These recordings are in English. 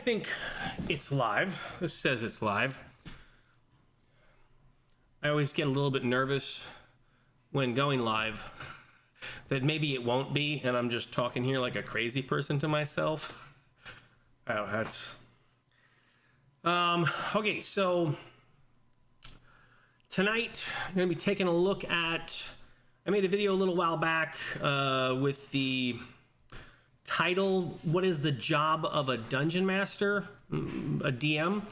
think it's live. This says it's live. I always get a little bit nervous when going live that maybe it won't be, and I'm just talking here like a crazy person to myself. Oh, that's... Okay, so tonight I'm going to be taking a look at... I made a video a little while back with the title, What is the Job of a Dungeon Master? A DM.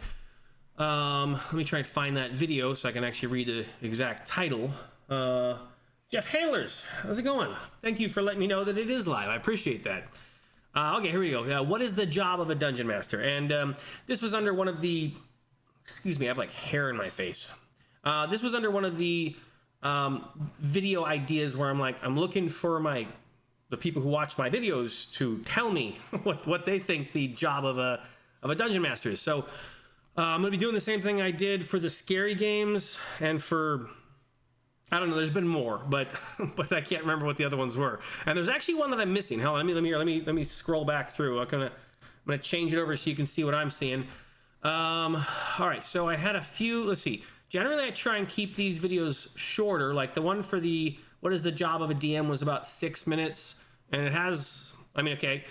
Let me try and find that video so I can actually read the exact title. Jeff Handlers, how's it going? Thank you for letting me know that it is live. I appreciate that. Okay, here we go. What is the job of a dungeon master? And this was under one of the... Excuse me, I have like hair in my face. This was under one of the video ideas where I'm looking for the people who watch my videos to tell me what they think the job of a dungeon master is. So I'm gonna be doing the same thing I did for the scary games and for, I don't know, there's been more, but I can't remember what the other ones were. And there's actually one that I'm missing. Hell, let me scroll back through. I'm gonna change it over so you can see what I'm seeing. All right, so I had a few. Let's see. Generally, I try and keep these videos shorter. Like the one for the what is the job of a DM was about 6 minutes, and it has. I mean, okay.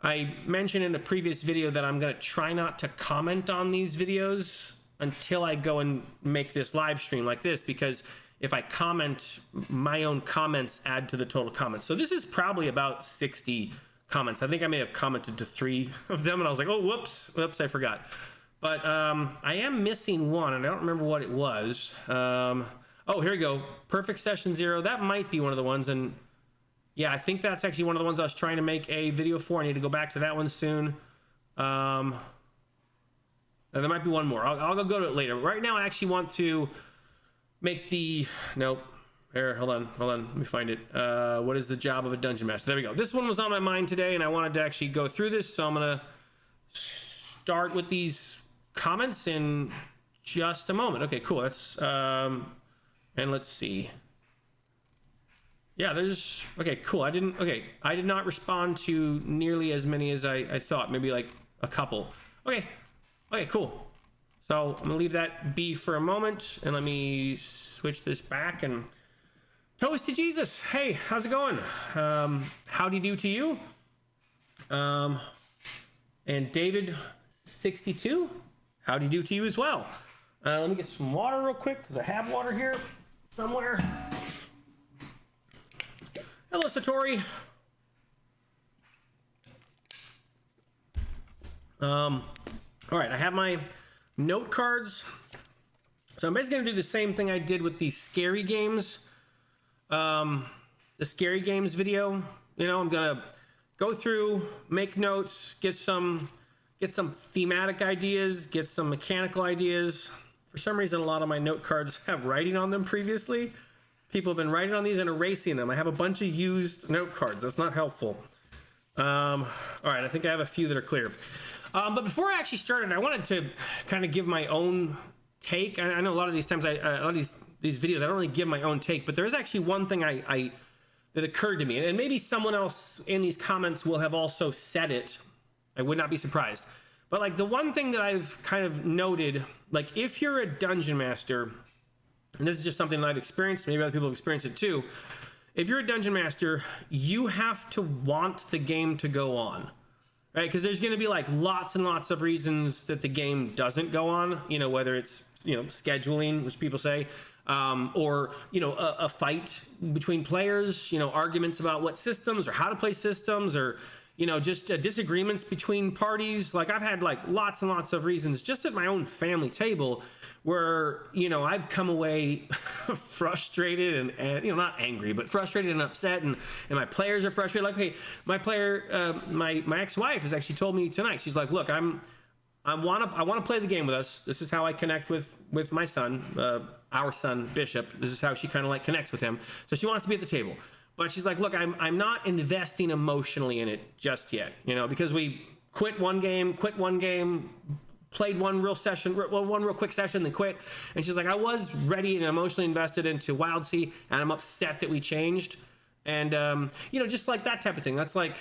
I mentioned in a previous video that I'm gonna try not to comment on these videos until I go and make this live stream like this, because if I comment, my own comments add to the total comments. So this is probably about 60 comments. I think I may have commented to 3 of them, and I was like, oh, whoops, I forgot. But I am missing one, and I don't remember what it was. Oh, here we go. Perfect Session 0. That might be one of the ones, and yeah, I think that's actually one of the ones I was trying to make a video for. I need to go back to that one soon. There might be one more. I'll go to it later. Right now, I actually want to make the... Nope. Here, hold on. Let me find it. What is the job of a dungeon master? There we go. This one was on my mind today, and I wanted to actually go through this, so I'm going to start with these comments in just a moment. Okay, cool. That's... and let's see. Yeah, there's... Okay, cool. I did not respond to nearly as many as I thought. Maybe like a couple. Okay, cool. So I'm gonna leave that be for a moment, and let me switch this back. And toast to Jesus. Hey, how's it going? Howdy do to you. And David 62, howdy do to you as well. Let me get some water real quick, because I have water here somewhere. Hello, Satori. All right, I have my note cards. So I'm basically gonna do the same thing I did with the scary games. The scary games video. You know, I'm gonna go through, make notes, get some thematic ideas, get some mechanical ideas. For some reason, a lot of my note cards have writing on them previously. People have been writing on these and erasing them. I have a bunch of used note cards. That's not helpful. All right, I think I have a few that are clear. But before I actually started, I wanted to kind of give my own take. I know a lot of these times, a lot of these videos, I don't really give my own take, but there is actually one thing that occurred to me, and maybe someone else in these comments will have also said it. I would not be surprised. But like the one thing that I've kind of noted, like if you're a dungeon master, and this is just something that I've experienced, maybe other people have experienced it too. If you're a dungeon master, you have to want the game to go on, right? Because there's going to be like lots and lots of reasons that the game doesn't go on, you know, whether it's, you know, scheduling, which people say, or, you know, a fight between players, you know, arguments about what systems or how to play systems, or, you know, just disagreements between parties. Like I've had like lots and lots of reasons just at my own family table where, you know, I've come away frustrated and, you know, not angry, but frustrated and upset, and my players are frustrated. Like, okay, my player, my ex-wife has actually told me tonight, she's like, look, I want to play the game with us. This is how I connect with my son, our son, Bishop. This is how she kind of like connects with him. So she wants to be at the table. But she's like, look, I'm not investing emotionally in it just yet, you know, because we quit one game, played one real quick session, then quit. And she's like, I was ready and emotionally invested into Wild Sea, and I'm upset that we changed. And, you know, just like that type of thing. That's like,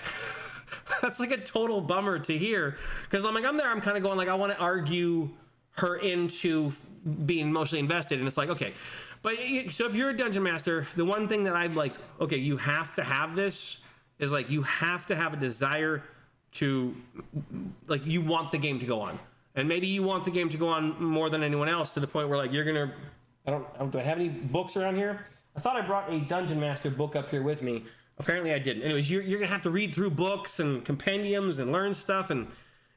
That's like a total bummer to hear, because I'm like, I'm there, I'm kind of going like, I want to argue her into being emotionally invested, and it's like, okay, but so if you're a dungeon master, the one thing that I'm like, okay, you have to have this is like, you have to have a desire to, like, you want the game to go on, and maybe you want the game to go on more than anyone else, to the point where like you're gonna, do I have any books around here? I thought I brought a Dungeon Master book up here with me. Apparently I didn't. Anyways, you're gonna have to read through books and compendiums and learn stuff, and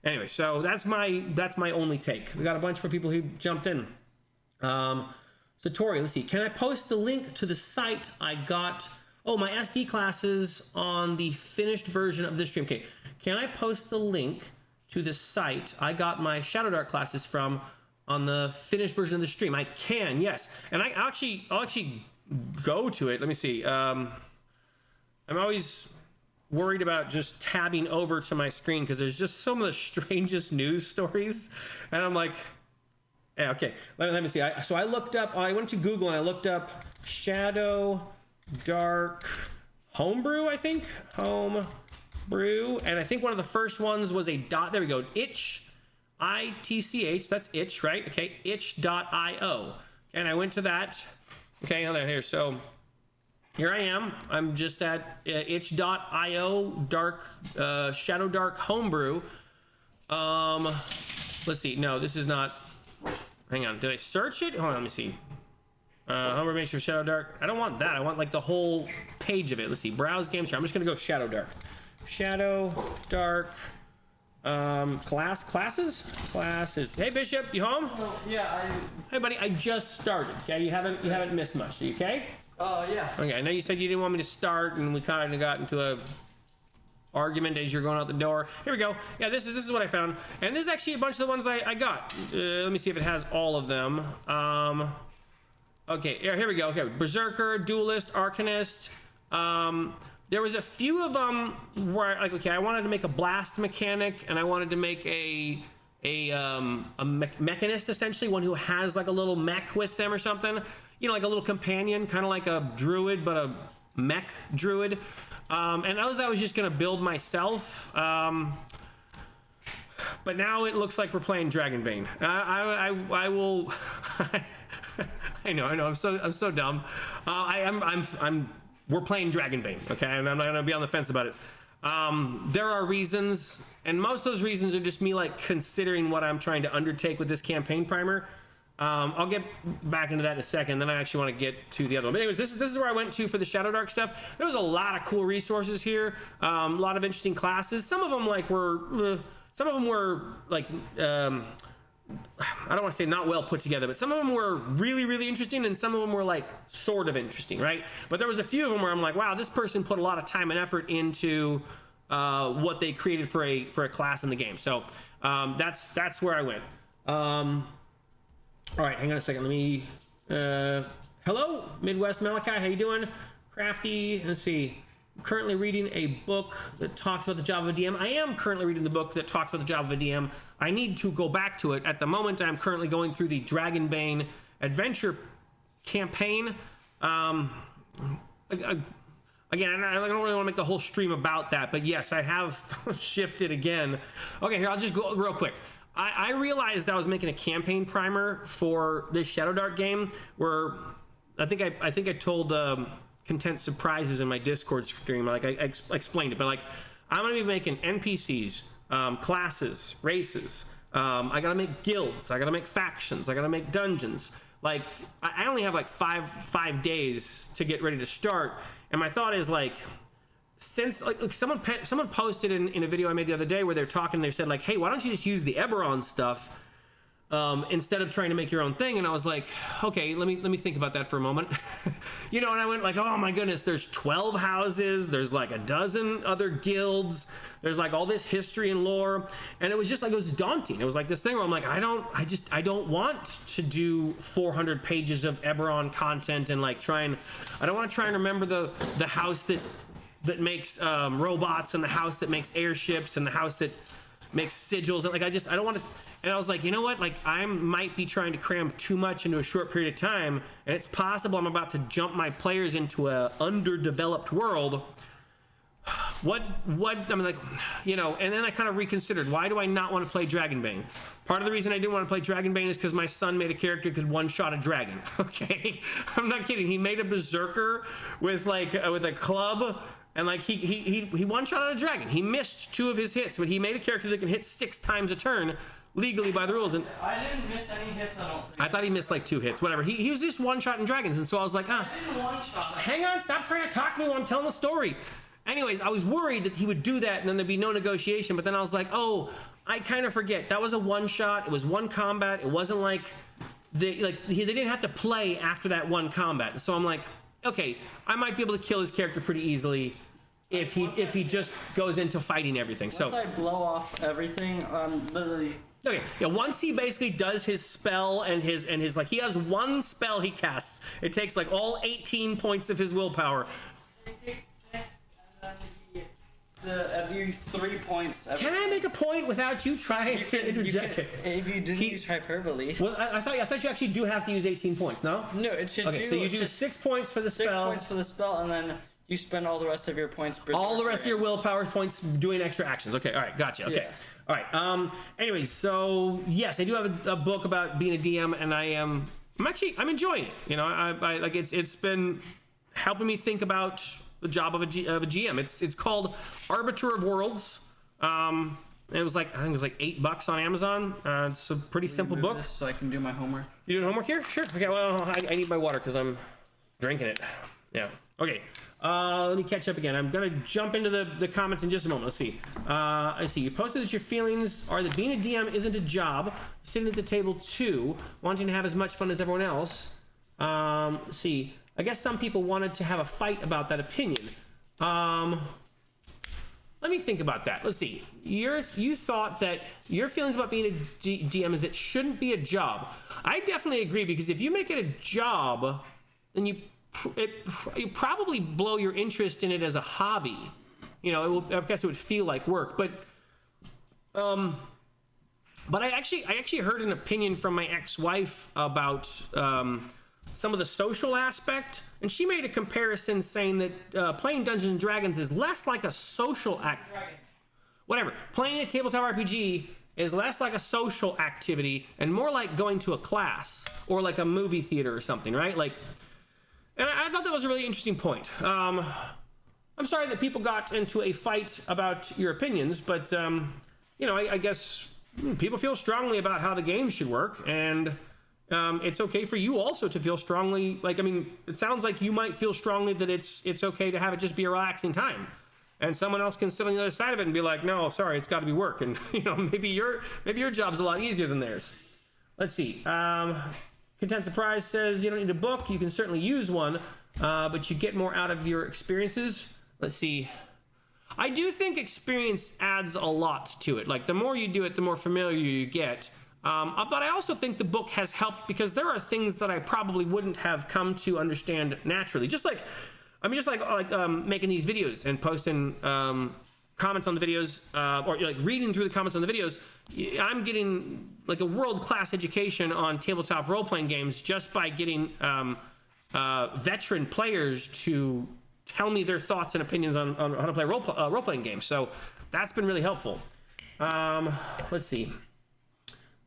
anyway, so that's my only take. We got a bunch more people who jumped in. So Tori, let's see. Can I post the link to the site I got? Oh, my SD classes on the finished version of this stream. Okay, can I post the link to the site I got my Shadow Dark classes from on the finished version of the stream? I can, yes. And I'll actually go to it. Let me see. I'm always worried about just tabbing over to my screen because there's just some of the strangest news stories, and I'm like, yeah, okay, let me see. So I looked up, I went to Google and I looked up Shadow Dark Homebrew, I think, Homebrew, and I think one of the first ones was a dot, there we go, itch, ITCH, that's itch, right? Okay, itch.io, and I went to that, okay, hold on here, so here I am. I'm just at itch.io dark Shadow Dark Homebrew. Let's see. No, this is not. Hang on. Did I search it? Hold on. Let me see. Homebrew makes your Shadow Dark. I don't want that. I want like the whole page of it. Let's see. Browse games here. I'm just gonna go Shadow Dark. Shadow Dark. Classes. Hey Bishop, you home? Oh, yeah. Hey buddy, I just started. Okay, you haven't missed much. Are you okay? Oh, yeah. Okay, I know you said you didn't want me to start, and we kind of got into a argument as you're going out the door. Here we go. Yeah, this is what I found, and this is actually a bunch of the ones I got. Let me see if it has all of them. Okay, here we go. Okay, Berserker, Duelist, Arcanist. There was a few of them where, like, okay, I wanted to make a blast mechanic, and I wanted to make a mechanist, essentially, one who has like a little mech with them or something. You know, like a little companion, kind of like a druid, but a mech druid. And those I was just gonna build myself. But now it looks like we're playing Dragonbane. I will. I know. I'm so dumb. We're playing Dragonbane, okay? And I'm not gonna be on the fence about it. There are reasons, and most of those reasons are just me like considering what I'm trying to undertake with this campaign primer. I'll get back into that in a second. Then I actually want to get to the other one. But anyways, this is where I went to for the Shadow Dark stuff. There was a lot of cool resources here. A lot of interesting classes. Some of them were like I don't want to say not well put together, but some of them were really, really interesting, and some of them were like sort of interesting, right? But there was a few of them where I'm like, wow, this person put a lot of time and effort into what they created for a class in the game. So that's where I went. All right, hang on a second. Let me. Hello, Midwest Malachi. How you doing? Crafty. Let's see. I'm currently reading a book that talks about the job of a DM. I am currently reading the book that talks about the job of a DM. I need to go back to it. At the moment, I'm currently going through the Dragonbane adventure campaign. Again, I don't really want to make the whole stream about that, but yes, I have shifted again. Okay, here, I'll just go real quick. I realized I was making a campaign primer for this Shadow Dark game where I think I told Content Surprises in my Discord stream. Like I explained it, but like I'm gonna be making NPCs, classes, races. I gotta make guilds. I gotta make factions. I gotta make dungeons. Like I only have like five days to get ready to start, and my thought is like, since like someone posted in a video I made the other day where they're talking, they said like, hey, why don't you just use the Eberron stuff instead of trying to make your own thing? And I was like, okay, let me think about that for a moment. You know, and I went like, oh my goodness, there's 12 houses, there's like a dozen other guilds, there's like all this history and lore, and it was just like, it was daunting. It was like this thing where I'm like, I don't want to do 400 pages of Eberron content and like I don't want to try and remember the house that makes robots, and the house that makes airships, and the house that makes sigils, and like I don't want to. And I was like, you know what, like I might be trying to cram too much into a short period of time, and it's possible I'm about to jump my players into a underdeveloped world. I mean, like, you know, and then I kind of reconsidered, why do I not want to play Dragonbane? Part of the reason I didn't want to play Dragonbane is because my son made a character who could one-shot a dragon. Okay, I'm not kidding. He made a berserker with with a club, and like he one-shot a dragon. He missed 2 of his hits, but he made a character that can hit 6 times a turn legally by the rules. And I didn't miss any hits. I thought he missed like 2 hits, whatever. He was just one-shotting dragons, and so I was like, I didn't one-shot. hang on, stop trying to talk to me while I'm telling the story. Anyways, I was worried that he would do that and then there'd be no negotiation, but then I was like, oh, I kind of forget. That was a one-shot. It was one combat. It wasn't like they didn't have to play after that one combat. So I'm like, okay, I might be able to kill his character pretty easily if he just goes into fighting everything. Once I blow off everything, literally. Okay, yeah, once he basically does his spell and his like, he has one spell he casts. It takes like all 18 points of his willpower. It takes 6, and then every 3 points. Can I make a point without you trying to interject? If you didn't use hyperbole. Well, I thought you actually do have to use 18 points, no? No, it should okay, so you do 6 points for the spell. 6 points for the spell, and then you spend all the rest of your points. All the rest of your willpower points doing extra actions. Okay, all right, gotcha. Okay, yeah. All right. Anyways, so yes, I do have a book about being a DM, and I'm enjoying it. You know, I like it's been helping me think about the job of a GM. It's called Arbiter of Worlds. It was like, I think it was like $8 on Amazon. It's a pretty simple book. So I can do my homework. You doing homework here? Sure. Okay. Well, I need my water because I'm drinking it. Yeah. Okay. Let me catch up again. I'm gonna jump into the comments in just a moment. Let's see. I see. You posted that your feelings are that being a DM isn't a job. Sitting at the table too, wanting to have as much fun as everyone else. Let's see. I guess some people wanted to have a fight about that opinion. Let me think about that. Let's see. You thought that your feelings about being a DM is it shouldn't be a job. I definitely agree, because if you make it a job, then you probably blow your interest in it as a hobby. You know, I guess it would feel like work. But I actually heard an opinion from my ex-wife about some of the social aspect, and she made a comparison saying that playing Dungeons and Dragons is less like a social act. Whatever. Playing a tabletop RPG is less like a social activity and more like going to a class or like a movie theater or something, right? Like, and I thought that was a really interesting point. I'm sorry that people got into a fight about your opinions, but you know, I guess people feel strongly about how the game should work, and it's okay for you also to feel strongly. Like, I mean, it sounds like you might feel strongly that it's okay to have it just be a relaxing time, and someone else can sit on the other side of it and be like, no, sorry, it's got to be work, and you know, maybe your job's a lot easier than theirs. Let's see. Content Surprise says you don't need a book. You can certainly use one, but you get more out of your experiences. Let's see. I do think experience adds a lot to it. Like, the more you do it, the more familiar you get. But I also think the book has helped, because there are things that I probably wouldn't have come to understand naturally. Just like making these videos and posting comments on the videos, or like reading through the comments on the videos. I'm getting like a world-class education on tabletop role-playing games just by getting veteran players to tell me their thoughts and opinions on how to play role-playing games. So that's been really helpful. Let's see.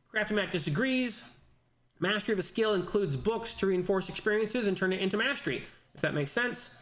Crafty Mac disagrees. Mastery of a skill includes books to reinforce experiences and turn it into mastery, if that makes sense.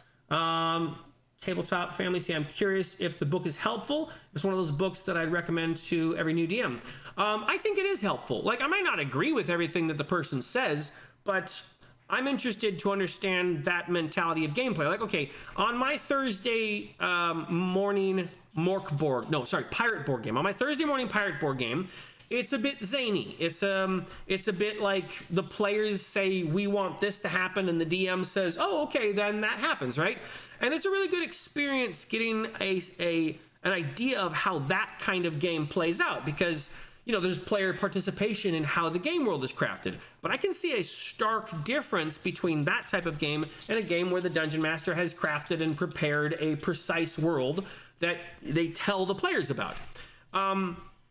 Tabletop Family say, I'm curious if the book is helpful. It's one of those books that I'd recommend to every new DM. I think it is helpful. Like, I might not agree with everything that the person says, but I'm interested to understand that mentality of gameplay. Like, okay, on my Thursday morning pirate board game. On my Thursday morning pirate board game, it's a bit zany. It's a bit like the players say, we want this to happen, and the DM says, oh, okay, then that happens, right? And it's a really good experience getting an idea of how that kind of game plays out, because, you know, there's player participation in how the game world is crafted. But I can see a stark difference between that type of game and a game where the Dungeon Master has crafted and prepared a precise world that they tell the players about.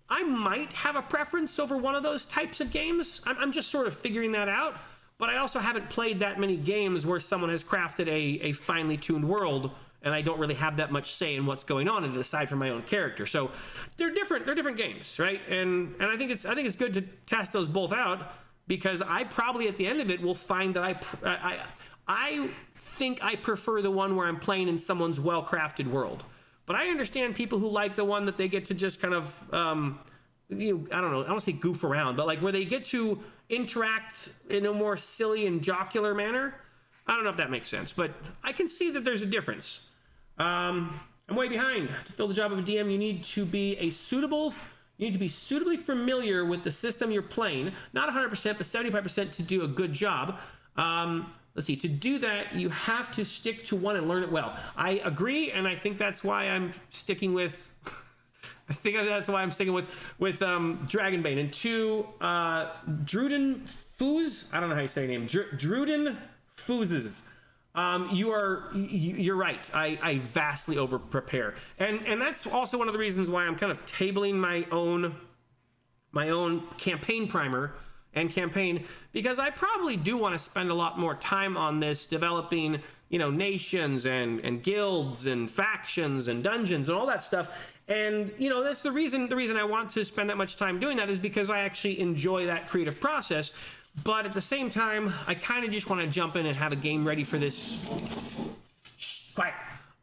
I might have a preference over one of those types of games. I'm just sort of figuring that out. But I also haven't played that many games where someone has crafted a finely tuned world and I don't really have that much say in what's going on in it aside from my own character. So they're different games, right? And I think it's good to test those both out, because I probably at the end of it will find that I think I prefer the one where I'm playing in someone's well-crafted world. But I understand people who like the one that they get to just kind of, I don't know, I don't say goof around, but like where they get to interact in a more silly and jocular manner. I don't know if that makes sense, but I can see that there's a difference. I'm way behind. To fill the job of a DM, you need to be suitably familiar with the system you're playing. Not 100%, but 75% to do a good job. Let's see, to do that, you have to stick to one and learn it well. I agree, and I think that's why I'm sticking with Dragonbane. And two, Druden Foos, I don't know how you say your name, Druden Foozes. You're right. I vastly over prepare, and that's also one of the reasons why I'm kind of tabling my own campaign primer and campaign, because I probably do want to spend a lot more time on this, developing, nations and guilds and factions and dungeons and all that stuff. And that's the reason I want to spend that much time doing that, is because I actually enjoy that creative process. But at the same time, I kind of just want to jump in and have a game ready for this. Shh, quiet.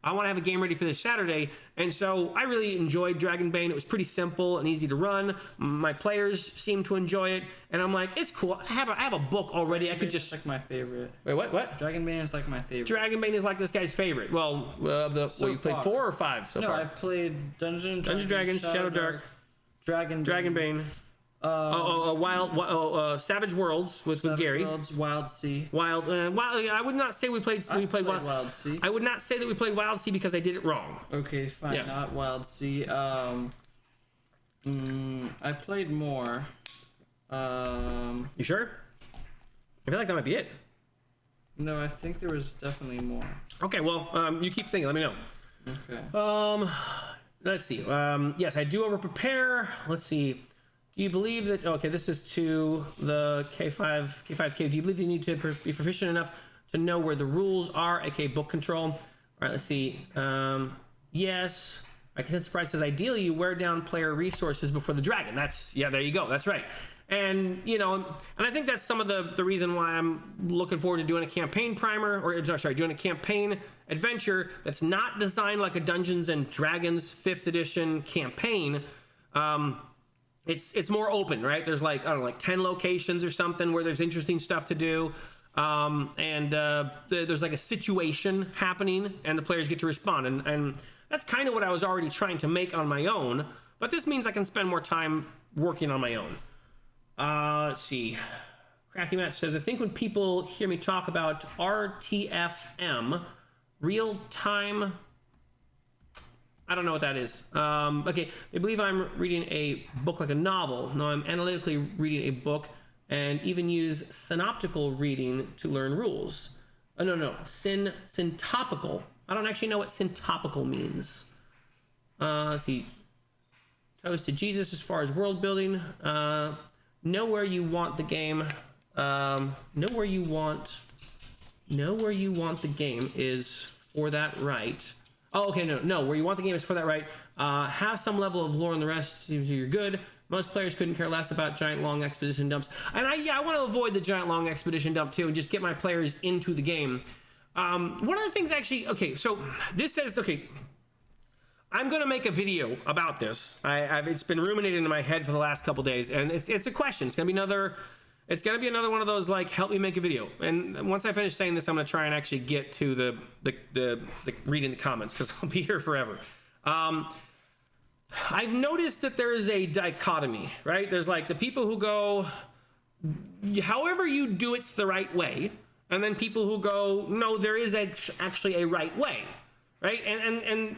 I want to have a game ready for this Saturday. And so I really enjoyed Dragonbane. It was pretty simple and easy to run. My players seemed to enjoy it. And I'm like, it's cool. I have a book already. I could just... like my favorite. Wait, what? Dragonbane is like my favorite. Dragonbane is like this guy's favorite. Well, you played 4 or 5 so far? No, I've played Dungeons, Dragons, Shadow Dark, Dragonbane. Savage Worlds with Gary. Worlds, Wild Sea. Wild. I would not say we played Wild Sea. I would not say that we played Wild Sea because I did it wrong. Okay, fine. Yeah. Not Wild Sea. I've played more. You sure? I feel like that might be it. No, I think there was definitely more. Okay, well, you keep thinking. Let me know. Okay. Let's see. Yes, I do over prepare. Let's see. Do you believe that... Okay, this is to the K5K. Do you believe you need to be proficient enough to know where the rules are, aka book control? All right, let's see. Yes. My content surprise says, ideally, you wear down player resources before the dragon. There you go. That's right. And, and I think that's some of the reason why I'm looking forward to doing a campaign primer, doing a campaign adventure that's not designed like a Dungeons and Dragons 5th edition campaign. It's more open, right? There's like 10 locations or something where there's interesting stuff to do. There's like a situation happening and the players get to respond. And that's kind of what I was already trying to make on my own, but this means I can spend more time working on my own. Let's see. Crafty Matt says, I think when people hear me talk about RTFM, real time, I don't know what that is. Okay, they believe I'm reading a book like a novel. No, I'm analytically reading a book and even use synoptical reading to learn rules. No, syntopical. I don't actually know what syntopical means. Let's see. Toast to Jesus as far as world building. Know where you want the game. Know where you want the game is for that right. Oh, okay, no. Where you want the game is for that right. Have some level of lore and the rest, you're good. Most players couldn't care less about giant long exposition dumps. And I want to avoid the giant long expedition dump too and just get my players into the game. One of the things actually, okay, so this says, okay, I'm going to make a video about this. It's been ruminating in my head for the last couple days, and it's a question. It's going to be another one of those, like, help me make a video. And once I finish saying this, I'm going to try and actually get to the reading the comments, because I'll be here forever. I've noticed that there is a dichotomy, right? There's like the people who go, however you do it's the right way. And then people who go, no, there is actually a right way, right? And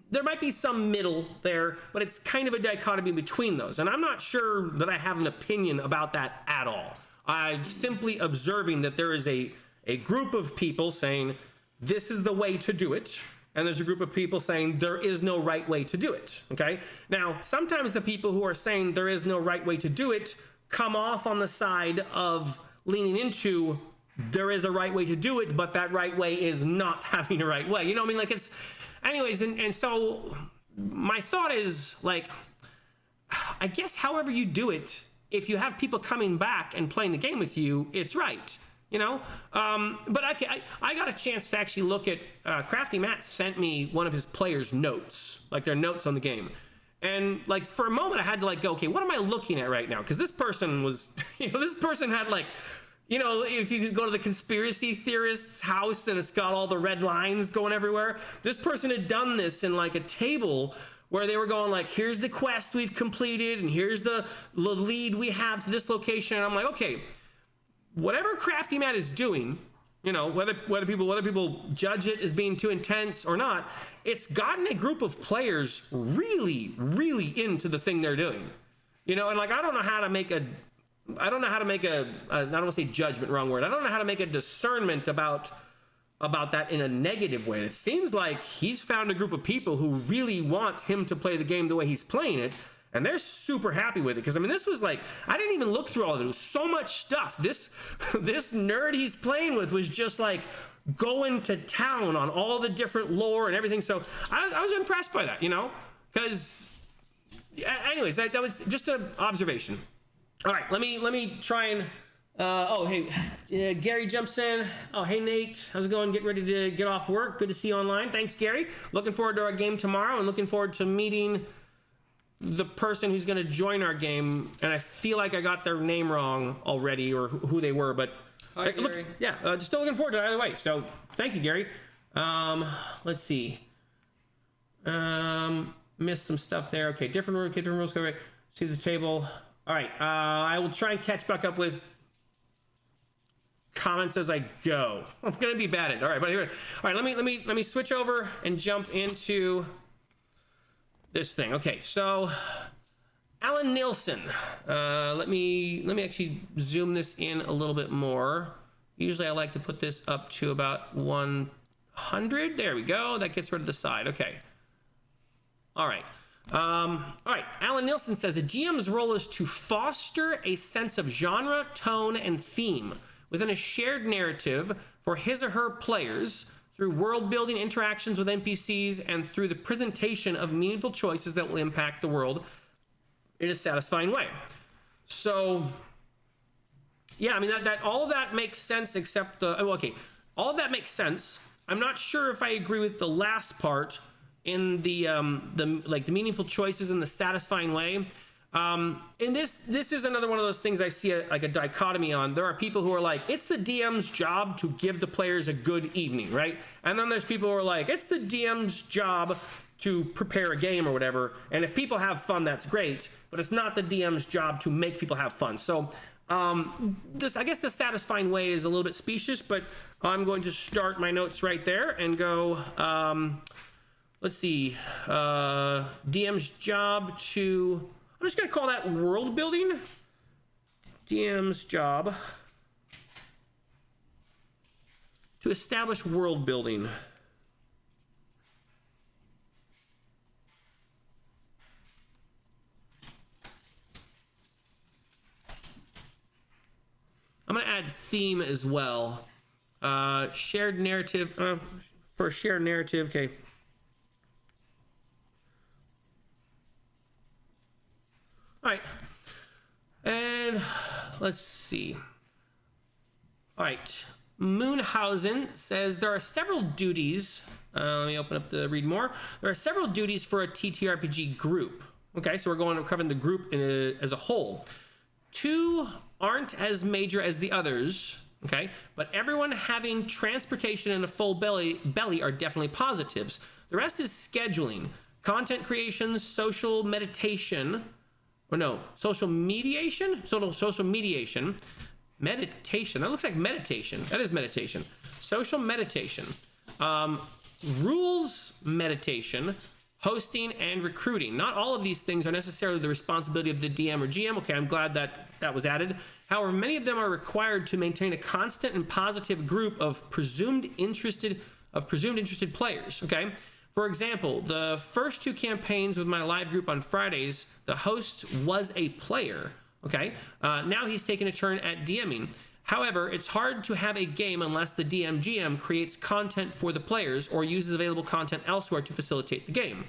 there might be some middle there, but it's kind of a dichotomy between those. And I'm not sure that I have an opinion about that at all. I'm simply observing that there is a group of people saying, this is the way to do it. And there's a group of people saying there is no right way to do it, okay? Now, sometimes the people who are saying there is no right way to do it come off on the side of leaning into there is a right way to do it, but that right way is not having a right way. You know what I mean? Like, it's, anyways, and so my thought is, like, I guess however you do it, if you have people coming back and playing the game with you, it's right, you know? But I got a chance to actually look at, Crafty Matt sent me one of his players' notes, like their notes on the game. And like, for a moment I had to like go, okay, what am I looking at right now? Because this person was, you know, this person had like, you know, if you could go to the conspiracy theorist's house and it's got all the red lines going everywhere, this person had done this in like a table where they were going like, here's the quest we've completed, and here's the lead we have to this location. And I'm like, okay, whatever Crafty Matt is doing, you know, whether people judge it as being too intense or not, it's gotten a group of players really, really into the thing they're doing. You know, and like, I don't know how to make a, I don't want to say judgment, wrong word. I don't know how to make a discernment about that in a negative way. It seems like he's found a group of people who really want him to play the game the way he's playing it, and they're super happy with it. Because I mean, this was like, I didn't even look through all of it. It was so much stuff. This nerd he's playing with was just like going to town on all the different lore and everything. So I was impressed by that, you know, because anyways, that was just an observation. All right, let me try and oh, hey, Gary jumps in. Oh, hey, Nate. How's it going? Getting ready to get off work. Good to see you online. Thanks, Gary. Looking forward to our game tomorrow, and looking forward to meeting the person who's going to join our game. And I feel like I got their name wrong already, or who they were, but hi, Gary. Just still looking forward to it either way. So thank you, Gary. Let's see. Missed some stuff there. Okay, different rules. Go right. See the table. All right. I will try and catch back up with comments as I go. I'm gonna be bad at it. All right, but here, all right, let me switch over and jump into this thing. Okay, so Alan Nielsen. Let me actually zoom this in a little bit more. Usually I like to put this up to about 100. There we go. That gets rid of the side. Okay. All right. All right. Alan Nielsen says a GM's role is to foster a sense of genre, tone, and theme within a shared narrative for his or her players through world-building interactions with NPCs and through the presentation of meaningful choices that will impact the world in a satisfying way. So, yeah, I mean, that all of that makes sense except the... okay, all of that makes sense. I'm not sure if I agree with the last part in the meaningful choices in the satisfying way. And this is another one of those things I see like a dichotomy on. There are people who are like, it's the DM's job to give the players a good evening, right? And then there's people who are like, it's the DM's job to prepare a game or whatever. And if people have fun, that's great, but it's not the DM's job to make people have fun. So I guess the satisfying way is a little bit specious, but I'm going to start my notes right there and go, let's see, DM's job to... I'm just going to call that world building. DM's job to establish world building. I'm going to add theme as well. Shared narrative. For a shared narrative, okay. All right, and let's see. All right, Moonhausen says there are several duties. Let me open up the read more. There are several duties for a TTRPG group. Okay, so we're covering the group as a whole. 2 aren't as major as the others. Okay, but everyone having transportation and a full belly are definitely positives. The rest is scheduling, content creation, social meditation. Or no, social mediation? Social mediation. Meditation. That looks like meditation. That is meditation. Social meditation. Rules meditation. Hosting and recruiting. Not all of these things are necessarily the responsibility of the DM or GM. Okay, I'm glad that was added. However, many of them are required to maintain a constant and positive group of presumed interested players. Okay. For example, the first 2 campaigns with my live group on Fridays, the host was a player, okay? Now he's taking a turn at DMing. However, it's hard to have a game unless the DM/GM creates content for the players or uses available content elsewhere to facilitate the game.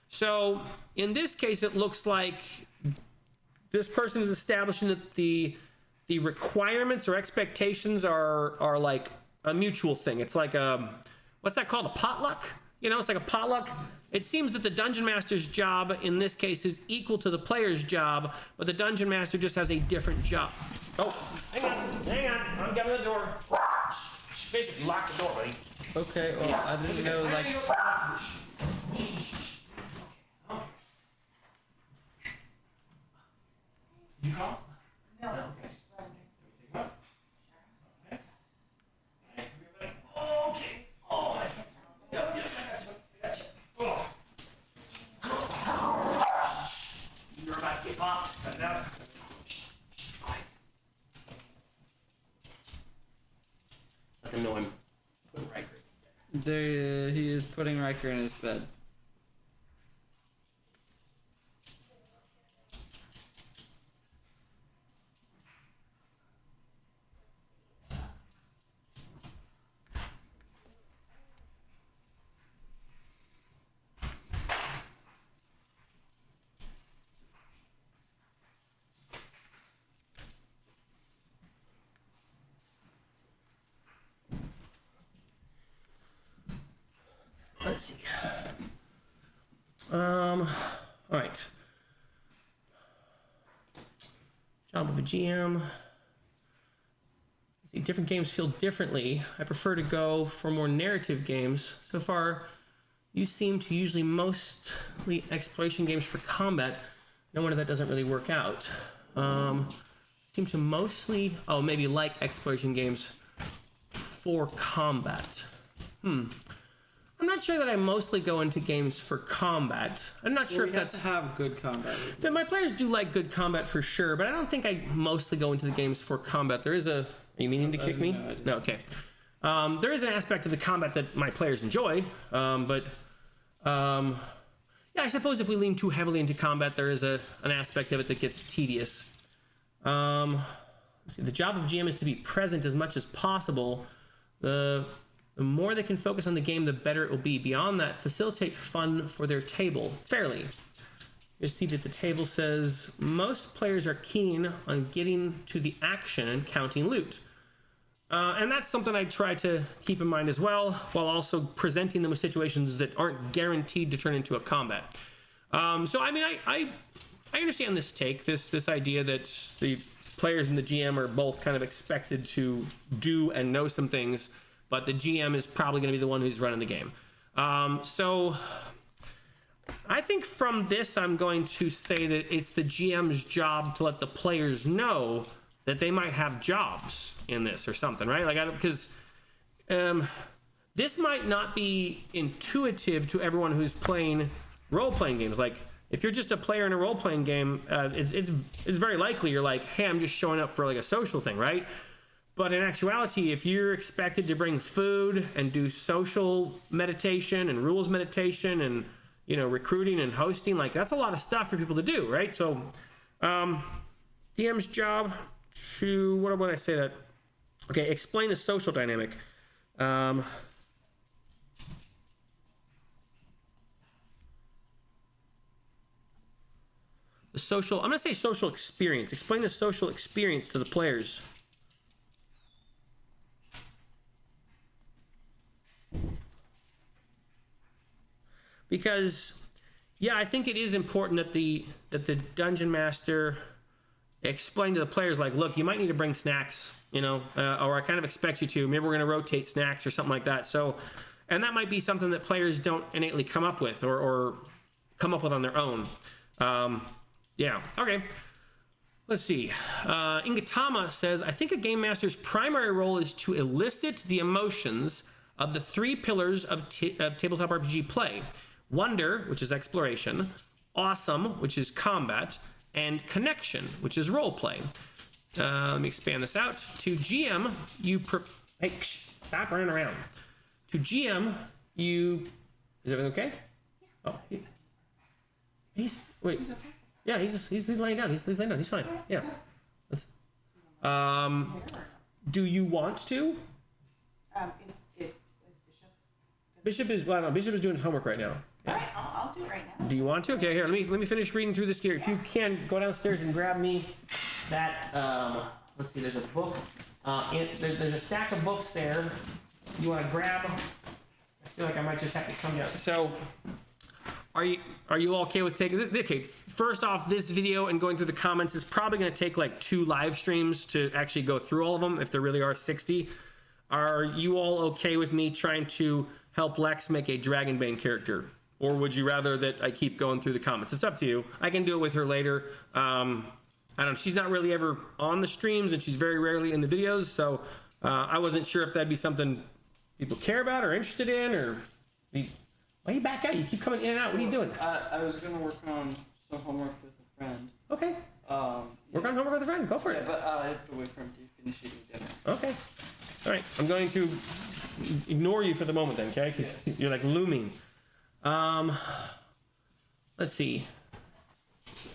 So in this case, it looks like this person is establishing that the requirements or expectations are like a mutual thing. It's like what's that called? A potluck? You know, it's like a potluck. It seems that the Dungeon Master's job in this case is equal to the player's job, but the Dungeon Master just has a different job. Oh, hang on. I'm getting the door. Bishop, you lock the door, buddy. Okay, well, I didn't know, like... You call? No. Okay. Okay. Oh, yep, I got you. Oh. You're about to get popped. Cut it out. Let them know I'm putting Riker. There, he is putting Riker in his bed. Let's see. All right. Job of a GM. See, different games feel differently. I prefer to go for more narrative games. So far, you seem to usually mostly exploration games for combat. No wonder that doesn't really work out. Seem to mostly, maybe like exploration games for combat. I'm not sure that I mostly go into games for combat. I'm not sure if that's... to have good combat. That my players do like good combat for sure, but I don't think I mostly go into the games for combat. There is a... Are you meaning to kick me? No, okay. There is an aspect of the combat that my players enjoy, but yeah, I suppose if we lean too heavily into combat, there is an aspect of it that gets tedious. Let's see, the job of GM is to be present as much as possible. The more they can focus on the game, the better it will be. Beyond that, facilitate fun for their table. Fairly. You see that the table says, most players are keen on getting to the action and counting loot. And that's something I try to keep in mind as well, while also presenting them with situations that aren't guaranteed to turn into a combat. So, I mean, I understand this take, this idea that the players and the GM are both kind of expected to do and know some things, but the GM is probably going to be the one who's running the game. So I think from this, I'm going to say that it's the GM's job to let the players know that they might have jobs in this or something, right? Like, because this might not be intuitive to everyone who's playing role-playing games. Like, if you're just a player in a role-playing game, it's very likely you're like, hey, I'm just showing up for like a social thing, right? But in actuality, if you're expected to bring food and do social meditation and rules meditation and, you know, recruiting and hosting, like, that's a lot of stuff for people to do, right? So DM's job to, what would I say that? Okay, explain the social dynamic. The social, I'm going to say social experience. Explain the social experience to the players. Because, yeah, I think it is important that the Dungeon Master explain to the players, like, look, you might need to bring snacks, you know, or I kind of expect you to. Maybe we're going to rotate snacks or something like that. So, and that might be something that players don't innately come up with or come up with on their own. Yeah, okay. Let's see. Ingatama says, I think a game master's primary role is to elicit the emotions of the three pillars of tabletop RPG play. Wonder, which is exploration, awesome, which is combat, and connection, which is role play. Let me expand this out. To GM, hey, stop running around. To GM, is everything okay? Oh, wait. He's okay. Yeah, he's laying down. He's laying down. He's fine. Yeah. Do you want to? Is Bishop Bishop? is, well, I don't know, Bishop is doing his homework right now. All right, I'll do it right now. Do you want to? Okay, here, let me finish reading through this here. If you can, go downstairs and grab me that, let's see, there's a book. There's a stack of books there. You want to grab? I feel like I might just have to come down. So, are you all okay with taking this? Okay, first off, this video and going through the comments is probably going to take like 2 live streams to actually go through all of them, if there really are 60. Are you all okay with me trying to help Lex make a Dragonbane character? Or would you rather that I keep going through the comments? It's up to you. I can do it with her later. I don't know. She's not really ever on the streams, and she's very rarely in the videos, so I wasn't sure if that'd be something people care about or interested in, or... Why you back out? You keep coming in and out. What are you doing? I was gonna work on some homework with a friend. Okay. Work on homework with a friend. Go for it. But I have to wait for him to finish eating dinner. Okay. All right. I'm going to ignore you for the moment then, okay? Because you're like looming. Let's see.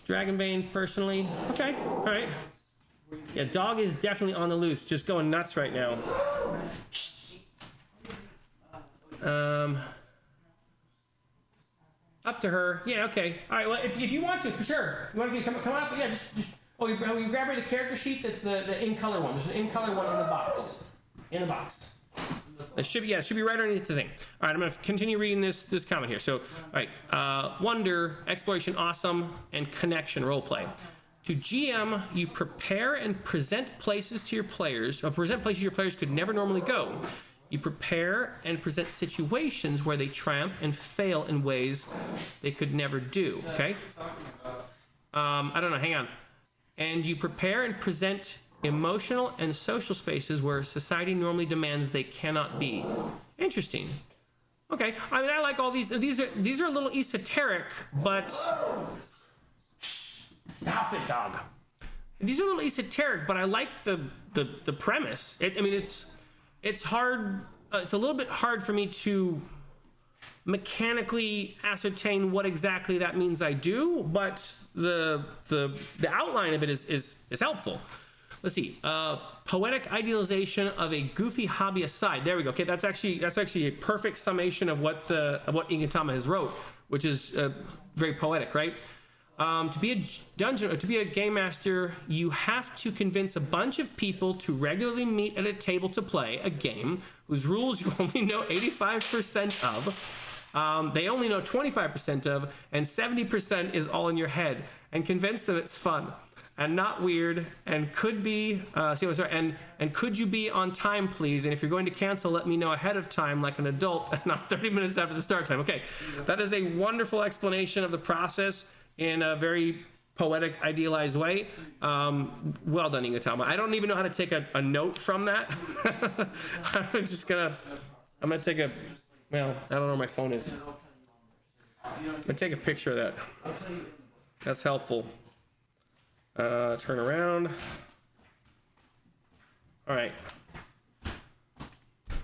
Dragonbane, personally. Okay. All right. Yeah, dog is definitely on the loose. Just going nuts right now. Up to her. Yeah, okay. All right, well, if you want to, for sure. You want to come up? Yeah, just you grab her the character sheet. That's the in-color one. There's an in-color one in the box. In the box. It should be right underneath the thing. All right, I'm going to continue reading this comment here. So, all right, wonder, exploration, awesome, and connection roleplay. To GM, you prepare and present places to your players, or present places your players could never normally go. You prepare and present situations where they triumph and fail in ways they could never do, okay? I don't know, hang on. And you prepare and present emotional and social spaces where society normally demands they cannot be. Interesting. Okay, I mean, I like all these. These are a little esoteric, but... Stop it, dog. These are a little esoteric, but I like the premise. I mean, it's hard. It's a little bit hard for me to mechanically ascertain what exactly that means I do, but the outline of it is helpful. Let's see. Poetic idealization of a goofy hobby aside. There we go. Okay, that's actually a perfect summation of what Ingatama has wrote, which is very poetic, right? To be a dungeon or to be a game master, you have to convince a bunch of people to regularly meet at a table to play a game whose rules you only know 85% of, they only know 25% of, and 70% is all in your head, and convince them it's fun and not weird and could be and could you be on time, please? And if you're going to cancel, let me know ahead of time like an adult and not 30 minutes after the start time. Okay, that is a wonderful explanation of the process in a very poetic, idealized way. Well done, Ingatama. I don't even know how to take a note from that. I'm gonna take a, well, I don't know where my phone is. I'm gonna take a picture of that. That's helpful. Turn around. All right.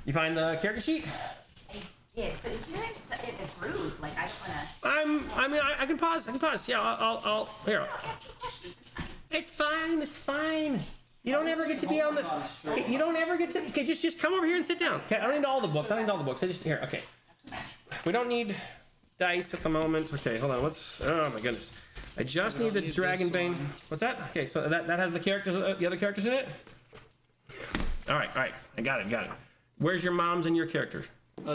You find the character sheet? Did, but if you're in it approved, like I don't wanna. I can pause. Yeah, I'll here. Ask some questions. It's fine. You don't ever get to be on the. Okay, you don't ever get to. Okay, just come over here and sit down. Okay, I don't need all the books. I just here. Okay. We don't need dice at the moment. Okay, hold on. Oh my goodness. I just need the Dragonbane. What's that? Okay, so that has the characters, the other characters in it. All right. I got it. Where's your mom's and your characters?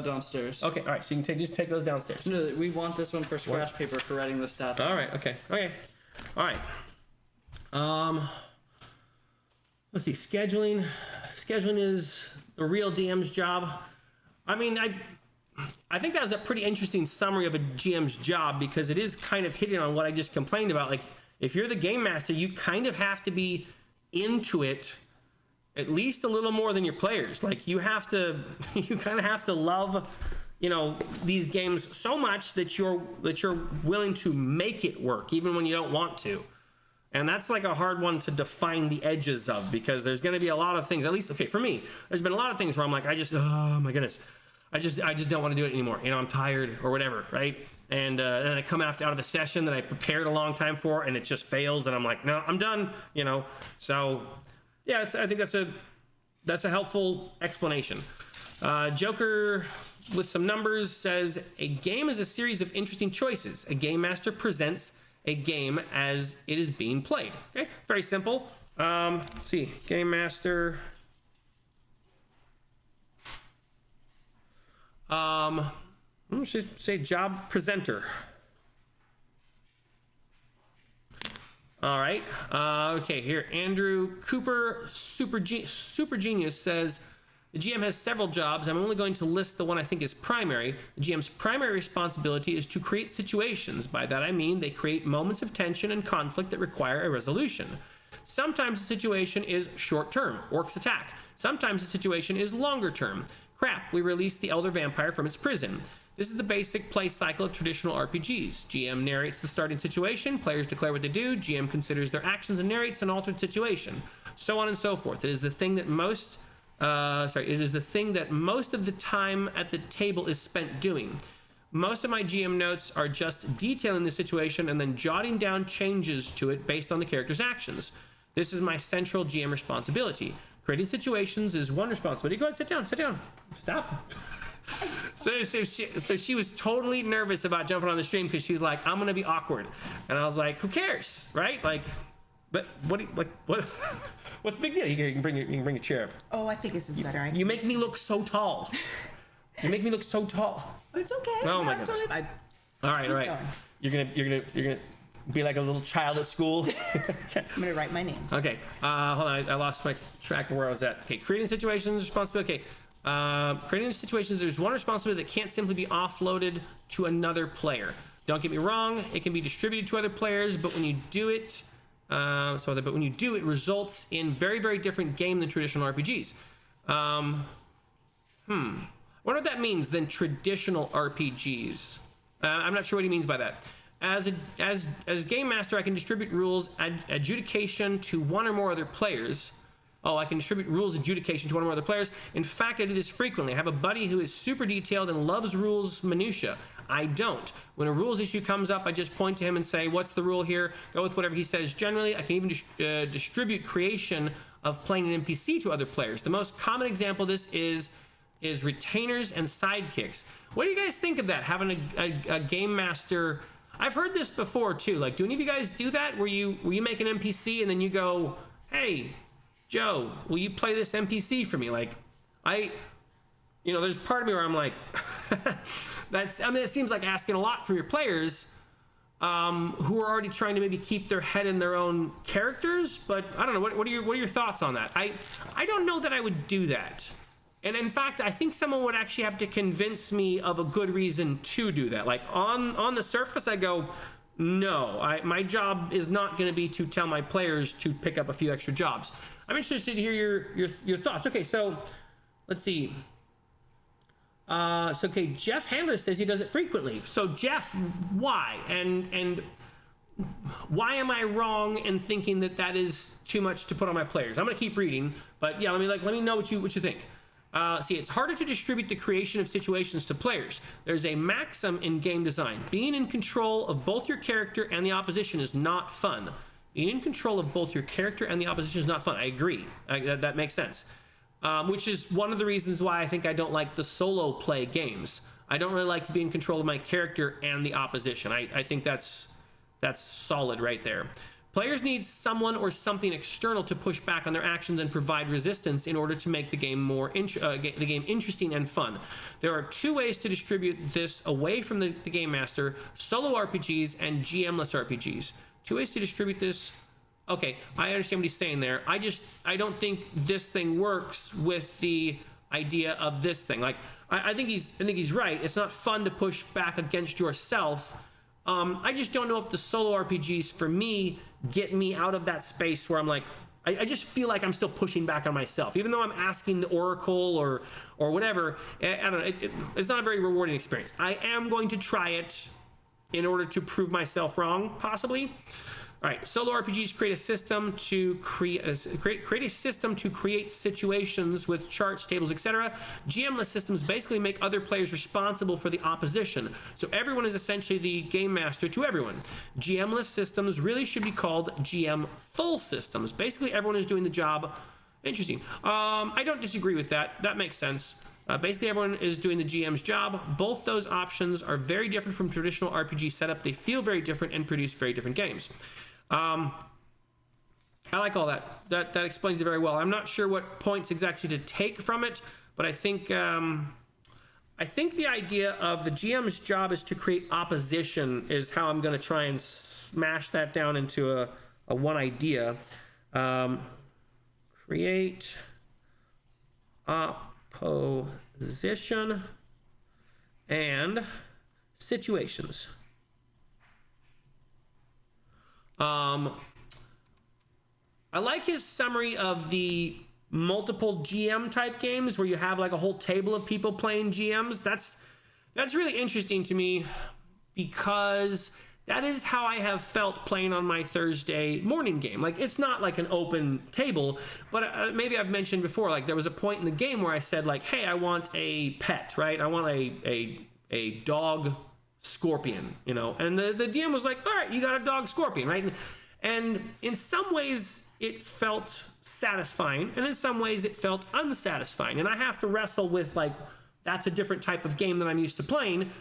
Downstairs. Okay, all right. So you can just take those downstairs. No, we want this one for scratch paper for writing the stats. All right. Okay. All right. Let's see. Scheduling is the real DM's job. I mean, I think that was a pretty interesting summary of a GM's job, because it is kind of hitting on what I just complained about. Like, if you're the game master, you kind of have to be into it at least a little more than your players. Like, you kind of have to love, these games so much that you're willing to make it work, even when you don't want to. And that's like a hard one to define the edges of, because there's going to be a lot of things, at least, okay, for me, there's been a lot of things where I'm like, oh my goodness, I just don't want to do it anymore. I'm tired or whatever, right? And then I come out of a session that I prepared a long time for, and it just fails, and I'm like, no, I'm done, So, yeah, I think that's that's a helpful explanation. Joker with some numbers says, a game is a series of interesting choices. A game master presents a game as it is being played. Okay, very simple. Let's see, game master. I should say job presenter. All right. Okay, here, Andrew Cooper, Super Genius says, the GM has several jobs. I'm only going to list the one I think is primary. The GM's primary responsibility is to create situations. By that I mean they create moments of tension and conflict that require a resolution. Sometimes the situation is short-term, orcs attack. Sometimes the situation is longer term. Crap, we release the elder vampire from its prison. This is the basic play cycle of traditional RPGs. GM narrates the starting situation, players declare what they do, GM considers their actions and narrates an altered situation, so on and so forth. It is the thing that most of the time at the table is spent doing. Most of my GM notes are just detailing the situation and then jotting down changes to it based on the character's actions. This is my central GM responsibility. Creating situations is one responsibility. Go ahead, sit down. Stop. So she was totally nervous about jumping on the stream because she's like, I'm going to be awkward. And I was like, who cares, right? Like, but what what's the big deal? You can bring a chair up. Oh, I think this is better. You make me look so tall. You make me look so tall. It's okay. Oh my goodness. Totally, All right. going. You're gonna be like a little child at school. Okay. I'm gonna write my name. Okay. Hold on. I lost my track of where I was at. Okay. Creating situations, responsibility. Okay. Creating situations. There's one responsibility that can't simply be offloaded to another player. Don't get me wrong. It can be distributed to other players, but when you do it, it results in very, very different game than traditional RPGs. I wonder what that means than traditional RPGs. I'm not sure what he means by that. As game master, I can distribute rules adjudication to one or more other players. Oh, I can distribute rules adjudication to one or more other players. In fact, I do this frequently. I have a buddy who is super detailed and loves rules minutia. I don't. When a rules issue comes up, I just point to him and say, what's the rule here? Go with whatever he says. Generally, I can even distribute creation of playing an NPC to other players. The most common example of this is retainers and sidekicks. What do you guys think of that? Having a game master. I've heard this before too. Like, do any of you guys do that? Where you make an NPC and then you go, hey, Joe, will you play this NPC for me? Like, there's part of me where I'm like, it seems like asking a lot from your players who are already trying to maybe keep their head in their own characters. But I don't know. What are your thoughts on that? I don't know that I would do that. And in fact, I think someone would actually have to convince me of a good reason to do that. Like on the surface, I go, no, my job is not going to be to tell my players to pick up a few extra jobs. I'm interested to hear your thoughts. Okay, so let's see. Jeff Handler says he does it frequently. So Jeff, why? And why am I wrong in thinking that is too much to put on my players? I'm going to keep reading, but yeah, let me know what you think. It's harder to distribute the creation of situations to players. There's a maxim in game design. Being in control of both your character and the opposition is not fun. Being in control of both your character and the opposition is not fun. I agree. That makes sense. Which is one of the reasons why I think I don't like the solo play games. I don't really like to be in control of my character and the opposition. I think that's solid right there. Players need someone or something external to push back on their actions and provide resistance in order to make the game the game interesting and fun. There are two ways to distribute this away from the game master: solo RPGs and GM-less RPGs. Two ways to distribute this. Okay, I understand what he's saying there. I don't think this thing works with the idea of this thing. Like, I think he's right. It's not fun to push back against yourself. I just don't know if the solo RPGs for me get me out of that space where I'm like, I just feel like I'm still pushing back on myself, even though I'm asking the Oracle or whatever. I don't know. It's not a very rewarding experience. I am going to try it in order to prove myself wrong, possibly. All right, solo RPGs create a system to create situations with charts, tables, etc. GM-less systems basically make other players responsible for the opposition, so everyone is essentially the game master to everyone. GM-less systems really should be called GM-full systems. Basically, everyone is doing the job Interesting. I don't disagree with that. That makes sense. Basically, everyone is doing the GM's job. Both those options are very different from traditional RPG setup. They feel very different and produce very different games. I like all that. That explains it very well. I'm not sure what points exactly to take from it, but I think the idea of the GM's job is to create opposition is how I'm going to try and smash that down into a one idea. Create opposition and situations. I like his summary of the multiple GM type games where you have like a whole table of people playing GMs. That's really interesting to me because that is how I have felt playing on my Thursday morning game. Like, it's not like an open table, but maybe I've mentioned before, like there was a point in the game where I said like, hey, I want a pet, right? I want a dog scorpion, you know? And the DM was like, all right, you got a dog scorpion, right? And in some ways it felt satisfying, and in some ways it felt unsatisfying. And I have to wrestle with like, that's a different type of game that I'm used to playing.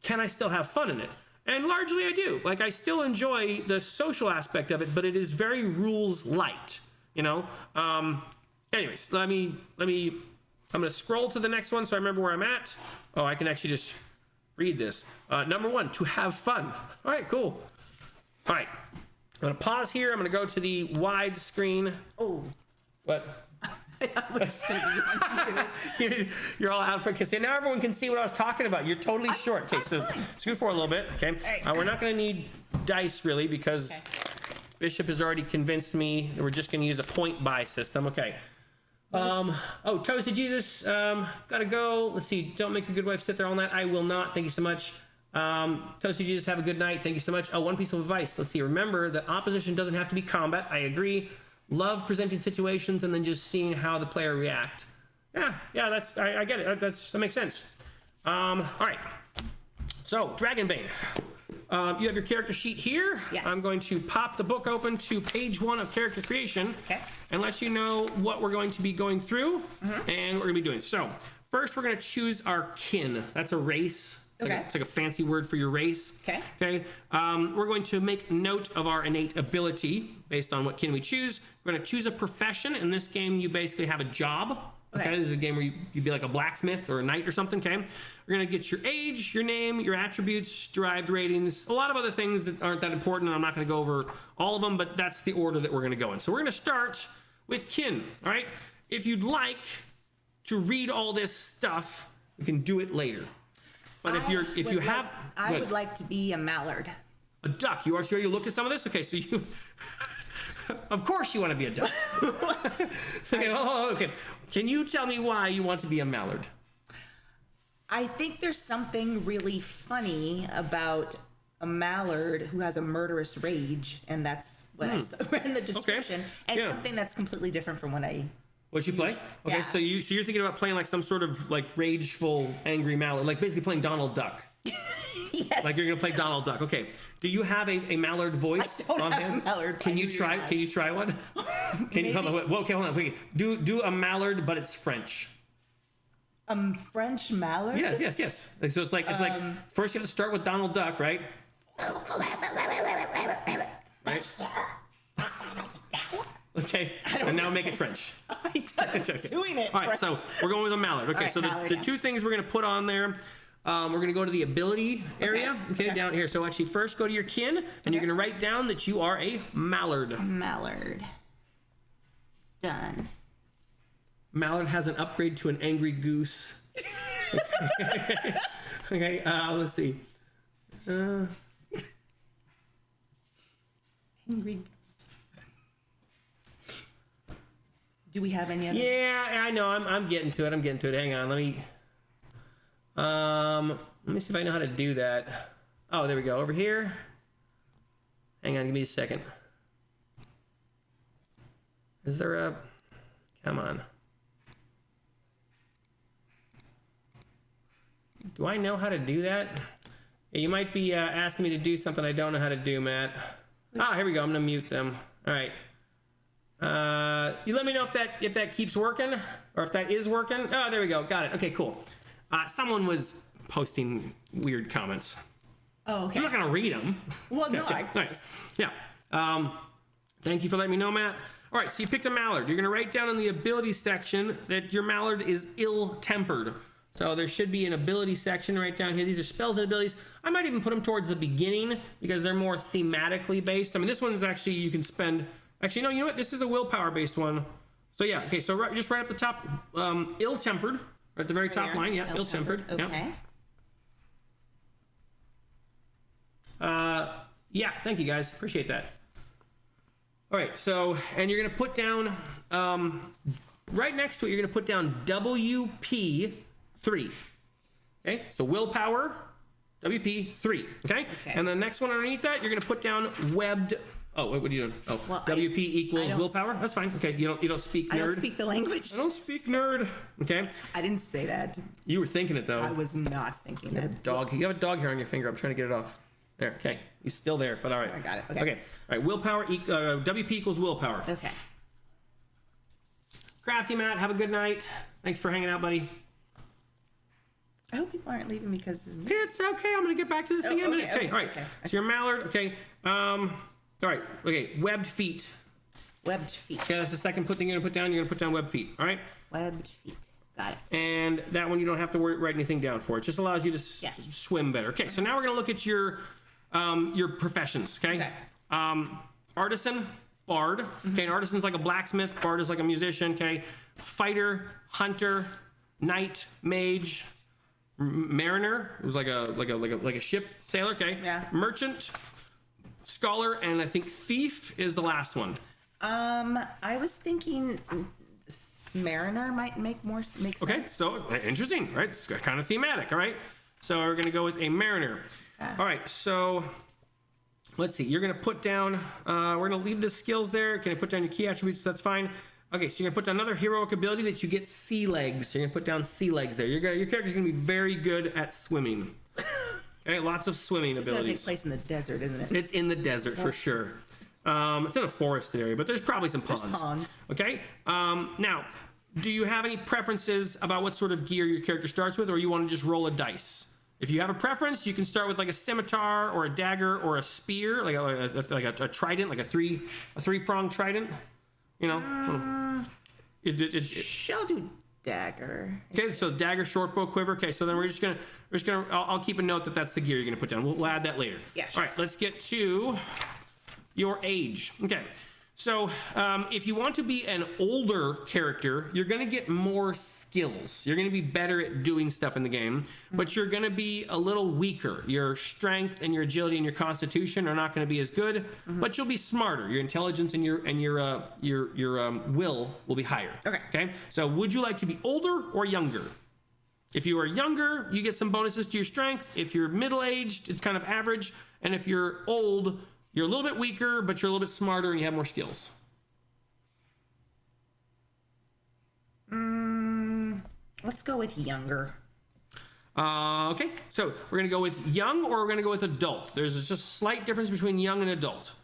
Can I still have fun in it? And largely I do. Like, I still enjoy the social aspect of it, but it is very rules light, you know? Anyways, I'm gonna scroll to the next one so I remember where I'm at. Oh, I can actually just read this. Number 1, to have fun. All right, cool. All right, I'm gonna pause here. I'm gonna go to the wide screen. Oh. What? You. You're all out for because now everyone can see what I was talking about. You're totally short. Okay, so scoot forward a little bit. Okay, we're not going to need dice really because Bishop has already convinced me that we're just going to use a point buy system. Okay. Oh, Toasted Jesus, gotta go. Let's see. Don't make a good wife sit there all night. I will not. Thank you so much. Toasted Jesus, have a good night. Thank you so much. Oh, one piece of advice. Let's see. Remember that opposition doesn't have to be combat. I agree. Love presenting situations and then just seeing how the player react. Yeah, I get it. That makes sense. All right. So, Dragonbane. You have your character sheet here. Yes. I'm going to pop the book open to page 1 of character creation and let you know what we're going to be going through and what we're going to be doing. So, first we're going to choose our kin. That's a race. It's like a fancy word for your race. Okay. We're going to make note of our innate ability based on what kin we choose. We're going to choose a profession. In this game, you basically have a job. Okay. This is a game where you'd be like a blacksmith or a knight or something. Okay. We're going to get your age, your name, your attributes, derived ratings, a lot of other things that aren't that important. And I'm not going to go over all of them, but that's the order that we're going to go in. So we're going to start with kin. All right. If you'd like to read all this stuff, you can do it later. But I would like to be a mallard. A duck. You are sure you looked at some of this? Okay, so you, of course you want to be a duck. Okay. Can you tell me why you want to be a mallard? I think there's something really funny about a mallard who has a murderous rage, and that's what I read in the description. And something that's completely different from what I. What'd you play? Okay, yeah. so you're thinking about playing like some sort of like rageful, angry mallard, like basically playing Donald Duck. Yes. Like you're gonna play Donald Duck. Okay. Do you have a mallard voice I don't on have him? A mallard. Can you try? Can you try one? Can you? Hold on. Okay, hold on. Wait. Do a mallard, but it's French. French mallard? Yes. Like, so it's like first you have to start with Donald Duck, right? Right. Okay, and now make it French. I was doing it. All right, so we're going with a mallard. Okay, right, so mallard, the two things we're going to put on there, we're going to go to the ability area. Okay, down here. So actually first go to your kin, and you're going to write down that you are a mallard. Mallard. Done. Mallard has an upgrade to an angry goose. Okay, let's see. Angry goose. Do we have any other? Yeah, I know. I'm getting to it. Hang on. Let me see if I know how to do that. Oh, there we go. Over here. Hang on. Give me a second. Is there a? Come on. Do I know how to do that? Yeah, you might be asking me to do something I don't know how to do, Matt. Ah, here we go. I'm gonna mute them. All right. You let me know if that keeps working or if that is working. Oh, there we go. Got it. Okay, cool. Someone was posting weird comments. Oh, okay. I'm not gonna read them. Well, no, I right. just... Yeah. Thank you for letting me know, Matt. All right, so you picked a mallard. You're gonna write down in the ability section that your mallard is ill-tempered. So there should be an ability section right down here. These are spells and abilities. I might even put them towards the beginning because they're more thematically based. I mean, this one's actually, you can spend... Actually, no, you know what? This is a willpower-based one. So yeah, okay, so just right up the top, ill-tempered, right at the very top line. Yeah, ill-tempered. Okay. Yeah, thank you guys. Appreciate that. All right, so, and you're gonna put down, right next to it, you're gonna put down WP3. Okay, so willpower, WP3, okay? And the next one underneath that, you're gonna put down webbed. Oh, what are you doing? Oh, well, WP equals willpower. That's fine. Okay, you don't speak nerd. I don't speak the language. I don't speak nerd. Okay. I didn't say that. You were thinking it though. I was not thinking that. Dog. You have a dog hair on your finger. I'm trying to get it off. There. Okay. He's still there, but all right. I got it. Okay. Okay. All right. Willpower. WP equals willpower. Okay. Crafty Matt, have a good night. Thanks for hanging out, buddy. I hope people aren't leaving because of me. It's okay. I'm gonna get back to the thing in a minute. Okay. All right. Okay. So your mallard. Okay. All right. Okay. Webbed feet. Webbed feet. Okay. That's the second thing you're gonna put down. You're gonna put down webbed feet. All right. Webbed feet. Got it. And that one you don't have to write anything down for. It just allows you to swim better. Okay. So now we're gonna look at your professions. Okay. Artisan, bard. Okay. An artisan's like a blacksmith. Bard is like a musician. Okay. Fighter, hunter, knight, mage, mariner. It was like a ship sailor. Okay. Yeah. Merchant, scholar, and I think thief is the last one. I was thinking mariner might make sense. Okay, so interesting, right? It's kind of thematic, all right? So we're gonna go with a mariner. All right, so let's see. You're gonna put down, we're gonna leave the skills there. You're gonna put down your key attributes, that's fine. Okay, so you're gonna put down another heroic ability that you get sea legs. So you're gonna put down sea legs there. Your character's gonna be very good at swimming. Okay, lots of swimming abilities. It's gonna take place in the desert, isn't it? It's in the desert for sure. It's in a forested area, but there's probably some ponds. There's ponds. Okay. Now, do you have any preferences about what sort of gear your character starts with, or you want to just roll a dice? If you have a preference, you can start with like a scimitar or a dagger or a spear, like a trident, like a three-pronged trident. You know. Shall do dagger. Okay, so dagger, short bow, quiver. Okay, so then we're just gonna. I'll keep a note that that's the gear you're gonna put down. We'll add that later. Yeah. Sure. All right, let's get to your age. Okay, so if you want to be an older character, you're gonna get more skills. You're gonna be better at doing stuff in the game, but you're gonna be a little weaker. Your strength and your agility and your constitution are not gonna be as good, but you'll be smarter. Your intelligence and your will be higher. Okay. Okay. So would you like to be older or younger? If you are younger, you get some bonuses to your strength. If you're middle-aged, it's kind of average. And if you're old, you're a little bit weaker, but you're a little bit smarter and you have more skills. Let's go with younger. Okay, so we're going to go with young or we're going to go with adult. There's just a slight difference between young and adult.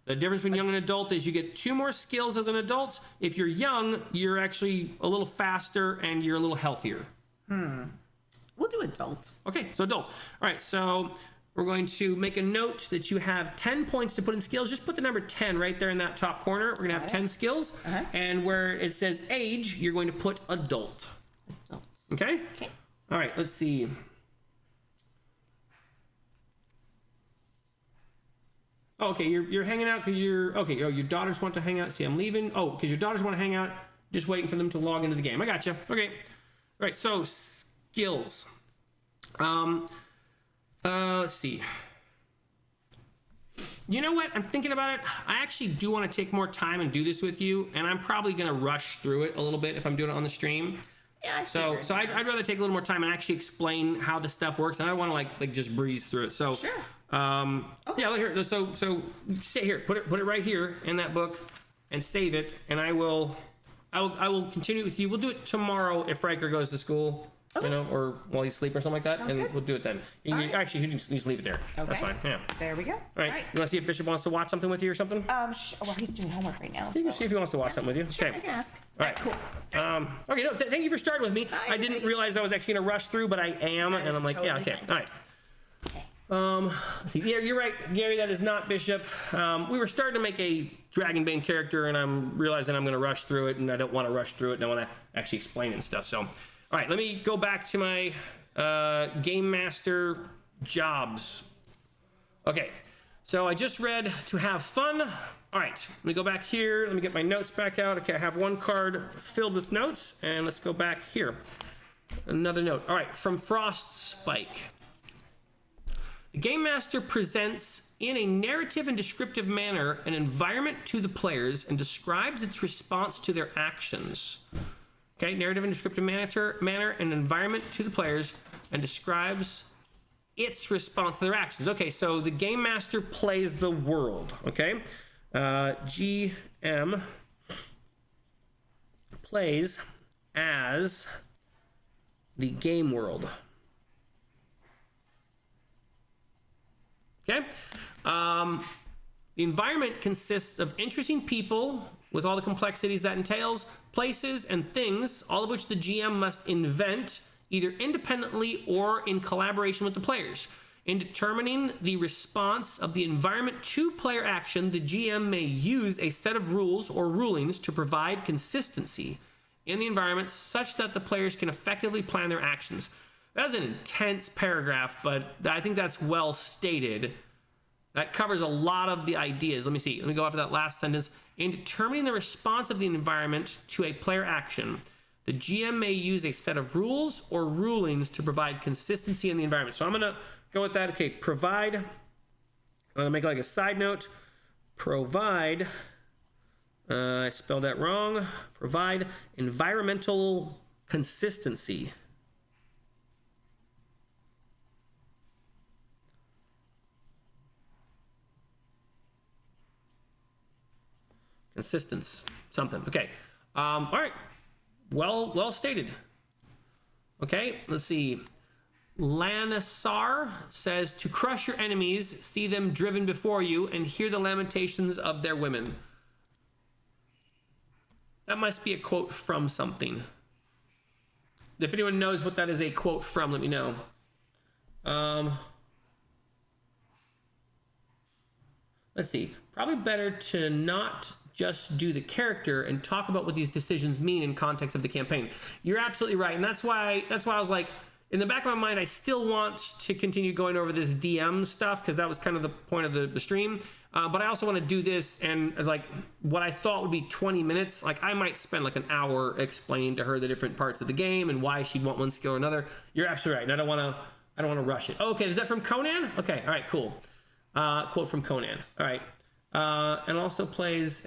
The difference between young and adult is you get 2 more skills as an adult. If you're young, you're actually a little faster and you're a little healthier. We'll do adult. Okay, so adult. All right, so we're going to make a note that you have 10 points to put in skills. Just put the number 10 right there in that top corner. We're going to have 10 skills. And where it says age, you're going to put adult. Adult. Okay? Okay. All right, let's see. Oh, okay, you're hanging out because your daughters want to hang out. See, I'm leaving. Oh, because your daughters want to hang out. Just waiting for them to log into the game. I got you. Okay. All right, so skills. Let's see. You know what? I'm thinking about it. I actually do want to take more time and do this with you, and I'm probably going to rush through it a little bit if I'm doing it on the stream. Yeah, So I'd rather take a little more time and actually explain how the stuff works, and I don't want to like just breeze through it. So Sure. Okay. Yeah, here. So say here, put it right here in that book, and save it, and I will continue with you. We'll do it tomorrow if Riker goes to school. you know, or while he's asleep or something like that, Sounds and good. we'll do it then. Actually, you just leave it there. That's Okay. fine. Yeah. There we go. All right. You want to see if Bishop wants to watch something with you or something? Well, he's doing homework right now. You can So. see if he wants to watch something with you. Sure, Okay. I can ask. All right. Cool. Okay. No. Thank you for starting with me. I didn't realize I was actually gonna rush through, but I am, That and is I'm like, yeah. totally Okay. fine. All right. Okay. Let's see. Yeah, you're right, Gary. That is not Bishop. We were starting to make a Dragonbane character, and I'm realizing I'm going to rush through it, and I don't want to rush through it, and I want to actually explain it and stuff. So, all right, let me go back to my Game Master jobs. Okay, so I just read to have fun. All right, let me go back here. Let me get my notes back out. Okay, I have one card filled with notes, and let's go back here. Another note. All right, from Frostspike. The Game Master presents in a narrative and descriptive manner an environment to the players and describes its response to their actions. Okay, narrative and descriptive manner and environment to the players and describes its response to their actions. Okay, so the Game Master plays the world. Okay, GM plays as the game world. Okay. The environment consists of interesting people with all the complexities that entails, places and things, all of which the GM must invent either independently or in collaboration with the players. In determining the response of the environment to player action, the GM may use a set of rules or rulings to provide consistency in the environment such that the players can effectively plan their actions. That's an intense paragraph, but I think that's well stated. That covers a lot of the ideas. Let me see. Let me go off of that last sentence. In determining the response of the environment to a player action, the GM may use a set of rules or rulings to provide consistency in the environment. So I'm going to go with that. Okay, provide. I'm going to make like a side note. Provide. I spelled that wrong. Provide environmental consistency. Consistence, something. Okay. All right. Well stated. Okay. Let's see. Lanasar says to crush your enemies, see them driven before you, and hear the lamentations of their women. That must be a quote from something. If anyone knows what that is a quote from, let me know. Let's see. Probably better to not just do the character and talk about what these decisions mean in context of the campaign. You're absolutely right, and that's why I was like, in the back of my mind, I still want to continue going over this DM stuff because that was kind of the point of the stream. But I also want to do this and like what I thought would be 20 minutes. Like I might spend like an hour explaining to her the different parts of the game and why she'd want one skill or another. You're absolutely right, and I don't want to rush it. Okay, is that from Conan? Okay, all right, cool. Quote from Conan. All right. And also plays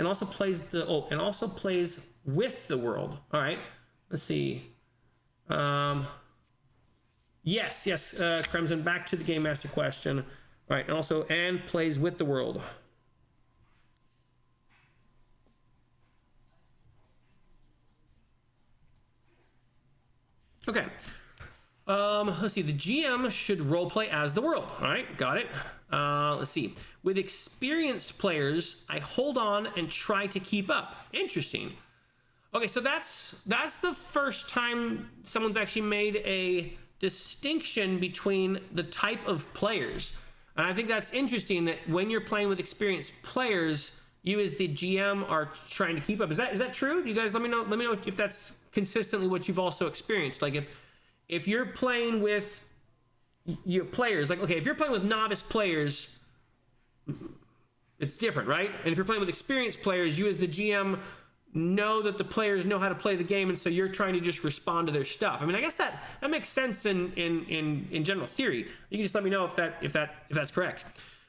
with the world. All right. Let's see. Yes, Crimson, back to the Game Master question. All right, and plays with the world. Okay. Let's see. The GM should roleplay as the world. All right, got it. Let's see. With experienced players, I hold on and try to keep up. Interesting. Okay, so that's the first time someone's actually made a distinction between the type of players. And I think that's interesting that when you're playing with experienced players, you as the GM are trying to keep up. Is that true? You guys let me know if that's consistently what you've also experienced. Like if you're playing with your players, like okay, if you're playing with novice players, it's different, right? And if you're playing with experienced players, you as the GM know that the players know how to play the game, and so you're trying to just respond to their stuff. I mean, I guess that makes sense in general theory. You can just let me know if that's correct.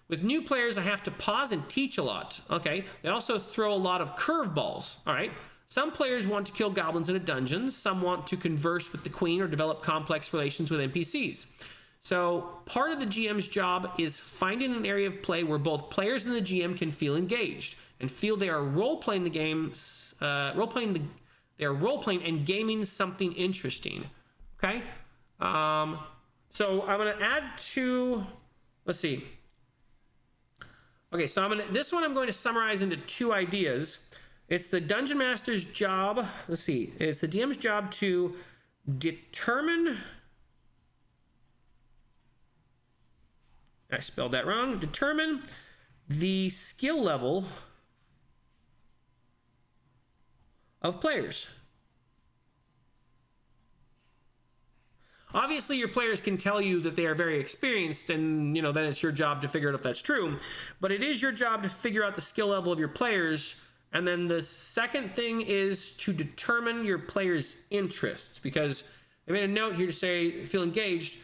With new players, I have to pause and teach a lot. Okay, they also throw a lot of curveballs. All right. Some players want to kill goblins in a dungeon. Some want to converse with the queen or develop complex relations with NPCs. So part of the GM's job is finding an area of play where both players and the GM can feel engaged and feel they are role-playing the game, they are role-playing and gaming something interesting. Okay? So I'm going to add two, let's see. Okay, so this one I'm going to summarize into two ideas. It's the Dungeon Master's job, let's see, it's the DM's job to determine, I spelled that wrong, determine the skill level of players. Obviously, your players can tell you that they are very experienced, and then it's your job to figure out if that's true. But it is your job to figure out the skill level of your players. And then the second thing is to determine your players' interests, because I made a note here to say, feel engaged,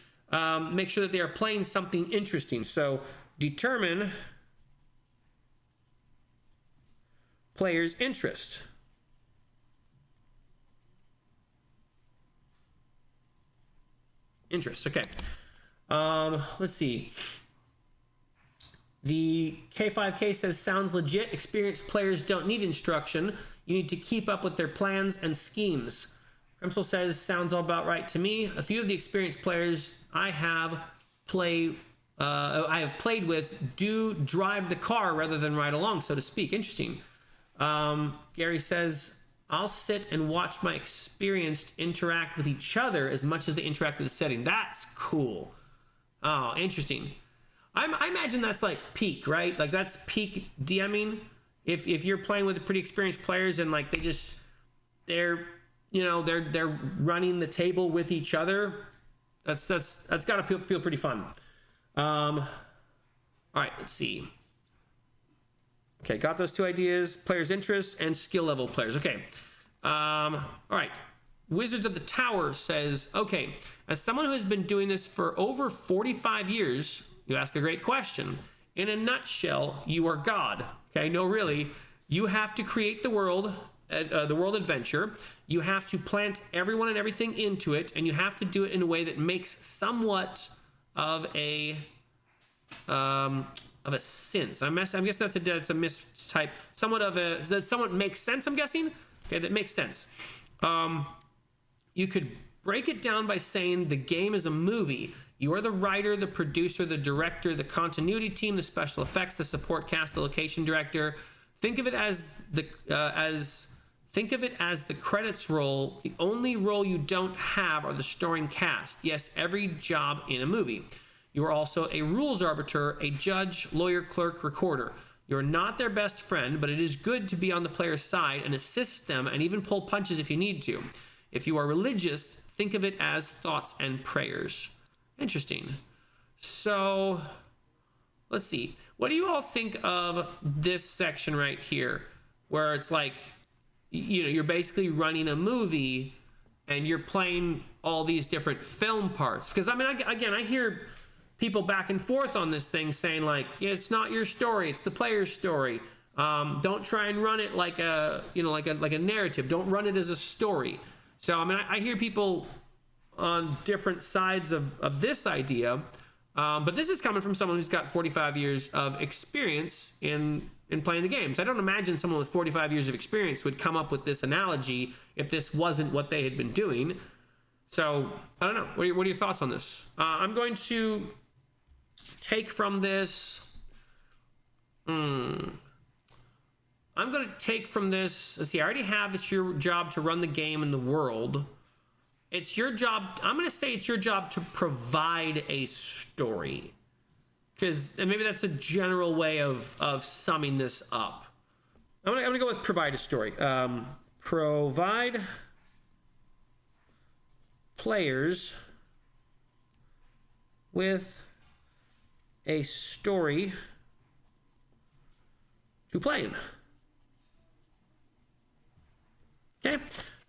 make sure that they are playing something interesting. So determine players' interest. Interest, okay. Let's see. The K5K says, sounds legit. Experienced players don't need instruction. You need to keep up with their plans and schemes. Crimsel says, sounds all about right to me. A few of the experienced players I have played with do drive the car rather than ride along, so to speak. Interesting. Gary says, I'll sit and watch my experienced interact with each other as much as they interact with the setting. That's cool. Oh, interesting. I imagine that's like peak, right? Like that's peak DMing. If you're playing with pretty experienced players and like they're running the table with each other, that's got to feel pretty fun. All right, let's see. Okay, got those two ideas, players' interests and skill level players. Okay. All right. Wizards of the Tower says, okay, as someone who has been doing this for over 45 years, you ask a great question. In a nutshell, you are God. Okay, no, really. You have to create the world adventure. You have to plant everyone and everything into it, and you have to do it in a way that makes somewhat of a sense. I'm guessing that's a mistype. Somewhat makes sense, I'm guessing. Okay, that makes sense. You could break it down by saying the game is a movie. You are the writer, the producer, the director, the continuity team, the special effects, the support cast, the location director. Think of it as the credits roll. The only role you don't have are the starring cast. Yes, every job in a movie. You are also a rules arbiter, a judge, lawyer, clerk, recorder. You're not their best friend, but it is good to be on the player's side and assist them and even pull punches if you need to. If you are religious, think of it as thoughts and prayers. Interesting. So, let's see. What do you all think of this section right here, where it's like, you're basically running a movie and you're playing all these different film parts? Because, I hear people back and forth on this thing saying like, it's not your story, it's the player's story. Don't try and run it like a narrative. Don't run it as a story. So, I hear people on different sides of this idea, but this is coming from someone who's got 45 years of experience in playing the games. I don't imagine someone with 45 years of experience would come up with this analogy if this wasn't what they had been doing. So, I don't know. What are your thoughts on this? I'm going to take from this... I'm going to take from this... Let's see, I already have it's your job to run the game in the world. It's your job... I'm going to say it's your job to provide a story. Because maybe that's a general way of summing this up. I'm going to go with provide a story. Provide players with a story to play in. Okay.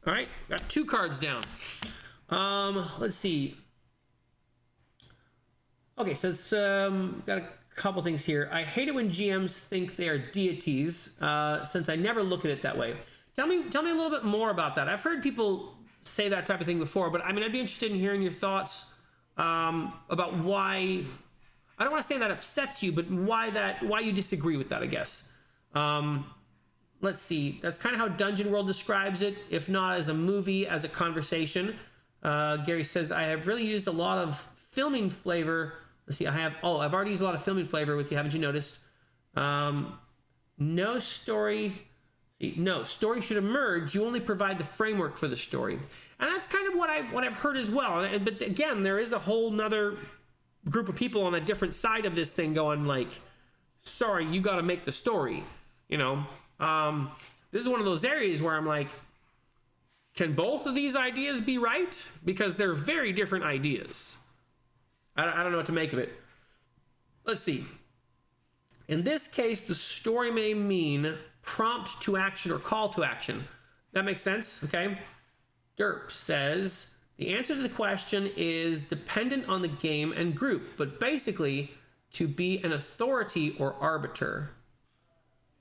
All right. Got two cards down. Let's see. Okay, so it's got a couple things here. I hate it when GMs think they are deities, since I never look at it that way. Tell me a little bit more about that. I've heard people say that type of thing before, but I'd be interested in hearing your thoughts about why. I don't want to say that upsets you, but why you disagree with that, I guess. Let's see. That's kind of how Dungeon World describes it, if not as a movie, as a conversation. Gary says, I have really used a lot of filming flavor. Let's see, I've already used a lot of filming flavor with you, haven't you noticed? No story. No, story should emerge. You only provide the framework for the story. And that's kind of what I've heard as well. But again, there is a whole nother group of people on a different side of this thing going like, sorry, you got to make the story. You know, this is one of those areas where I'm like, can both of these ideas be right? Because they're very different ideas. I don't know what to make of it. Let's see. In this case, the story may mean prompt to action or call to action. That makes sense, okay? Derp says, the answer to the question is dependent on the game and group, but basically to be an authority or arbiter.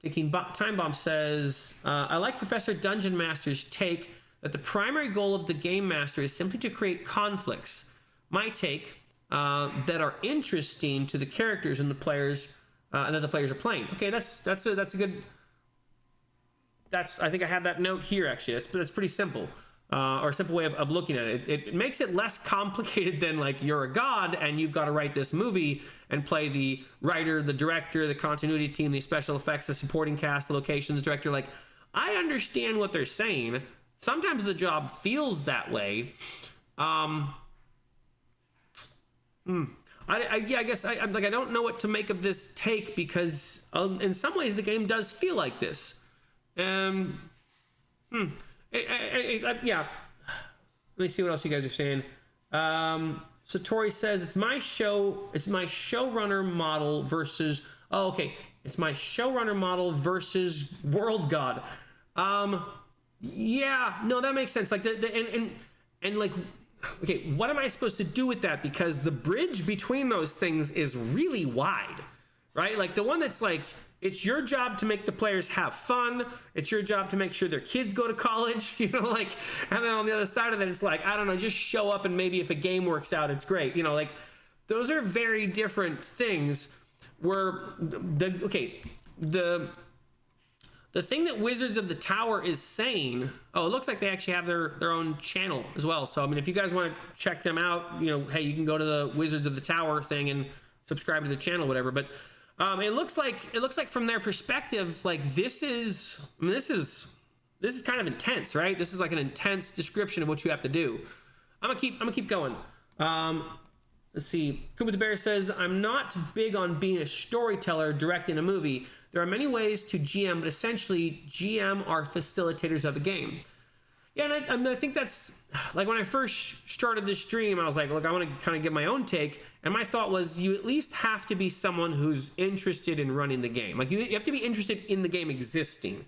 Time Bomb says, I like Professor Dungeon Master's take that the primary goal of the game master is simply to create conflicts. My take, that are interesting to the characters and the players, and that the players are playing. Okay, that's a good. I think I have that note here actually. That's pretty simple, or a simple way of looking at it. It makes it less complicated than like you're a god and you've got to write this movie and play the writer, the director, the continuity team, the special effects, the supporting cast, the locations director. Like, I understand what they're saying. Sometimes the job feels that way. I guess I don't know what to make of this take because in some ways the game does feel like this. Yeah. Let me see what else you guys are saying. Satori says it's my showrunner model versus. Oh, okay. It's my showrunner model versus World God. Yeah, no, that makes sense. Like and like. Okay, what am I supposed to do with that? Because the bridge between those things is really wide, right? Like the one that's like, it's your job to make the players have fun. It's your job to make sure their kids go to college, you know, like, and then on the other side of it, it's like, I don't know, just show up and maybe if a game works out, it's great. You know, like those are very different things where the thing that Wizards of the Tower is saying, it looks like they actually have their own channel as well. So, I mean, if you guys want to check them out, you know, hey, you can go to the Wizards of the Tower thing and subscribe to the channel, whatever. But it looks like from their perspective, like this is kind of intense, right? This is like an intense description of what you have to do. I'm gonna keep going. Let's see. Koopa the Bear says, I'm not big on being a storyteller directing a movie. There are many ways to GM, but essentially GM are facilitators of the game. Yeah, and I think that's, like when I first started this stream, I was like, look, I want to kind of give my own take. And my thought was you at least have to be someone who's interested in running the game. Like you have to be interested in the game existing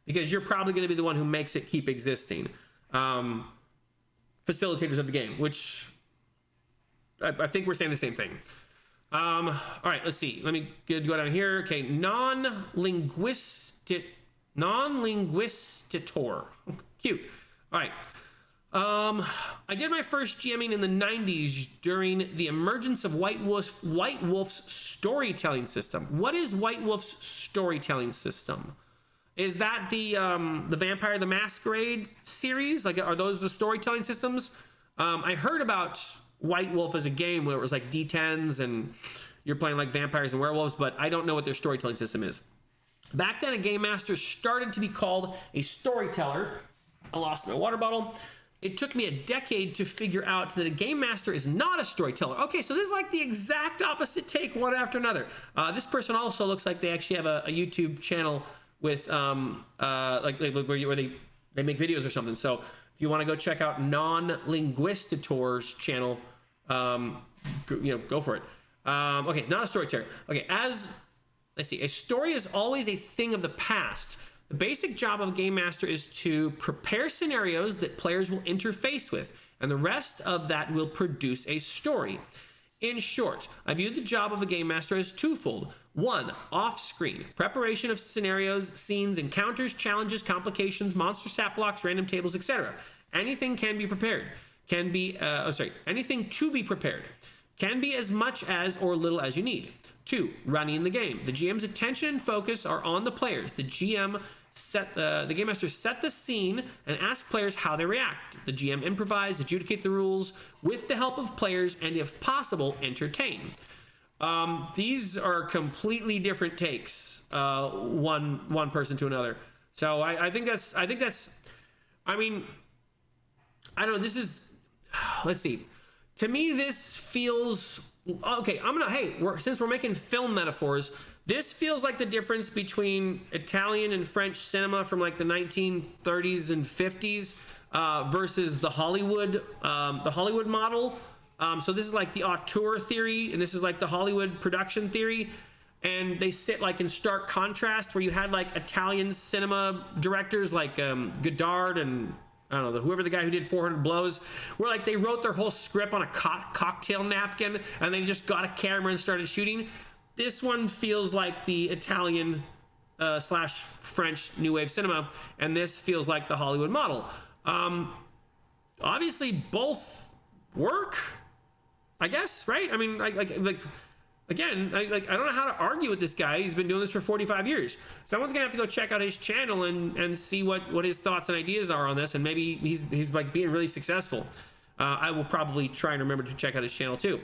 because you're probably going to be the one who makes it keep existing. Facilitators of the game, which I think we're saying the same thing. All right, let's see. Let me go down here. Okay, non-linguistitor. Cute. All right. I did my first GMing in the 90s during the emergence of White Wolf's storytelling system. What is White Wolf's storytelling system? Is that the Vampire the Masquerade series? Like, are those the storytelling systems? I heard about White Wolf as a game where it was like D10s and you're playing like vampires and werewolves, but I don't know what their storytelling system is. Back then, a game master started to be called a storyteller. I lost my water bottle. It took me a decade to figure out that a game master is not a storyteller. Okay, so this is like the exact opposite take, one after another. This person also looks like they actually have a YouTube channel with like where they make videos or something. So if you want to go check out Non-Linguistitor's channel, go for it. Okay, it's not a storyteller. Okay, let's see, a story is always a thing of the past. The basic job of a game master is to prepare scenarios that players will interface with, and the rest of that will produce a story. In short, I view the job of a game master as twofold. One, off-screen, preparation of scenarios, scenes, encounters, challenges, complications, monster stat blocks, random tables, etc. Anything can be prepared. Anything to be prepared. Can be as much as or little as you need. 2, running the game. The GM's attention and focus are on the players. The GM the game master set the scene and ask players how they react. The GM improvise, adjudicate the rules with the help of players, and if possible, entertain. These are completely different takes, one person to another. So I think that's, I mean, I don't know. This is, let's see. To me, this feels, okay, since we're making film metaphors, this feels like the difference between Italian and French cinema from like the 1930s and 50s versus the Hollywood model. So this is like the auteur theory, and this is like the Hollywood production theory. And they sit like in stark contrast, where you had like Italian cinema directors like Godard and I don't know, whoever the guy who did 400 Blows, where like they wrote their whole script on a cocktail napkin and they just got a camera and started shooting. This one feels like the Italian slash French New Wave cinema, and this feels like the Hollywood model. Obviously, both work, I guess, right? I mean, again, I don't know how to argue with this guy. He's been doing this for 45 years. Someone's gonna have to go check out his channel and see what his thoughts and ideas are on this, and maybe he's like being really successful. I will probably try and remember to check out his channel too.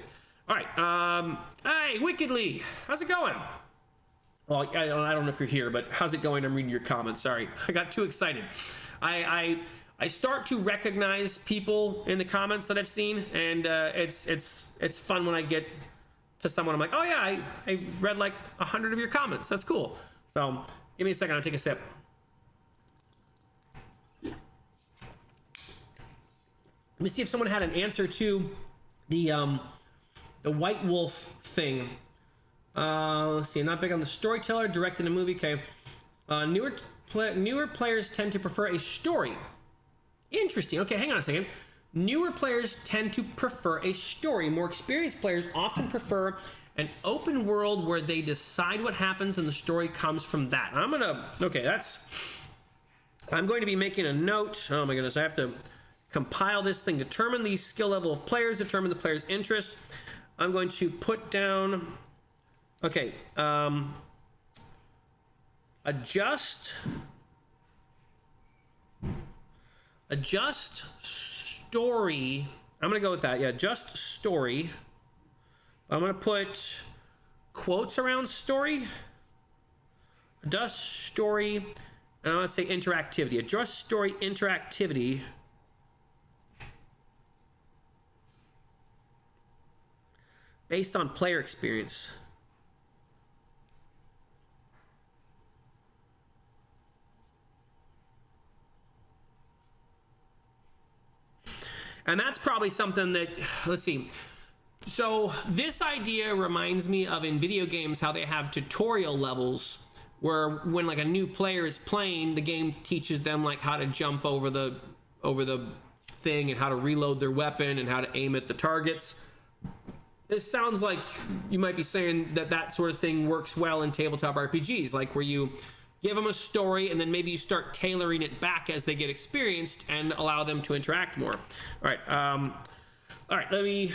All right, hey, Wickedly, how's it going? Well, I don't know if you're here, but how's it going? I'm reading your comments. Sorry, I got too excited. I start to recognize people in the comments that I've seen, and it's fun when I get to someone, I'm like, oh yeah, I read like 100 of your comments. That's cool. So give me a second, I'll take a sip. Let me see if someone had an answer to the White Wolf thing. Let's see, not big on the storyteller, directed a movie. Okay. Newer players tend to prefer a story. Interesting. Okay, hang on a second. Newer players tend to prefer a story. More experienced players often prefer an open world where they decide what happens and the story comes from that. I'm going to be making a note. Oh my goodness, I have to compile this thing. Determine the skill level of players, determine the player's interests. I'm going to put down, okay, adjust story. I'm gonna go with that. Yeah, just story. I'm gonna put quotes around story. Adjust story, and I'm gonna say interactivity. Adjust story interactivity. Based on player experience. And that's probably something that, let's see. So this idea reminds me of in video games how they have tutorial levels where when like a new player is playing, the game teaches them like how to jump over the thing and how to reload their weapon and how to aim at the targets. This sounds like you might be saying that sort of thing works well in tabletop RPGs, like where you give them a story and then maybe you start tailoring it back as they get experienced and allow them to interact more. All right, let's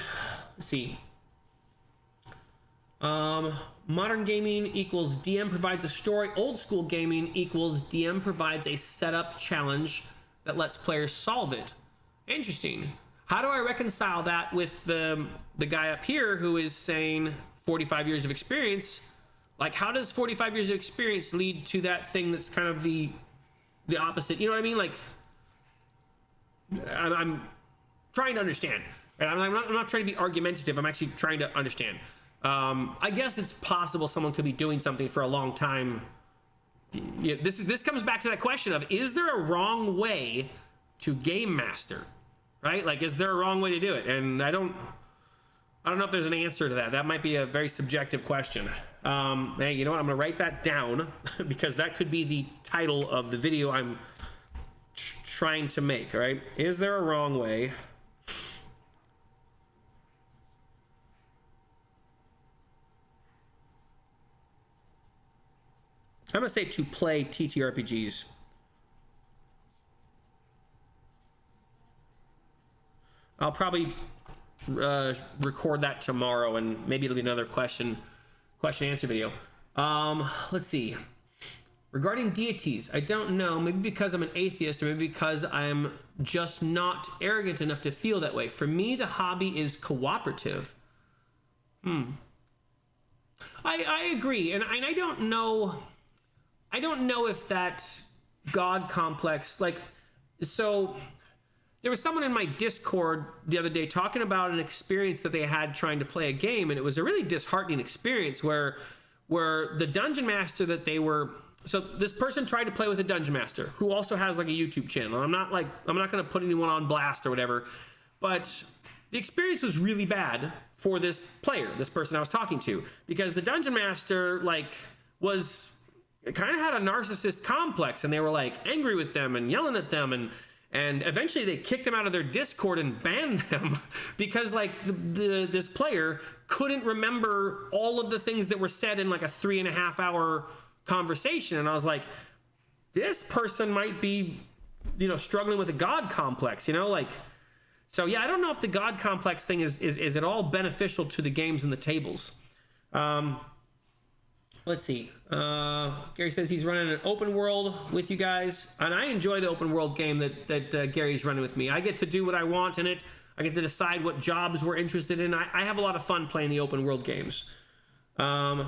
see. Modern gaming equals DM provides a story. Old school gaming equals DM provides a setup challenge that lets players solve it. Interesting. How do I reconcile that with the guy up here who is saying 45 years of experience? Like, how does 45 years of experience lead to that thing that's kind of the opposite? You know what I mean? Like, I'm trying to understand. And I'm not trying to be argumentative. I'm actually trying to understand. I guess it's possible someone could be doing something for a long time. Yeah, this comes back to that question of, is there a wrong way to game master? Right? Like, is there a wrong way to do it? And I don't know if there's an answer to that. That might be a very subjective question. Hey, you know what? I'm going to write that down because that could be the title of the video I'm trying to make, all right? Is there a wrong way? I'm going to say to play TTRPGs. I'll probably record that tomorrow, and maybe it'll be another question answer video. Let's see. Regarding deities, I don't know. Maybe because I'm an atheist, or maybe because I'm just not arrogant enough to feel that way. For me, the hobby is cooperative. I agree, and I don't know. I don't know if that God complex, like, so there was someone in my Discord the other day talking about an experience that they had trying to play a game, and it was a really disheartening experience where the dungeon master that they were. So this person tried to play with a dungeon master who also has like a YouTube channel. I'm not going to put anyone on blast or whatever, but the experience was really bad for this player, this person I was talking to, because the dungeon master like was kind of had a narcissist complex, and they were like angry with them and yelling at them, and eventually they kicked them out of their Discord and banned them because like this player couldn't remember all of the things that were said in like a 3.5 hour conversation. And I was like, this person might be, struggling with a God complex, like, so yeah, I don't know if the God complex thing is at all beneficial to the games and the tables. Let's see. Gary says he's running an open world with you guys, and I enjoy the open world game that Gary's running with me. I get to do what I want in it. I get to decide what jobs we're interested in. I have a lot of fun playing the open world games. No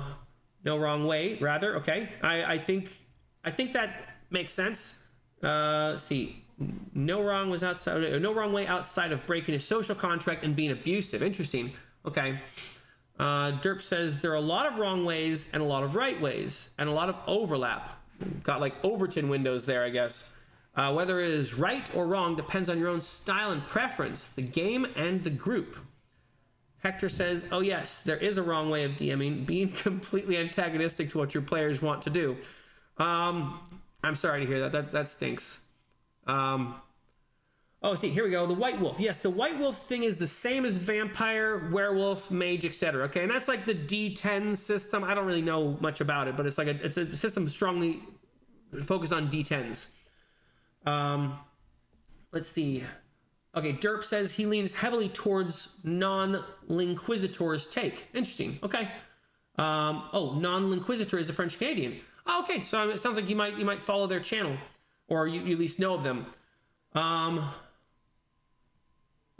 wrong way, rather. Okay, I think that makes sense. See, no wrong way outside of breaking a social contract and being abusive. Interesting. Okay. Derp says there are a lot of wrong ways and a lot of right ways and a lot of overlap. Got like Overton windows there, I guess. Whether it is right or wrong depends on your own style and preference, the game and the group. Hector says, oh yes, there is a wrong way of DMing, being completely antagonistic to what your players want to do. I'm sorry to hear that. That stinks. Oh, see, here we go. The White Wolf. Yes, the White Wolf thing is the same as Vampire, Werewolf, Mage, etc. Okay, and that's like the D10 system. I don't really know much about it, but it's like it's a system strongly focused on D10s. Let's see. Okay, Derp says he leans heavily towards non-linquisitor's take. Interesting. Okay. Non-linquisitor is a French Canadian. Oh, okay, so it sounds like you might follow their channel, or you at least know of them.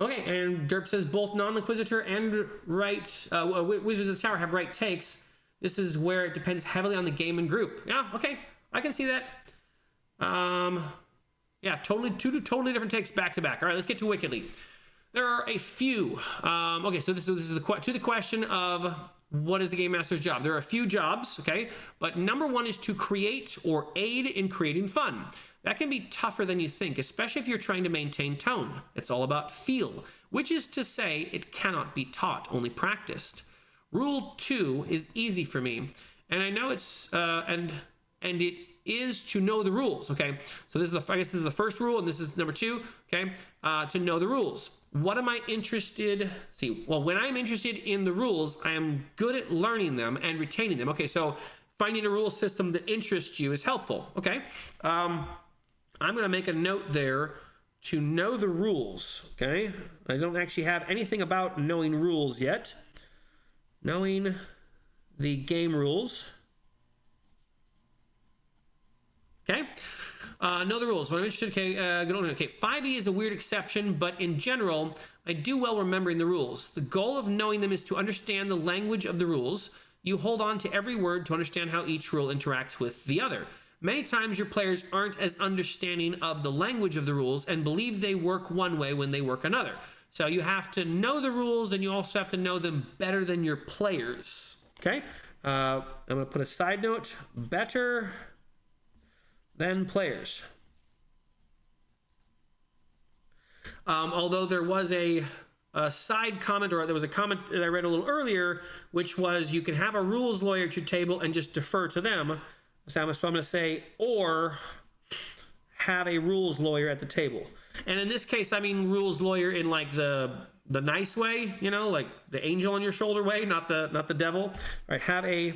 Okay, and Derp says both non-Inquisitor and right Wizards of the Tower have right takes. This is where it depends heavily on the game and group. Yeah, okay, I can see that. Yeah, two totally different takes back to back. All right, let's get to Wickedly. There are a few. Okay, so this is the question of what is the Game Master's job. There are a few jobs, okay, but number one is to create or aid in creating fun. That can be tougher than you think, especially if you're trying to maintain tone. It's all about feel, which is to say it cannot be taught, only practiced. Rule 2 is easy for me, and I know it's and it is to know the rules. Okay, so I guess this is the first rule, and this is number 2. Okay, to know the rules. What am I interested? Well, when I'm interested in the rules, I am good at learning them and retaining them. Okay, so finding a rule system that interests you is helpful. Okay. I'm going to make a note there to know the rules, okay? I don't actually have anything about knowing rules yet. Knowing the game rules. Okay? Know the rules. When I'm interested, okay, 5e is a weird exception, but in general, I do well remembering the rules. The goal of knowing them is to understand the language of the rules. You hold on to every word to understand how each rule interacts with the other. Many times your players aren't as understanding of the language of the rules and believe they work one way when they work another. So you have to know the rules, and you also have to know them better than your players. Okay? I'm going to put a side note, better than players. Although there was a side comment, or there was a comment that I read a little earlier, which was you can have a rules lawyer at your table and just defer to them. So I'm going to say, or have a rules lawyer at the table. And in this case, I mean rules lawyer in like the nice way, like the angel on your shoulder way, not the devil. All right, have a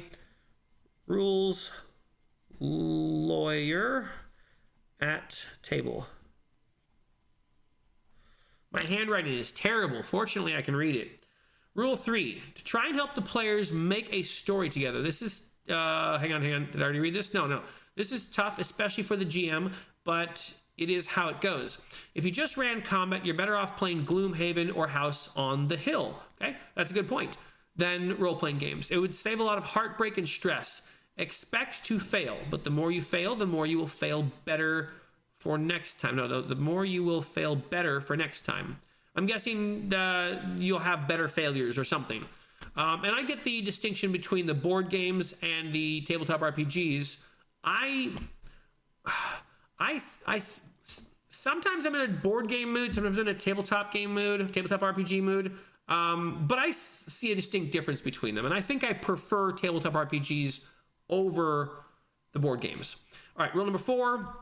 rules lawyer at table. My handwriting is terrible. Fortunately, I can read it. Rule 3, to try and help the players make a story together. This is hang on. Did I already read this? No. This is tough, especially for the GM, but it is how it goes. If you just ran combat, you're better off playing Gloomhaven or House on the Hill. Okay, that's a good point. Than role-playing games. It would save a lot of heartbreak and stress. Expect to fail, but the more you fail, the more you will fail better for next time. No, the more you will fail better for next time. I'm guessing you'll have better failures or something. And I get the distinction between the board games and the tabletop RPGs. Sometimes I'm in a board game mood, sometimes I'm in a tabletop game mood, tabletop RPG mood. But I see a distinct difference between them. And I think I prefer tabletop RPGs over the board games. All right, rule number 4,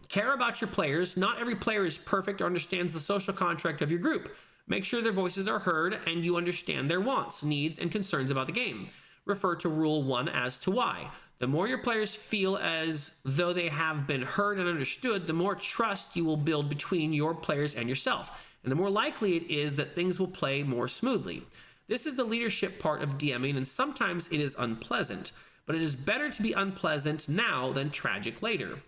care about your players. Not every player is perfect or understands the social contract of your group. Make sure their voices are heard and you understand their wants, needs, and concerns about the game. Refer to rule 1 as to why. The more your players feel as though they have been heard and understood, the more trust you will build between your players and yourself, and the more likely it is that things will play more smoothly. This is the leadership part of DMing, and sometimes it is unpleasant, but it is better to be unpleasant now than tragic later.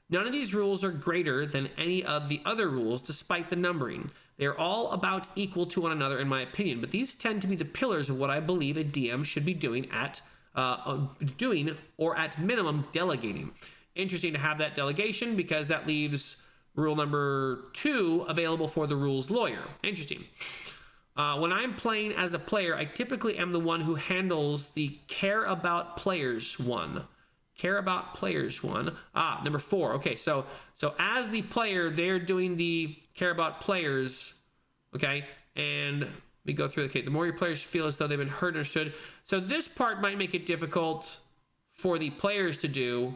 None of these rules are greater than any of the other rules, despite the numbering. They are all about equal to one another, in my opinion, but these tend to be the pillars of what I believe a DM should be doing or at minimum delegating. Interesting to have that delegation because that leaves rule number 2 available for the rules lawyer. Interesting. When I'm playing as a player, I typically am the one who handles the care about players one. Care about players one. Number 4. Okay, so as the player, they're doing the care about players. Okay, and we go through. Okay, the more your players feel as though they've been heard and understood. So this part might make it difficult for the players to do.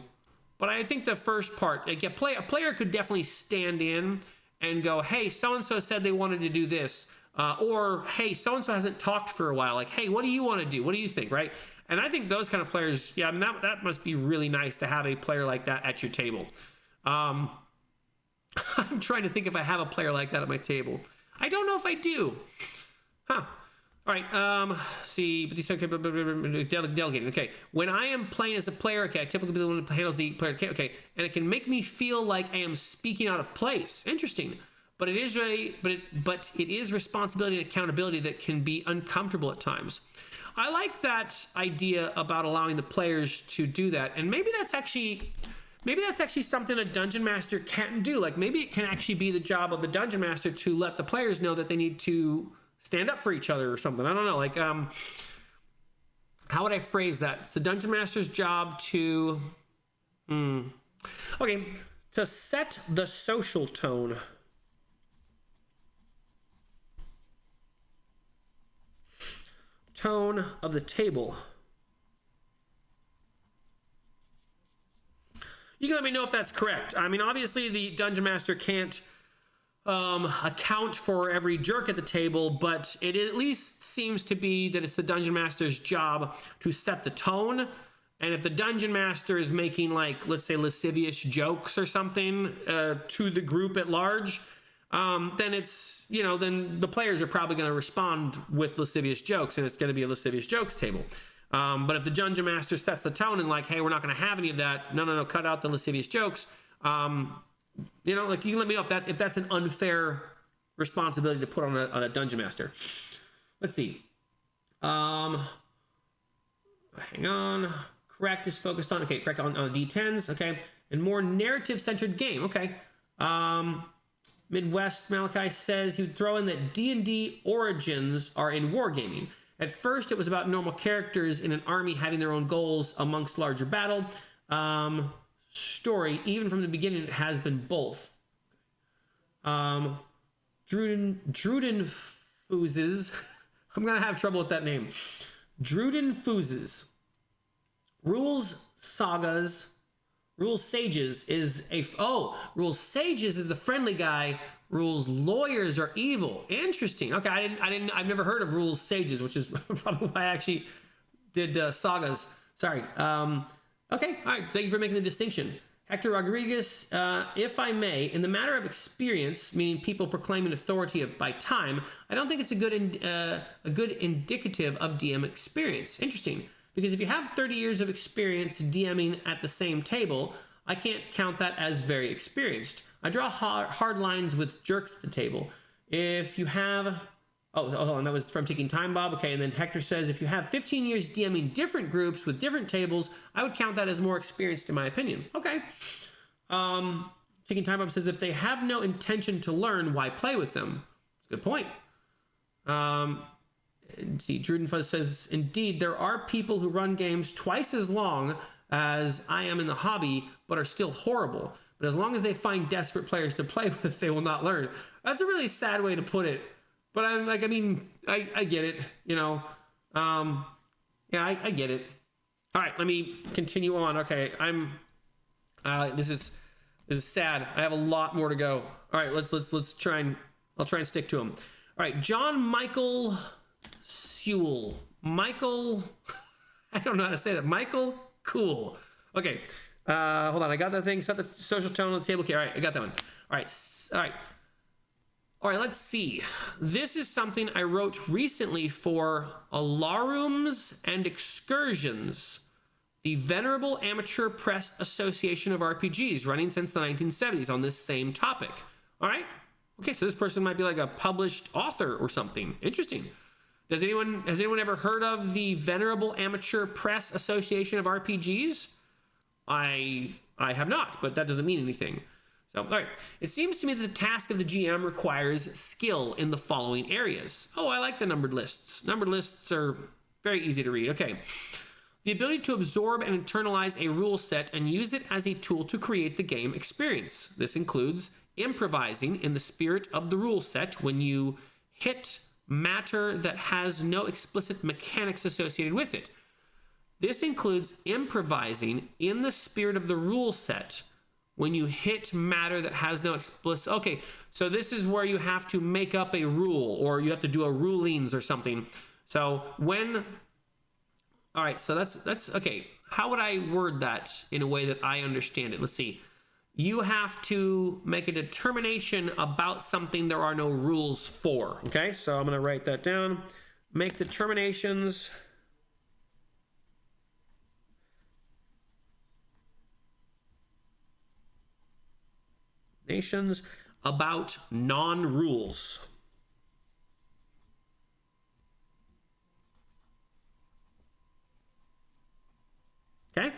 But I think the first part, like a player could definitely stand in and go, hey, so-and-so said they wanted to do this. Or, hey, so-and-so hasn't talked for a while. Like, hey, what do you want to do? What do you think, right? And I think those kind of players, yeah, I mean, that must be really nice to have a player like that at your table. I'm trying to think if I have a player like that at my table. I don't know if I do. Huh. All right, see, but these delegating. Okay, when I am playing as a player, okay, I typically be the one who handles the player. Okay, and it can make me feel like I am speaking out of place. Interesting, but it is responsibility and accountability that can be uncomfortable at times. I like that idea about allowing the players to do that, and maybe that's actually something a dungeon master can't do. Like maybe it can actually be the job of the dungeon master to let the players know that they need to stand up for each other or something. I don't know. Like, how would I phrase that? It's the dungeon master's job to, okay, to set the social tone. Tone of the table. You can let me know if that's correct. I mean, obviously the dungeon master can't account for every jerk at the table, but it at least seems to be that it's the dungeon master's job to set the tone. And if the dungeon master is making, like, let's say lascivious jokes or something to the group at large, then it's, then the players are probably going to respond with lascivious jokes, and it's going to be a lascivious jokes table. But if the dungeon master sets the tone and like, hey, we're not going to have any of that. No, cut out the lascivious jokes. Like you can let me know if that's an unfair responsibility to put on a dungeon master. Let's see. Hang on. Correct is focused on, okay, correct on D10s, okay. And more narrative-centered game, okay. Midwest Malachi says he would throw in that D&D origins are in wargaming. At first, it was about normal characters in an army having their own goals amongst larger battle. Story, even from the beginning, it has been both. Druden Foozes. I'm going to have trouble with that name. Druden Foozes. Rules Sages is Rules Sages is the friendly guy. Rules Lawyers are evil. Interesting. Okay, I've never heard of Rules Sages, which is probably why I actually did Sagas. Sorry. Okay, all right. Thank you for making the distinction. Hector Rodriguez, if I may, in the matter of experience, meaning people proclaiming authority by time, I don't think it's a good indicative of DM experience. Interesting. Because if you have 30 years of experience DMing at the same table, I can't count that as very experienced. I draw hard lines with jerks at the table. If you have... Oh, hold on, that was from Taking Time Bob. Okay, and then Hector says, if you have 15 years DMing different groups with different tables, I would count that as more experienced in my opinion. Okay. Taking Time Bob says, if they have no intention to learn, why play with them? Good point. See, Drudenfuzz says, indeed, there are people who run games twice as long as I am in the hobby, but are still horrible. But as long as they find desperate players to play with, they will not learn. That's a really sad way to put it. But I'm like, I mean, I get it, you know. Yeah, I get it. All right, let me continue on. Okay, this is sad. I have a lot more to go. All right, let's try and I'll try and stick to them. All right, John Michael Sewell. Michael, I don't know how to say that. Michael Cool. Okay, hold on. I got that thing. Set the social tone on the table. Okay, all right, I got that one. All right. All right, let's see. This is something I wrote recently for Alarums and Excursions, the Venerable Amateur Press Association of RPGs, running since the 1970s on this same topic. All right? Okay, so this person might be like a published author or something. Interesting. Has anyone ever heard of the Venerable Amateur Press Association of RPGs? I have not, but that doesn't mean anything. So, all right. It seems to me that the task of the GM requires skill in the following areas. Oh, I like the numbered lists. Numbered lists are very easy to read. Okay. The ability to absorb and internalize a rule set and use it as a tool to create the game experience. This includes improvising in the spirit of the rule set when you hit matter that has no explicit mechanics associated with it. This includes improvising in the spirit of the rule set when you hit matter that has no explicit... Okay, so this is where you have to make up a rule, or you have to do a rulings or something. So when... All right, so that's... Okay, how would I word that in a way that I understand it? Let's see. You have to make a determination about something there are no rules for. Okay, so I'm going to write that down. Make determinations... Nations about non-rules. Okay.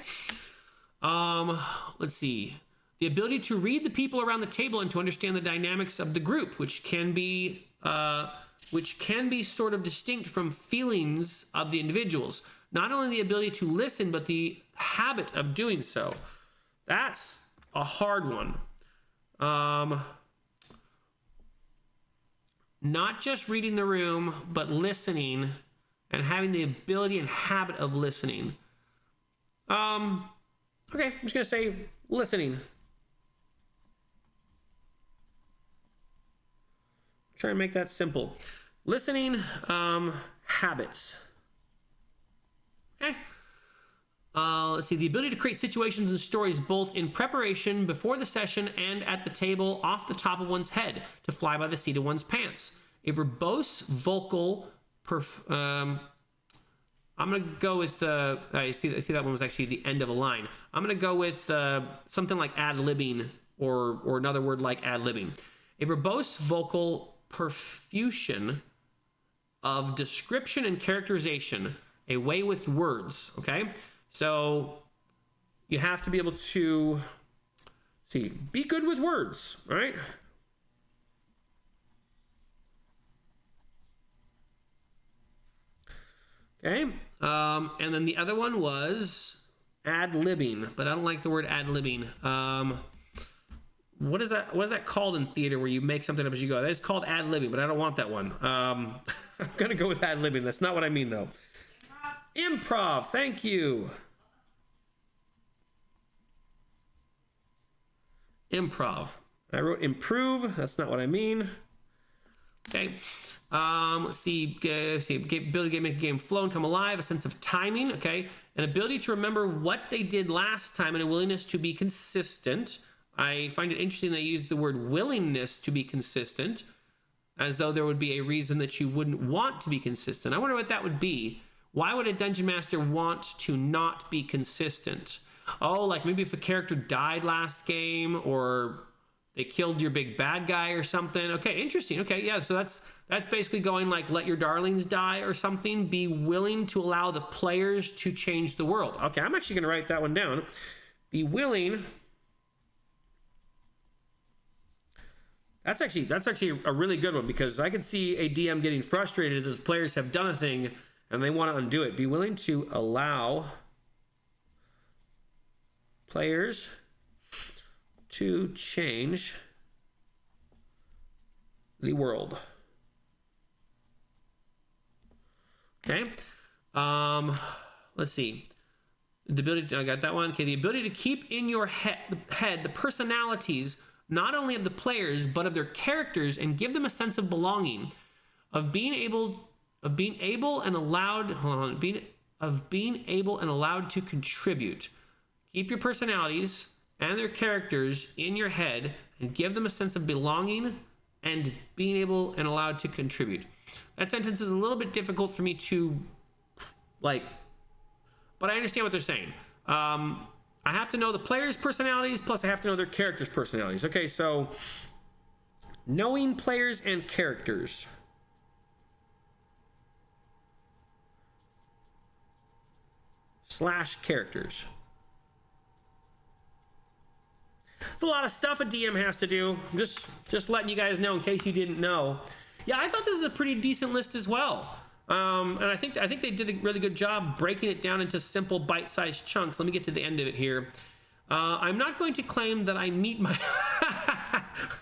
Let's see. The ability to read the people around the table and to understand the dynamics of the group, which can be sort of distinct from feelings of the individuals. Not only the ability to listen, but the habit of doing so. That's a hard one. Not just reading the room, but listening and having the ability and habit of listening. Okay, I'm just gonna say listening. Try and make that simple. Listening, habits. Okay. Let's see, the ability to create situations and stories both in preparation before the session and at the table off the top of one's head to fly by the seat of one's pants. A verbose vocal, I'm going to go with, I see that one was actually the end of a line. I'm going to go with something like ad-libbing or another word like ad-libbing. A verbose vocal profusion of description and characterization, a way with words, okay? So you have to be able to be good with words, all right? Okay, and then the other one was ad-libbing, but I don't like the word ad-libbing. What is that called in theater where you make something up as you go? That is called ad-libbing, but I don't want that one. I'm gonna go with ad-libbing. That's not what I mean though. Improv, thank you. Improv. I wrote improve. That's not what I mean. Okay. Let's see. Ability to make a game flow and come alive. A sense of timing. Okay. An ability to remember what they did last time and a willingness to be consistent. I find it interesting they used the word willingness to be consistent, as though there would be a reason that you wouldn't want to be consistent. I wonder what that would be. Why would a dungeon master want to not be consistent? Oh, like maybe if a character died last game, or they killed your big bad guy or something. Okay, interesting. Okay, yeah, so that's basically going like, let your darlings die or something. Be willing to allow the players to change the world. Okay, I'm actually going to write that one down. Be willing. That's actually a really good one, because I could see a DM getting frustrated that the players have done a thing and they want to undo it. Be willing to allow players to change the world. Okay. Let's see. The ability I got that one. Okay, the ability to keep in your head the personalities not only of the players but of their characters, and give them a sense of belonging, of being able and allowed to contribute. Keep your personalities and their characters in your head and give them a sense of belonging and being able and allowed to contribute. That sentence is a little bit difficult for me to like, but I understand what they're saying. I have to know the players' personalities, plus I have to know their characters' personalities. Okay, so knowing players and characters. / characters. It's a lot of stuff a DM has to do. Just letting you guys know in case you didn't know. Yeah, I thought this is a pretty decent list as well. And I think they did a really good job breaking it down into simple bite-sized chunks. Let me get to the end of it here. I'm not going to claim that I meet my...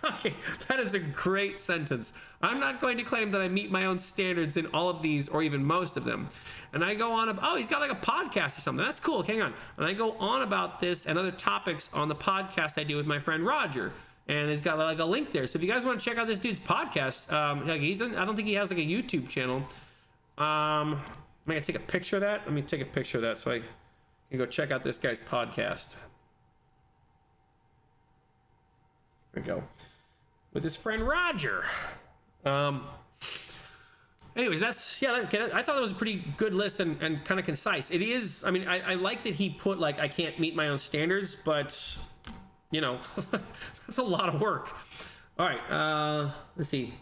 Okay, that is a great sentence. I'm not going to claim that I meet my own standards in all of these, or even most of them. And I go on about, oh, he's got like a podcast or something. That's cool. Hang on. And I go on about this and other topics on the podcast I do with my friend Roger. And it's got like a link there. So if you guys want to check out this dude's podcast, I don't think he has like a YouTube channel. I'm gonna take a picture of that. Let me take a picture of that so I can go check out this guy's podcast. There we go. With his friend Roger. Anyways, I thought it was a pretty good list and kind of concise. It is, I mean, I like that he put like, I can't meet my own standards, but you know, that's a lot of work. All right, let's see.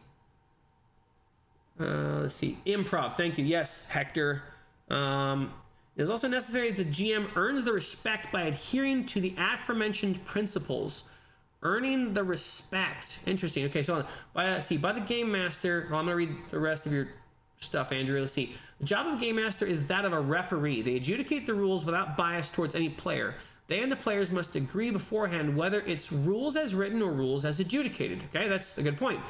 Improv. Thank you. Yes, Hector. It is also necessary that the GM earns the respect by adhering to the aforementioned principles. Earning the respect. Interesting. Okay, so by the game master. Well, I'm gonna read the rest of your stuff, Andrew. Let's see. The job of a game master is that of a referee. They adjudicate the rules without bias towards any player. They and the players must agree beforehand whether it's rules as written or rules as adjudicated. Okay, that's a good point.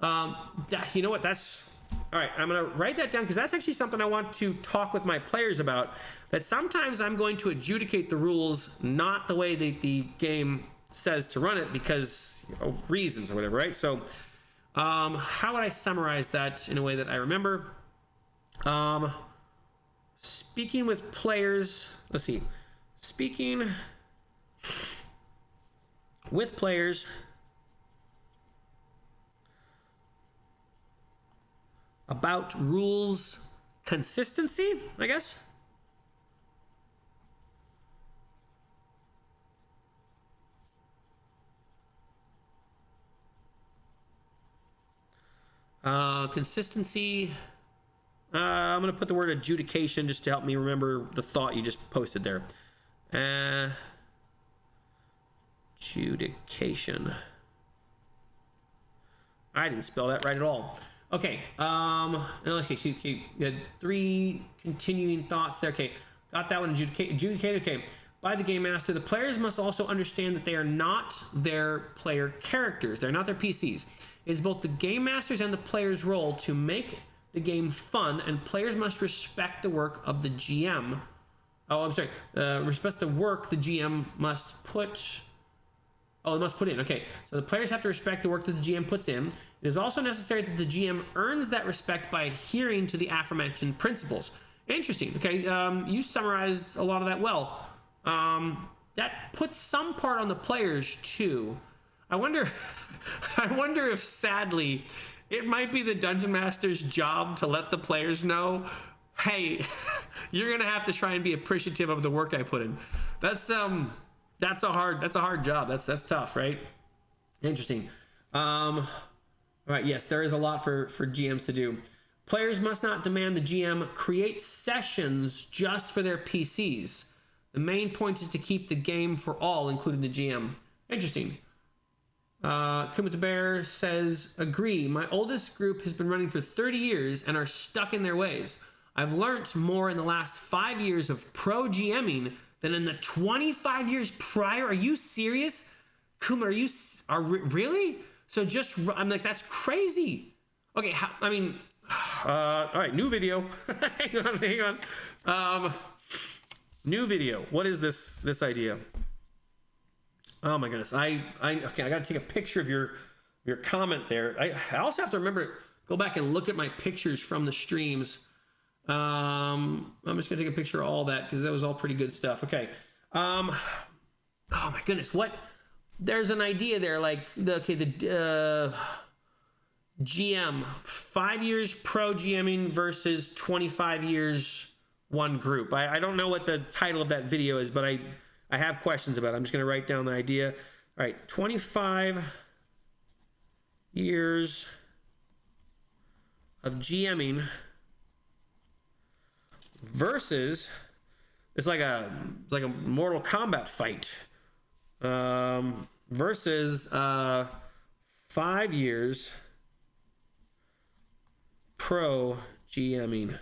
You know what? That's all right. I'm gonna write that down, because that's actually something I want to talk with my players about. That sometimes I'm going to adjudicate the rules not the way the game says to run it, because of reasons or whatever, right? So how would I summarize that in a way that I remember? Speaking with players, let's see. Speaking with players about rules consistency, I guess. Consistency. I'm going to put the word adjudication just to help me remember the thought you just posted there. Adjudication. I didn't spell that right at all. Okay. Okay, you had 3 continuing thoughts there. Okay, got that one. Adjudicated. Okay. By the game master, the players must also understand that they are not their player characters. They're not their PCs. It is both the game master's and the player's role to make the game fun, and players must respect the work of the GM. Oh, I'm sorry. Respect the work the GM must put. Oh, it must put in. Okay, so the players have to respect the work that the GM puts in. It is also necessary that the GM earns that respect by adhering to the aforementioned principles. Interesting. Okay, you summarized a lot of that well. That puts some part on the players too. I wonder if sadly it might be the dungeon master's job to let the players know hey, you're gonna have to try and be appreciative of the work I put in. That's a hard job. That's tough, right? Interesting. All right, yes, there is a lot for GMs to do. Players must not demand the GM create sessions just for their PCs. The main point is to keep the game for all, including the GM. Interesting. Kumit the Bear says, agree. My oldest group has been running for 30 years and are stuck in their ways. I've learned more in the last 5 years of pro GMing than in the 25 years prior. Are you serious? Kumit, really? So I'm like, that's crazy. Okay, all right, new video. hang on. New video. What is this idea? Oh my goodness. I gotta take a picture of your comment there. I also have to remember, go back and look at my pictures from the streams. I'm just gonna take a picture of all that because that was all pretty good stuff. Okay. Oh my goodness. There's an idea there, like the GM, 5 years pro GMing versus 25 years one group. I don't know what the title of that video is, but I have questions about it. I'm just going to write down the idea. All right, 25 years of GMing versus it's like a Mortal Kombat fight versus 5 years pro GMing.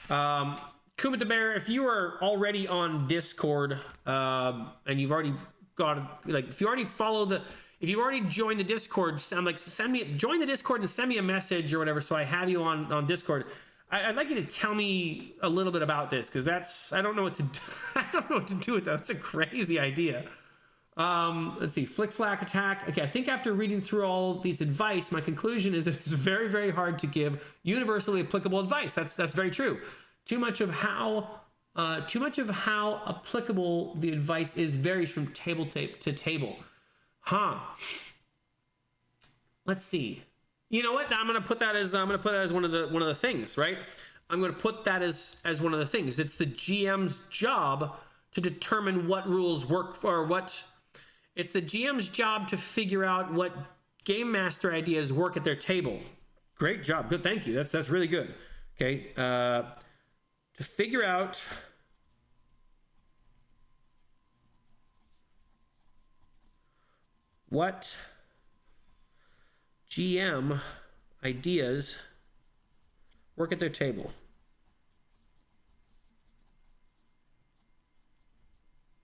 Kumit the Bear, if you are already on Discord and you've already got if you already joined the Discord, join the Discord and send me a message or whatever, so I have you on Discord. I'd like you to tell me a little bit about this because I don't know what to do with that. That's a crazy idea. Let's see, Flick Flack Attack. Okay, I think after reading through all these advice, my conclusion is that it's very, very hard to give universally applicable advice. That's very true. Too much of how applicable the advice is varies from table to table. Let's see. You know what? I'm gonna put that as one of the things, right? I'm gonna put that as one of the things. It's the GM's job to determine what rules work for what. It's the GM's job to figure out what game master ideas work at their table. Great job. Good. Thank you. That's really good. Okay. To figure out what GM ideas work at their table.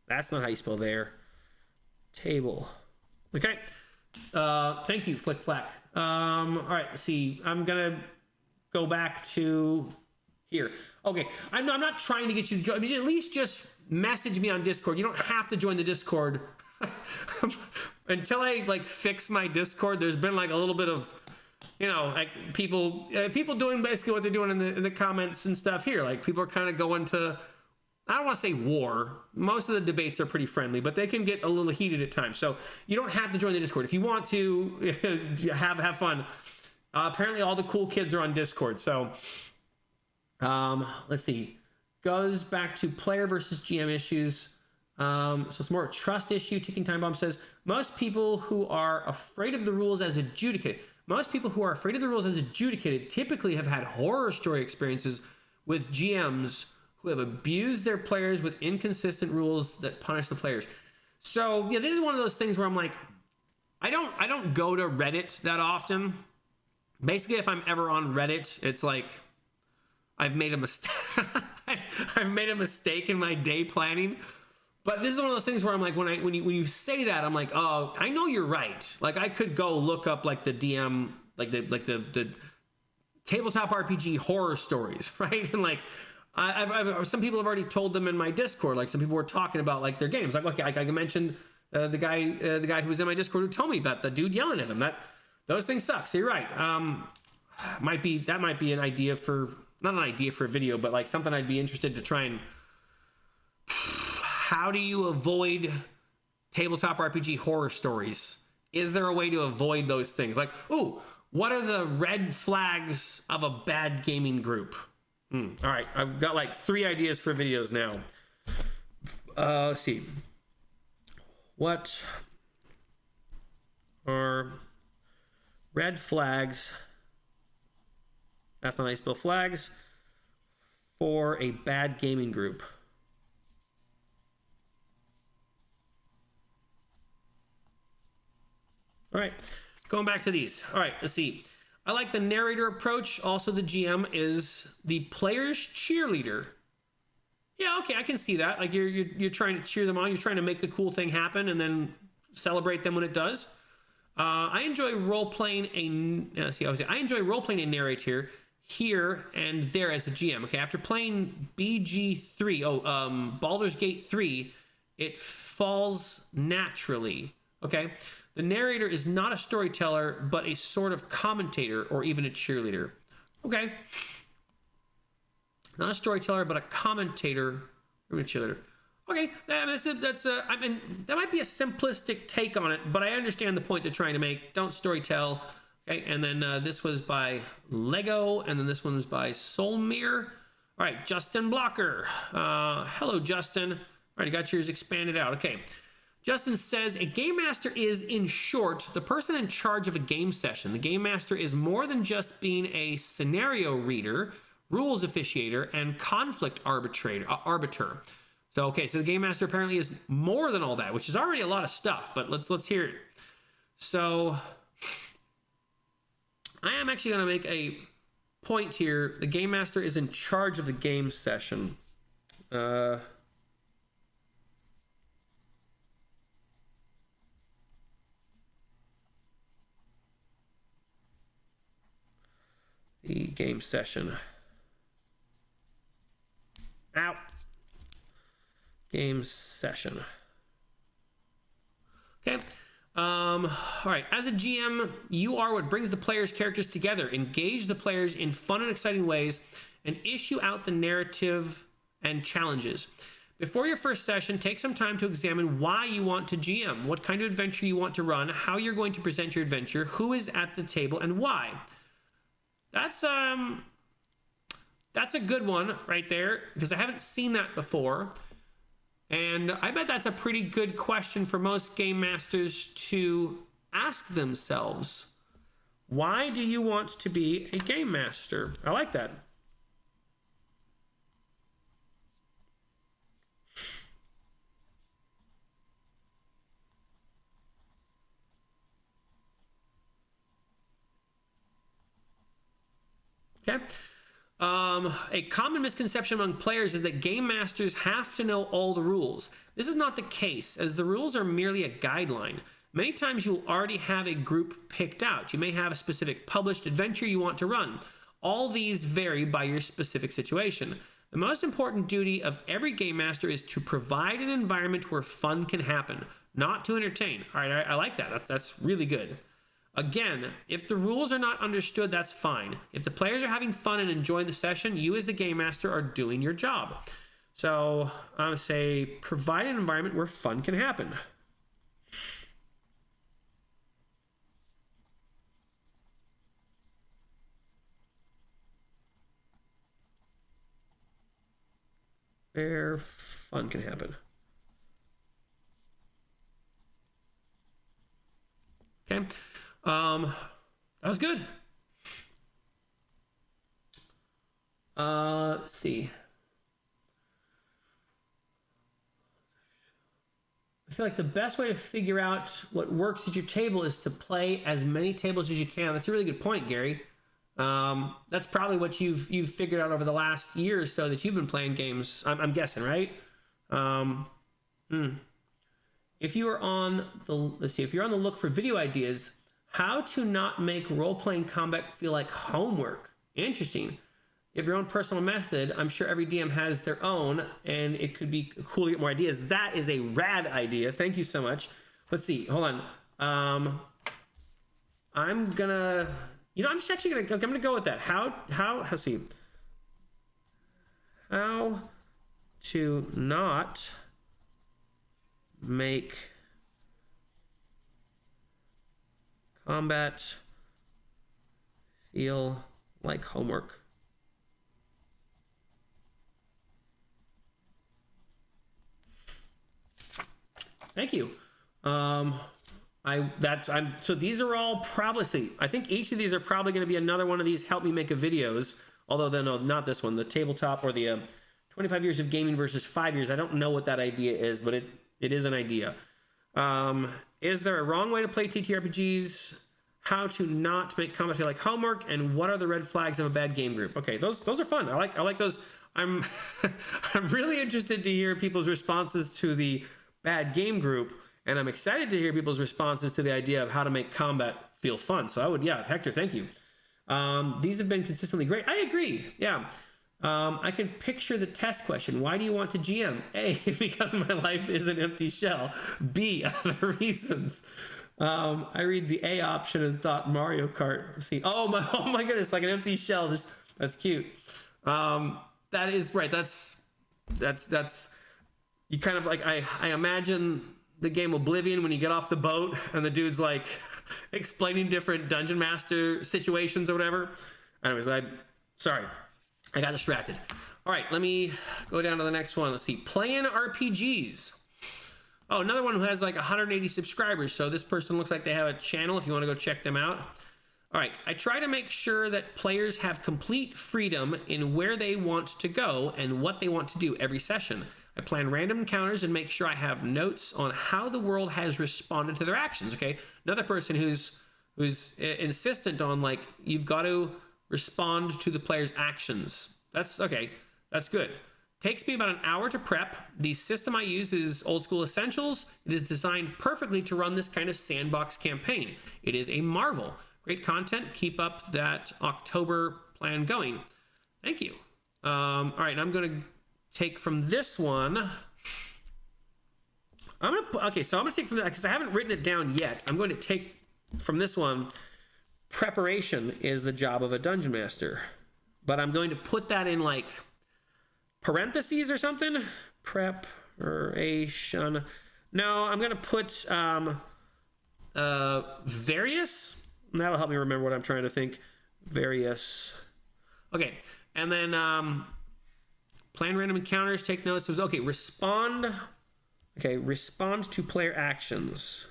That's not how you spell there. Table. Okay. Thank you, Flick Flack. All right, let's see. I'm going to go back to here. Okay. I'm not trying to get you to join. At least just message me on Discord. You don't have to join the Discord. Until I fix my Discord, there's been a little bit of, people doing basically what they're doing in the comments and stuff here. People are kind of going to, I don't want to say war. Most of the debates are pretty friendly, but they can get a little heated at times. So you don't have to join the Discord. If you want to have fun, apparently all the cool kids are on Discord. So let's see. Goes back to player versus GM issues. So it's more a trust issue. Ticking Time Bomb says, most people who are afraid of the rules as adjudicated typically have had horror story experiences with GMs who have abused their players with inconsistent rules that punish the players. So yeah, this is one of those things where I'm like, I don't go to Reddit that often. Basically, if I'm ever on Reddit, it's like I've made a mistake. I've made a mistake in my day planning. But this is one of those things where I'm like, when you say that, I'm like, oh, I know you're right. I could go look up the DM, the tabletop RPG horror stories, right? And I've some people have already told them in my Discord. Some people were talking about their games. I mentioned the guy who was in my Discord who told me about the dude yelling at him. Those things suck. So you're right. That might be an idea for, not an idea for a video, but something I'd be interested to try and. How do you avoid tabletop RPG horror stories? Is there a way to avoid those things? What are the red flags of a bad gaming group? All right, I've got like 3 ideas for videos now. Let's see. What are red flags? That's not how you spell flags. For a bad gaming group. All right, going back to these. All right, let's see. I like the narrator approach. Also, the GM is the player's cheerleader. Yeah, okay, I can see that. Like you're trying to cheer them on. You're trying to make the cool thing happen and then celebrate them when it does. I enjoy role playing I enjoy role playing a narrator here and there as a GM. Okay, after playing BG3, Baldur's Gate 3, it falls naturally. Okay, the narrator is not a storyteller, but a sort of commentator or even a cheerleader. Okay. Not a storyteller, but a commentator or a cheerleader. Okay, I mean, that might be a simplistic take on it, but I understand the point they're trying to make. Don't storytell. Okay, and then this was by Lego, and then this one was by Solmir. All right, Justin Blocker. Hello, Justin. All right, you got yours expanded out. Okay. Justin says, a game master is, in short, the person in charge of a game session. The game master is more than just being a scenario reader, rules officiator, and conflict arbiter. So, okay, so the game master apparently is more than all that, which is already a lot of stuff, but let's hear it. So, I am actually going to make a point here. The game master is in charge of the game session. The game session. Ow. Game session. Okay. All right. As a GM, you are what brings the players' characters together. Engage the players in fun and exciting ways, and issue out the narrative and challenges. Before your first session, take some time to examine why you want to GM, what kind of adventure you want to run, how you're going to present your adventure, who is at the table, and why. That's a good one right there, because I haven't seen that before. And I bet that's a pretty good question for most game masters to ask themselves. Why do you want to be a game master? I like that. Okay. A common misconception among players is that game masters have to know all the rules. This is not the case, as the rules are merely a guideline. Many times you will already have a group picked out. You may have a specific published adventure you want to run. All these vary by your specific situation. The most important duty of every game master is to provide an environment where fun can happen, not to entertain. All right, I like that. That's really good. Again, if the rules are not understood, that's fine. If the players are having fun and enjoying the session, you as the game master are doing your job. So I would say provide an environment where fun can happen. Where fun can happen. Okay. That was good. Let's see. I feel like the best way to figure out what works at your table is to play as many tables as you can. That's a really good point, Gary. That's probably what you've figured out over the last year or so that you've been playing games. I'm guessing, right? If you are on if you're on the look for video ideas, how to not make role-playing combat feel like homework. Interesting. If your own personal method, I'm sure every DM has their own, and it could be cool to get more ideas. That is a rad idea. Thank you so much. Let's see. Hold on. I'm gonna, I'm just actually gonna go with that. Let's see. How to not make combat feel like homework. Thank you. So these are all probably, I think each of these are probably going to be another one of these help me make a videos. Although no, not this one, the tabletop or the 25 years of gaming versus 5 years. I don't know what that idea is, but it is an idea. Is there a wrong way to play TTRPGs? How to not make combat feel like homework, and what are the red flags of a bad game group? Okay, those are fun. I like those. I'm really interested to hear people's responses to the bad game group, and I'm excited to hear people's responses to the idea of how to make combat feel fun. So Hector, thank you. These have been consistently great. I agree. Yeah. I can picture the test question. Why do you want to GM? A, because my life is an empty shell. B, other reasons. I read the A option and thought Mario Kart. See, oh my goodness, like an empty shell. That's cute. That is right. That's you kind of like, I imagine the game Oblivion when you get off the boat and the dude's like explaining different dungeon master situations or whatever. Anyways, sorry, I got distracted. All right, let me go down to the next one. Let's see, playing RPGs. Oh, another one who has like 180 subscribers. So this person looks like they have a channel if you want to go check them out. All right, I try to make sure that players have complete freedom in where they want to go and what they want to do every session. I plan random encounters and make sure I have notes on how the world has responded to their actions. Okay, another person who's insistent on like, you've got to respond to the player's actions. That's okay. That's good. Takes me about an hour to prep. The system I use is Old School Essentials. It is designed perfectly to run this kind of sandbox campaign. It is a marvel. Great content. Keep up that October plan going. Thank you. All right, I'm going to take from this one. So I'm going to take from that because I haven't written it down yet. I'm going to take from this one. Preparation is the job of a dungeon master, but I'm going to put that in like parentheses or something. Preparation. No, I'm going to put various. That'll help me remember what I'm trying to think. Various. Okay, and then plan random encounters. Take notes. Okay, respond. Okay, respond to player actions.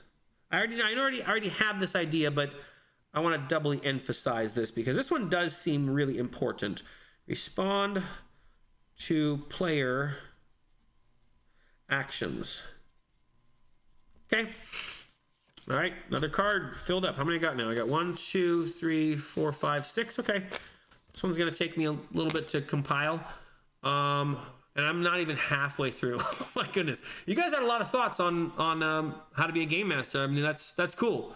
I already have this idea, but I want to doubly emphasize this because this one does seem really important. Respond to player actions. Okay. All right. Another card filled up. How many I got now? I got 1, 2, 3, 4, 5, 6. Okay. This one's going to take me a little bit to compile. And I'm not even halfway through. Oh my goodness. You guys had a lot of thoughts on how to be a game master. I mean, that's cool.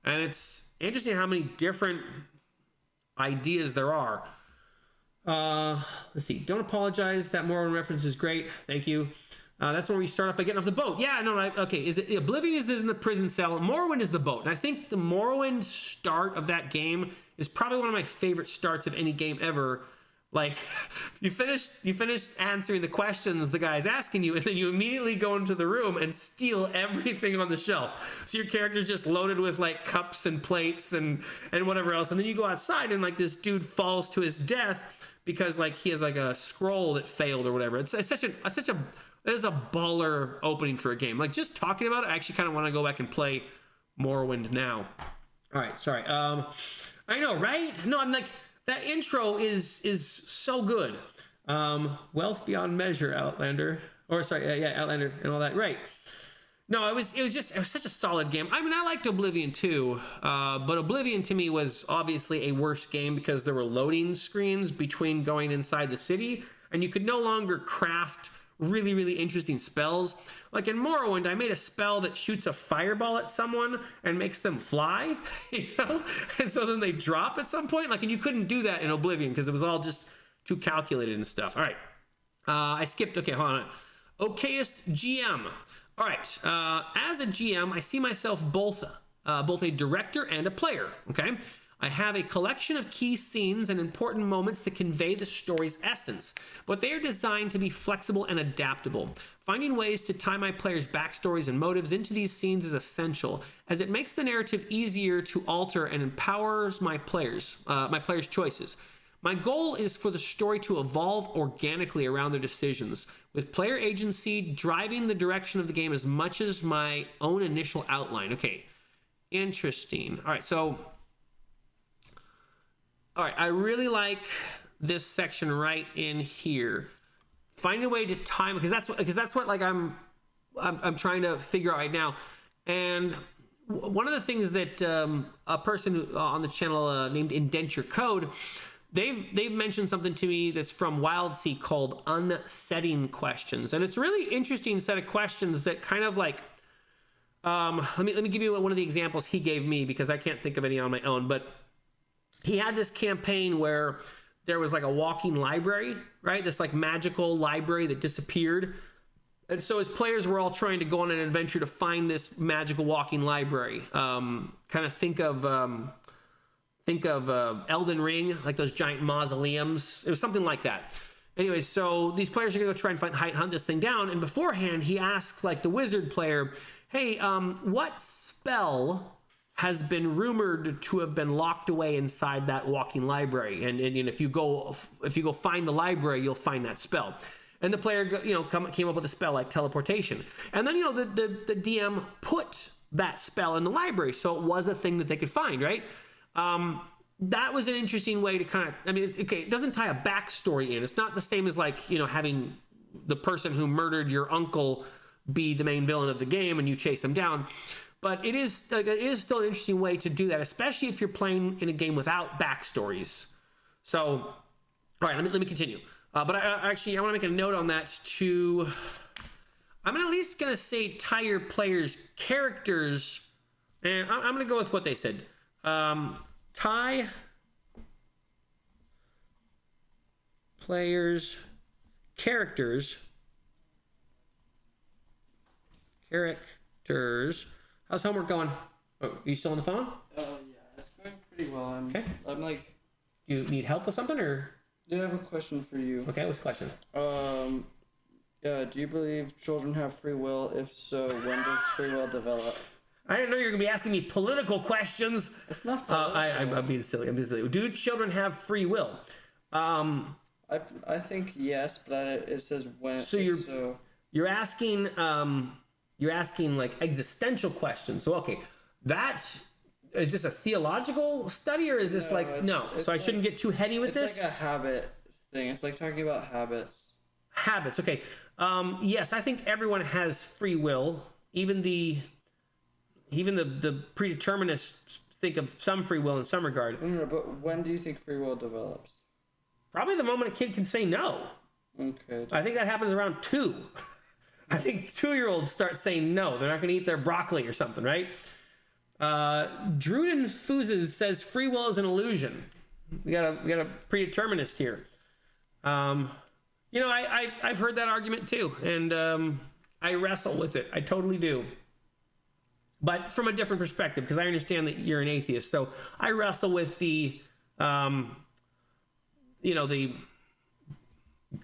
And it's interesting how many different ideas there are. Let's see. Don't apologize. That Morrowind reference is great. Thank you. That's where we start off by getting off the boat. Yeah, no, right. Okay. Is it Oblivion is in the prison cell? Morrowind is the boat. And I think the Morrowind start of that game is probably one of my favorite starts of any game ever. Like, you finish answering the questions the guy's asking you, and then you immediately go into the room and steal everything on the shelf. So your character's just loaded with like cups and plates and whatever else. And then you go outside and like this dude falls to his death because like he has like a scroll that failed or whatever. It is a baller opening for a game. Like, just talking about it, I actually kind of want to go back and play Morrowind now. All right, sorry. I know, right? No, I'm like, that intro is so good. Wealth beyond measure, Outlander. Or sorry, yeah, Outlander and all that. Right. No, it was such a solid game. I mean, I liked Oblivion too, but Oblivion to me was obviously a worse game because there were loading screens between going inside the city, and you could no longer craft really, really interesting spells. Like in Morrowind, I made a spell that shoots a fireball at someone and makes them fly, you know? And so then they drop at some point. Like, and you couldn't do that in Oblivion because it was all just too calculated and stuff. All right. I skipped. Okay, hold on. Okayest GM. All right. As a GM, I see myself both a director and a player. Okay. I have a collection of key scenes and important moments that convey the story's essence, but they are designed to be flexible and adaptable. Finding ways to tie my players' backstories and motives into these scenes is essential, as it makes the narrative easier to alter and empowers my players' choices. My goal is for the story to evolve organically around their decisions, with player agency driving the direction of the game as much as my own initial outline. Okay, interesting. All right, so, all right, I really like this section right in here. Find a way to time, because that's what like I'm trying to figure out right now. And one of the things that a person on the channel named Indent Your Code, they've mentioned something to me that's from WildSea called unsetting questions, and it's a really interesting set of questions that kind of like let me give you one of the examples he gave me, because I can't think of any on my own. But he had this campaign where there was like a walking library, right? This like magical library that disappeared. And so his players were all trying to go on an adventure to find this magical walking library. Kind of think of Elden Ring, like those giant mausoleums. It was something like that. Anyways, so these players are going to go try and hunt this thing down. And beforehand, he asked like the wizard player, hey, what spell has been rumored to have been locked away inside that walking library? And if you go find the library, you'll find that spell. And the player, came up with a spell like teleportation. And then, the DM put that spell in the library, so it was a thing that they could find, right? That was an interesting way to kind of, it doesn't tie a backstory in. It's not the same as like, having the person who murdered your uncle be the main villain of the game and you chase him down. But it is still an interesting way to do that, especially if you're playing in a game without backstories. So, all right, let me continue. But I want to make a note on that too. I'm at least going to say tie your players' characters, and I'm going to go with what they said. Tie players' characters. How's homework going? Oh, are you still on the phone? Oh, yeah, it's going pretty well. Okay. I'm like... Do you need help with something, or? I have a question for you. Okay, what's the question? Yeah, do you believe children have free will? If so, when does free will develop? I didn't know you were going to be asking me political questions. It's not I'm being silly. Do children have free will? I think yes, but it says when. So you're asking like existential questions. So okay, is this a theological study, or is this no? So I shouldn't get too heady with this. It's like a habit thing. It's like talking about habits. Habits. Okay. Yes, I think everyone has free will. Even the predeterminists think of some free will in some regard. No, but when do you think free will develops? Probably the moment a kid can say no. Okay. I think that happens around 2. I think 2-year-olds start saying no. They're not going to eat their broccoli or something, right? Druden Fuzes says free will is an illusion. We got a predeterminist here. I've heard that argument too, and I wrestle with it. I totally do. But from a different perspective, because I understand that you're an atheist. So I wrestle with the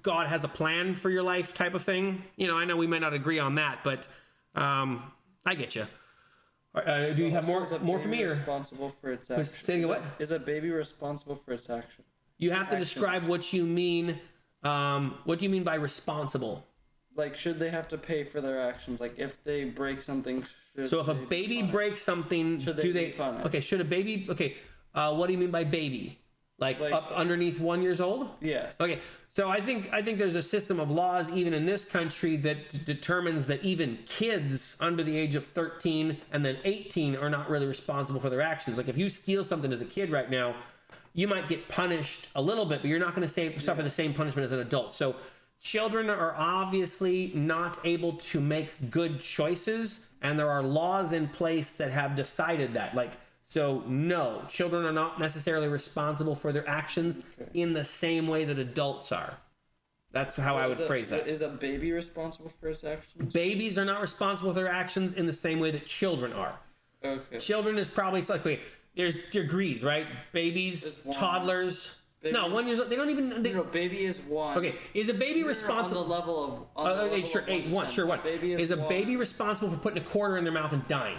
God has a plan for your life type of thing. I know we might not agree on that, but I get you. Do you have more for me? Or responsible for its action? Saying what? Is a baby responsible for its action? You have to describe what you mean. What do you mean by responsible? Like, should they have to pay for their actions? Like, if they break something, so if a baby breaks something, should they be punished? Okay, should a baby? Okay, what do you mean by baby? Like up underneath 1 year old? Yes. Okay, so I think there's a system of laws even in this country that determines that even kids under the age of 13 and then 18 are not really responsible for their actions. Like if you steal something as a kid right now, you might get punished a little bit, but you're not going to suffer the same punishment as an adult. So children are obviously not able to make good choices, and there are laws in place that have decided that. So no, children are not necessarily responsible for their actions in the same way that adults are. That's how I would phrase that. Is a baby responsible for its actions? Babies are not responsible for their actions in the same way that children are. Okay. Children is probably there's degrees, right? Babies, toddlers. No, 1 year old. They don't even. No, baby is 1. Okay, is a baby responsible? On the level of. Sure, 1. Is a baby responsible for putting a quarter in their mouth and dying?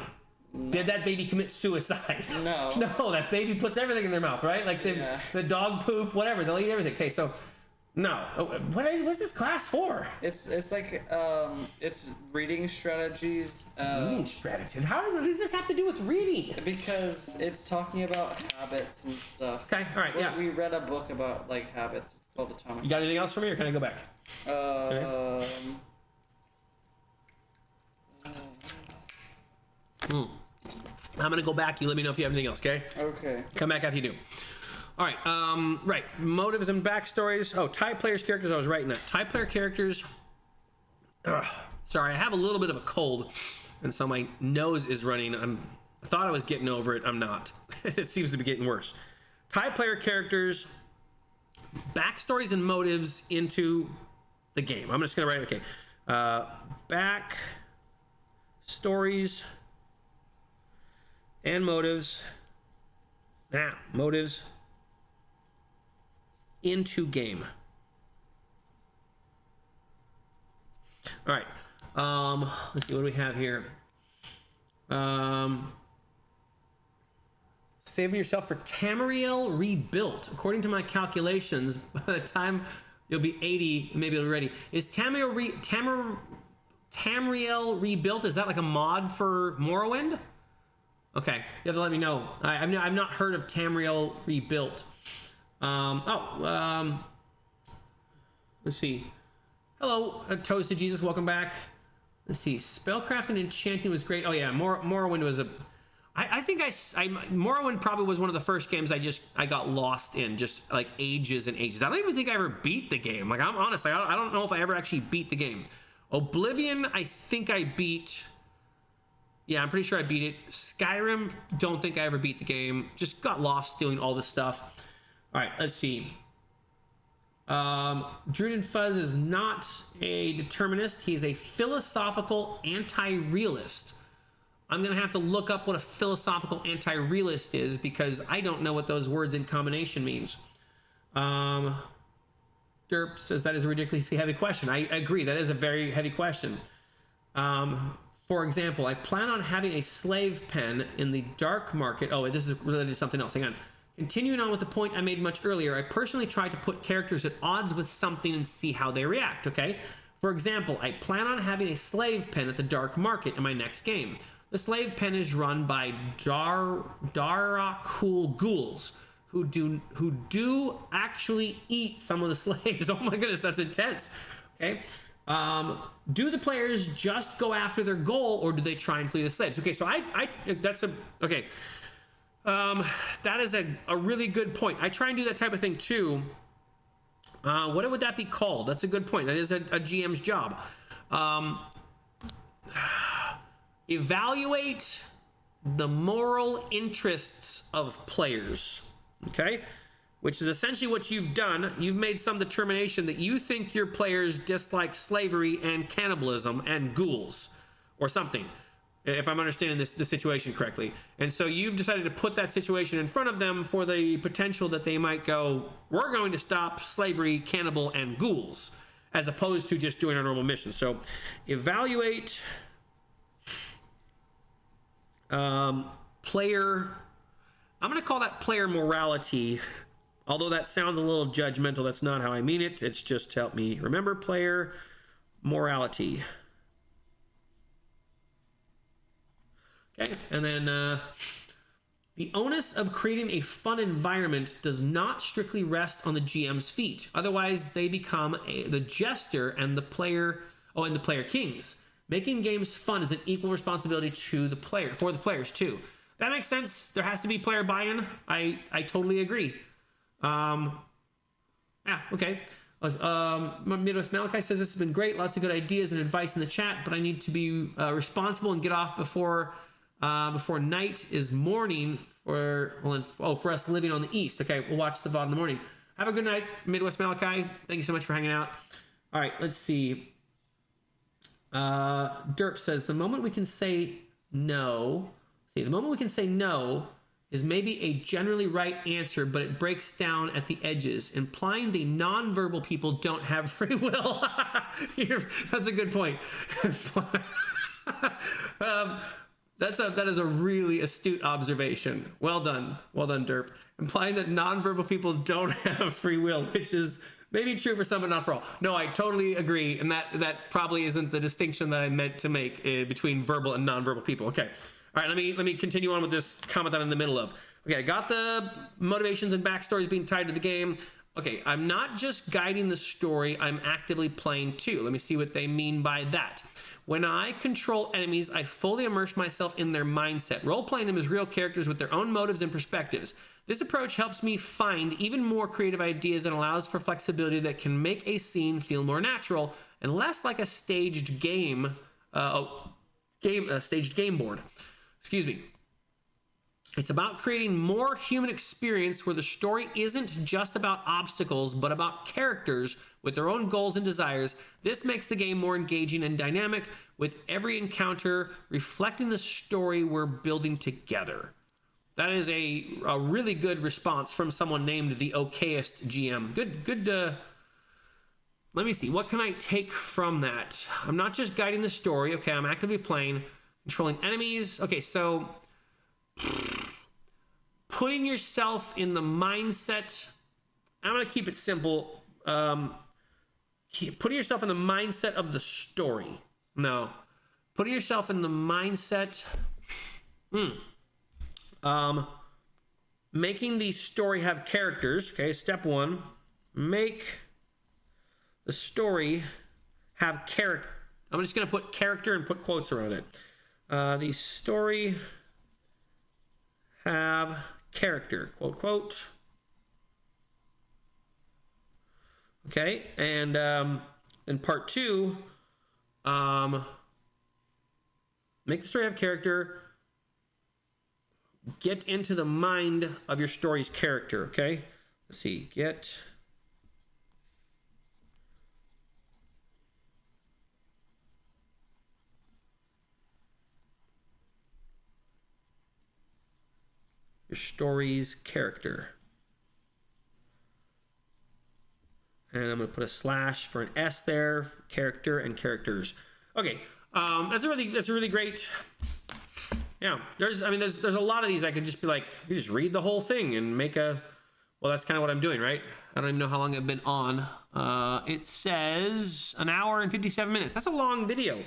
Did that baby commit suicide? No. No, that baby puts everything in their mouth, right? Like the dog poop, whatever. They'll eat everything. Okay, so no. What's this class for? It's like it's reading strategies. Reading strategies. How does this have to do with reading? Because it's talking about habits and stuff. Okay, all right, yeah. We read a book about like habits. It's called Atomic. You got anything else for me, or can I go back? I'm gonna go back. You let me know if you have anything else, okay? Okay. Come back after you do. All right. Right. Motives and backstories. Oh, type players characters. I was writing that. Type player characters. Sorry, I have a little bit of a cold, and so my nose is running. I thought I was getting over it. I'm not. It seems to be getting worse. Type player characters, backstories and motives into the game. I'm just gonna write. Okay. Back stories and motives. Motives into game. All right. Let's see what do we have here. Saving yourself for Tamriel Rebuilt. According to my calculations, by the time you'll be 80, maybe it'll be ready. Is Tamriel Rebuilt? Is that like a mod for Morrowind? Okay, you have to let me know. I've not heard of Tamriel Rebuilt. Let's see. Hello, Toasted Jesus, welcome back. Let's see. Spellcraft and enchanting was great. Oh yeah, Morrowind was I think Morrowind probably was one of the first games I got lost in, just like ages and ages. I don't even think I ever beat the game. Like, I'm honest, I don't know if I ever actually beat the game. Oblivion, I think I beat. Yeah, I'm pretty sure I beat it. Skyrim, don't think I ever beat the game. Just got lost doing all this stuff. All right, let's see. Druiden Fuzz is not a determinist. He's a philosophical anti-realist. I'm going to have to look up what a philosophical anti-realist is because I don't know what those words in combination means. Derp says that is a ridiculously heavy question. I agree. That is a very heavy question. For example, I plan on having a slave pen in the dark market. Oh, this is related to something else. Hang on. Continuing on with the point I made much earlier, I personally tried to put characters at odds with something and see how they react, okay? For example, I plan on having a slave pen at the dark market in my next game. The slave pen is run by Darakul ghouls who do actually eat some of the slaves. Oh my goodness, that's intense. Okay. Do the players just go after their goal or do they try and flee the slaves? Okay, so that is a really good point. I try and do that type of thing too. What would that be called? That's a good point. That is a GM's job. Evaluate the moral interests of players, okay? Which is essentially what you've done. You've made some determination that you think your players dislike slavery and cannibalism and ghouls or something, if I'm understanding the situation correctly. And so you've decided to put that situation in front of them for the potential that they might go, we're going to stop slavery, cannibal, and ghouls, as opposed to just doing our normal mission. So evaluate player, I'm going to call that player morality, although that sounds a little judgmental. That's not how I mean it. It's just to help me remember player morality. Okay, and then the onus of creating a fun environment does not strictly rest on the GM's feet. Otherwise, they become the jester and the player kings. Making games fun is an equal responsibility for the players too. That makes sense. There has to be player buy-in. I totally agree. Okay. Midwest Malachi says this has been great. Lots of good ideas and advice in the chat, but I need to be responsible and get off before night is morning for us living on the east. Okay, we'll watch the VOD in the morning. Have a good night, Midwest Malachi. Thank you so much for hanging out. All right, let's see. Derp says the moment we can say no. The moment we can say no is maybe a generally right answer, but it breaks down at the edges, implying the non-verbal people don't have free will. That's a good point. That is a really astute observation. Well done, Derp. Implying that nonverbal people don't have free will, which is maybe true for some, but not for all. No, I totally agree, and that probably isn't the distinction that I meant to make between verbal and nonverbal people. Okay, all right. Let me continue on with this comment I'm in the middle of. Okay, I got the motivations and backstories being tied to the game. Okay, I'm not just guiding the story, I'm actively playing too. Let me see what they mean by that. When I control enemies, I fully immerse myself in their mindset, role-playing them as real characters with their own motives and perspectives. This approach helps me find even more creative ideas and allows for flexibility that can make a scene feel more natural and less like a staged game, staged game board. Excuse me. It's about creating more human experience where the story isn't just about obstacles, but about characters with their own goals and desires. This makes the game more engaging and dynamic, with every encounter reflecting the story we're building together. That is a really good response from someone named the okayest GM. Good. Let me see. What can I take from that? I'm not just guiding the story. Okay, I'm actively playing, controlling enemies. Okay, so putting yourself in the mindset. I'm going to keep it simple. Putting yourself in the mindset of the story. No. Putting yourself in the mindset. Making the story have characters. Okay, step one. Make the story have character. I'm just going to put character and put quotes around it. The story have character. Quote, quote. Okay, and in part two, make the story have character. Get into the mind of your story's character, okay? Let's see, get your story's character. And I'm going to put a slash for an S there, character and characters. Okay, that's a really great. Yeah, there's a lot of these I could just be like, you just read the whole thing and make a. Well, that's kind of what I'm doing, right? I don't even know how long I've been on. It says an hour and 57 minutes. That's a long video.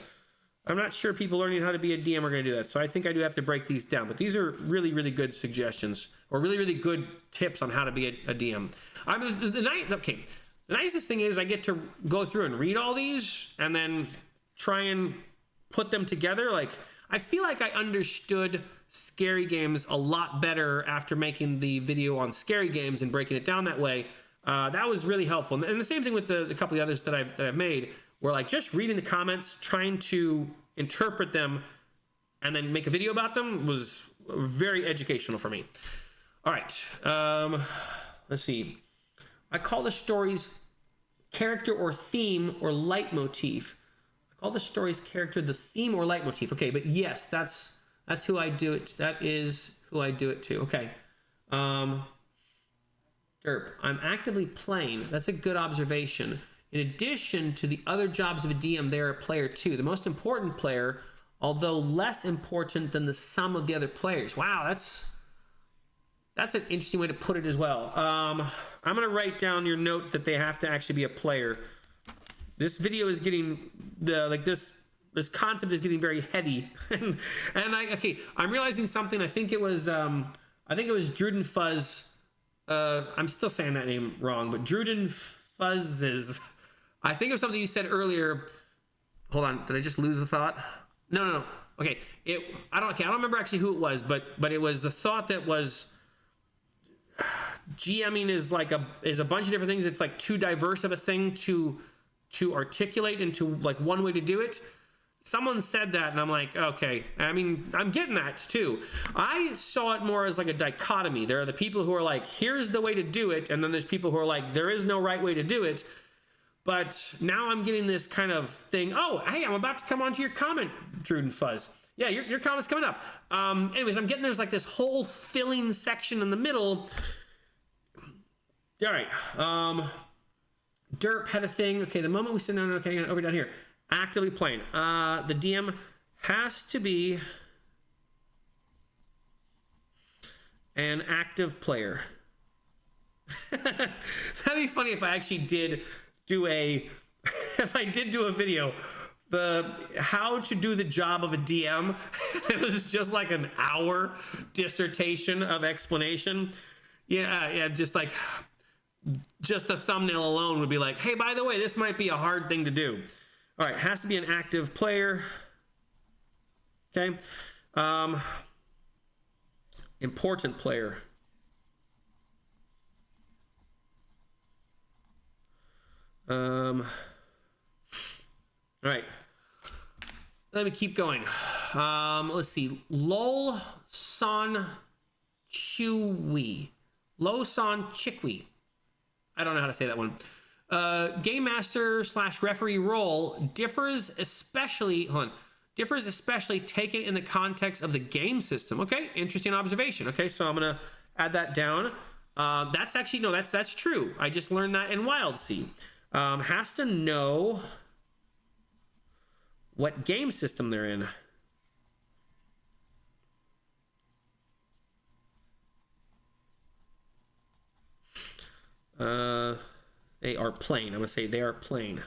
I'm not sure people learning how to be a DM are going to do that, so I think I do have to break these down. But these are really, really good suggestions, or really, really good tips on how to be a DM. The nicest thing is I get to go through and read all these and then try and put them together. Like, I feel like I understood scary games a lot better after making the video on scary games and breaking it down that way. That was really helpful. And the same thing with the couple of others that I've made, where like just reading the comments, trying to interpret them, and then make a video about them was very educational for me. All right, let's see. I call the story's character or theme or leitmotif. I call the story's character the theme or leitmotif. Okay, but yes, that's who I do it. That is who I do it to. Okay. Derp, I'm actively playing. That's a good observation. In addition to the other jobs of a DM, they're a player too. The most important player, although less important than the sum of the other players. Wow, that's an interesting way to put it as well. I'm going to write down your note that they have to actually be a player. This video is getting this concept is getting very heady. and I'm realizing something. I think it was Druden Fuzz. I'm still saying that name wrong, but Druden Fuzzes. I think it was something you said earlier. Hold on, did I just lose the thought? No. Okay, I don't remember actually who it was, but it was the thought that was GMing is a bunch of different things. It's like too diverse of a thing to articulate into like one way to do it. Someone said that, and I'm like, okay. I mean, I'm getting that too. I saw it more as like a dichotomy. There are the people who are like, here's the way to do it, and then there's people who are like, there is no right way to do it. But now I'm getting this kind of thing. Oh, hey, I'm about to come on to your comment, Druden Fuzz. Yeah, your comment's coming up. Anyways, I'm getting there's like this whole filling section in the middle. All right. Derp had a thing. Okay, the moment we sit down, okay, over down here. Actively playing. The DM has to be An active player. That'd be funny if I actually did do a if I did do a video, the how to do the job of a DM. It was just like an hour dissertation of explanation. Yeah, just like just the thumbnail alone would be like, hey, by the way, this might be a hard thing to do. All right, has to be an active player. Okay. Important player. All right. Let me keep going. Let's see. Lol Son Chui. Lo Son Chikwi. I don't know how to say that one. Game master / referee role differs especially taken in the context of the game system. Okay, interesting observation. Okay, so I'm gonna add that down. That's actually no, that's true. I just learned that in WildSea. Has to know what game system they're in. They are playing. I'm gonna say they are playing.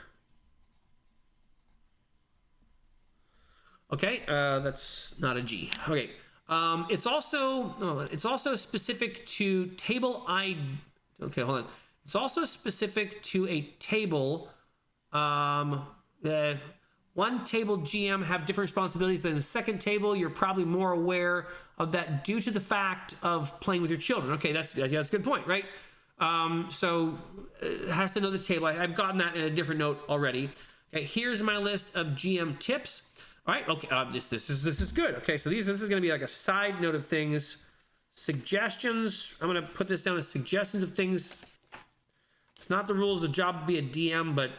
Okay, that's not a G. Okay, it's also specific to table I. Okay, hold on. It's also specific to a table. One table GM have different responsibilities than the second table. You're probably more aware of that due to the fact of playing with your children. Okay, that's a good point, right? So it has to know the table. I've gotten that in a different note already. Okay, here's my list of GM tips. All right, okay, this is good. Okay, so this is going to be like a side note of things. Suggestions. I'm going to put this down as suggestions of things. It's not the rules of the job to be a DM, but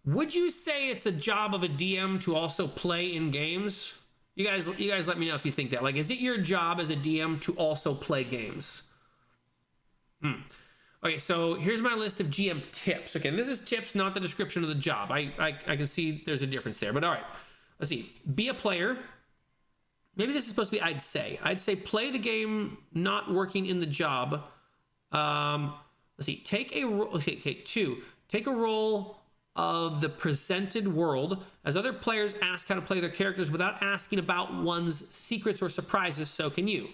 would you say it's a job of a DM to also play in games? You guys let me know if you think that. Like, is it your job as a DM to also play games? Okay, so here's my list of GM tips. Okay, and this is tips, not the description of the job. I can see there's a difference there, but all right. Let's see. Be a player. Maybe this is supposed to be I'd say play the game, not working in the job. Let's see. Take a role. Okay, 2. Take a role of the presented world as other players ask how to play their characters without asking about one's secrets or surprises. So can you.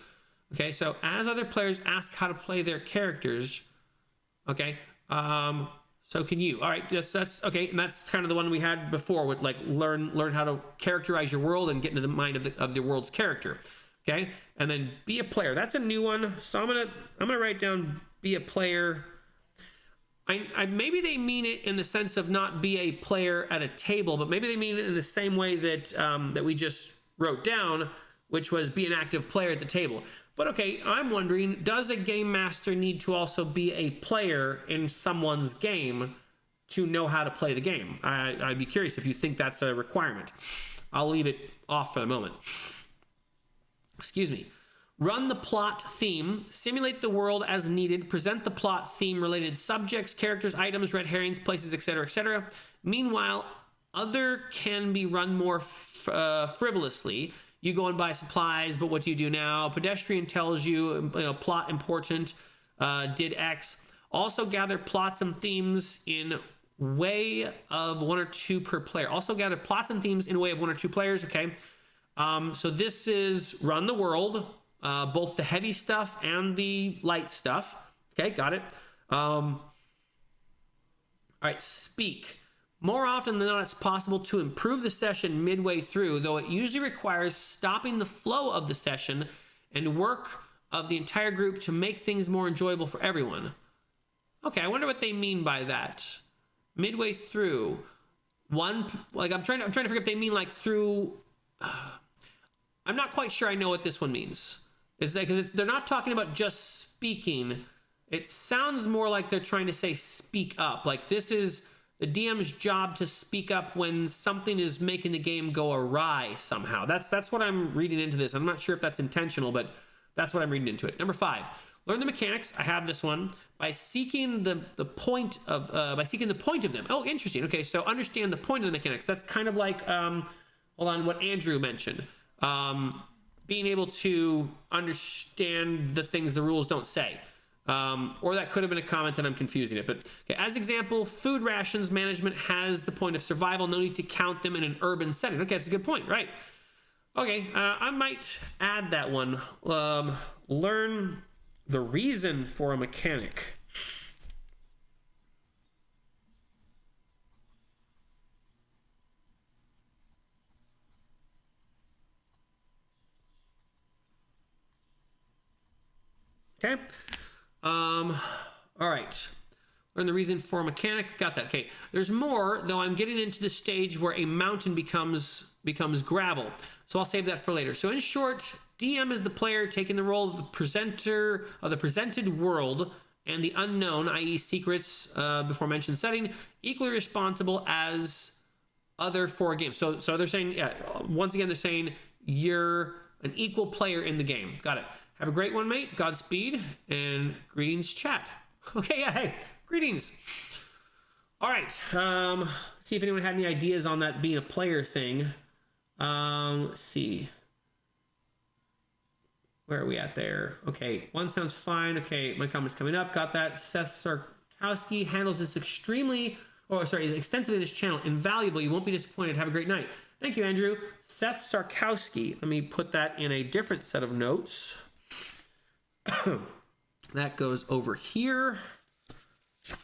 Okay, so as other players ask how to play their characters, okay, so can you. All right, that's okay, and that's kind of the one we had before with like learn how to characterize your world and get into the mind of the world's character. Okay, and then be a player. That's a new one. So I'm gonna write down be a player. I maybe they mean it in the sense of not be a player at a table, but maybe they mean it in the same way that that we just wrote down, which was be an active player at the table. But okay, I'm wondering, does a game master need to also be a player in someone's game to know how to play the game? I'd be curious if you think that's a requirement. I'll leave it off for the moment. Excuse me. Run the plot theme, simulate the world as needed, present the plot theme related subjects, characters, items, red herrings, places, etc., etc. Meanwhile, other can be run more frivolously. You go and buy supplies, but what do you do now? Pedestrian tells you, plot important, did X. Also gather plots and themes in way of 1 or 2 per player. Also gather plots and themes in a way of 1 or 2 players, okay? So this is run the world, both the heavy stuff and the light stuff. Okay, got it. All right, speak. More often than not, it's possible to improve the session midway through, though it usually requires stopping the flow of the session and work of the entire group to make things more enjoyable for everyone. Okay, I wonder what they mean by that. Midway through, I'm trying to figure if they mean like through. I'm not quite sure I know what this one means. It's like because they're not talking about just speaking. It sounds more like they're trying to say speak up. Like this is the DM's job to speak up when something is making the game go awry somehow. That's what I'm reading into this. I'm not sure if that's intentional, but that's what I'm reading into it. Number 5, learn the mechanics. I have this one by seeking the point of them. Oh, interesting. Okay, so understand the point of the mechanics. That's kind of like hold on, what Andrew mentioned. Being being able to understand the things the rules don't say. Or that could have been a comment and I'm confusing it. But okay, as example, food rations management has the point of survival. No need to count them in an urban setting. Okay, that's a good point, right? Okay, I might add that one. Learn the reason for a mechanic. Okay. All right. Learn the reason for a mechanic. Got that. Okay. There's more, though. I'm getting into the stage where a mountain becomes gravel. So I'll save that for later. So in short, DM is the player taking the role of the presenter of the presented world and the unknown, i.e. secrets, before mentioned setting, equally responsible as other 4 games. So they're saying, yeah, once again, they're saying you're an equal player in the game. Got it. Have a great one, mate. Godspeed and greetings, chat. Okay, yeah, hey, greetings. All right. See if anyone had any ideas on that being a player thing. Let's see. Where are we at there? Okay, one sounds fine. Okay, my comment's coming up. Got that. Seth Sarkowski handles this extensive in his channel. Invaluable. You won't be disappointed. Have a great night. Thank you, Andrew. Seth Sarkowski. Let me put that in a different set of notes. That goes over here.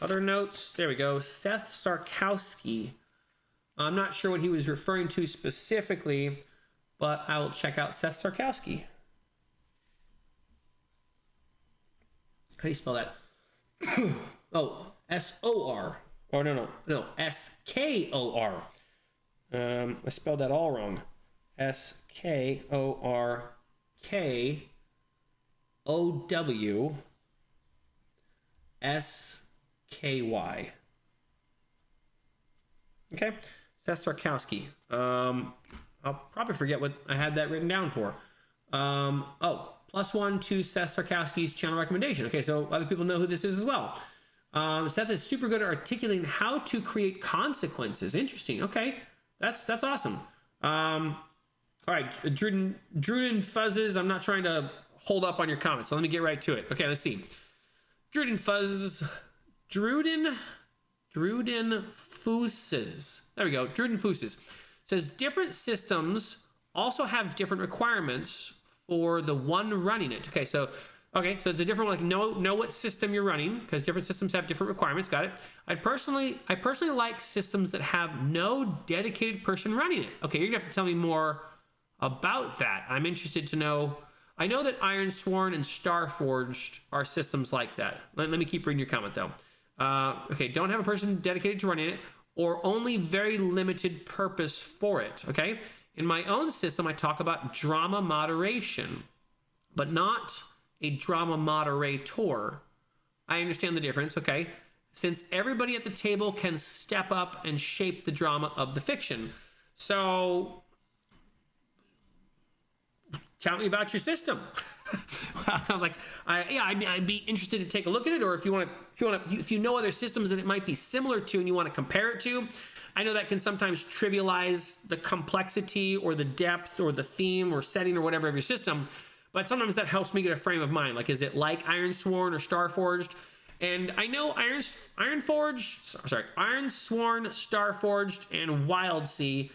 Other notes. There we go. Seth Sarkowski. I'm not sure what he was referring to specifically, but I will check out Seth Sarkowski. How do you spell that? Oh, S-O-R. Oh, no, S-K-O-R. I spelled that all wrong. S-K-O-R-K-O-W-S-K-Y. Okay, Seth Sarkowski. I'll probably forget what I had that written down for. +1 to Seth Sarkowski's channel recommendation. Okay, so other people know who this is as well. Seth is super good at articulating how to create consequences. Interesting. Okay, that's awesome. All right, Druden Fuzzes. I'm not trying to hold up on your comments, so let me get right to it. Okay, let's see. Druden Fuses. There we go. Druden Fuses says different systems also have different requirements for the one running it. Okay, so it's a different, like, know what system you're running, because different systems have different requirements. Got it. I personally like systems that have no dedicated person running it. Okay, you're gonna have to tell me more about that. I'm interested to know. I know that Ironsworn and Starforged are systems like that. Let me keep reading your comment though. Okay, don't have a person dedicated to running it, or only very limited purpose for it. Okay. In my own system, I talk about drama moderation, but not a drama moderator. I understand the difference, okay? Since everybody at the table can step up and shape the drama of the fiction. So, tell me about your system. I'd be interested to take a look at it, or if you know other systems that it might be similar to and you want to compare it to. I know that can sometimes trivialize the complexity or the depth or the theme or setting or whatever of your system, but sometimes that helps me get a frame of mind. Like, is it like Ironsworn or Starforged? And I know Ironsworn, Starforged, and Wildsea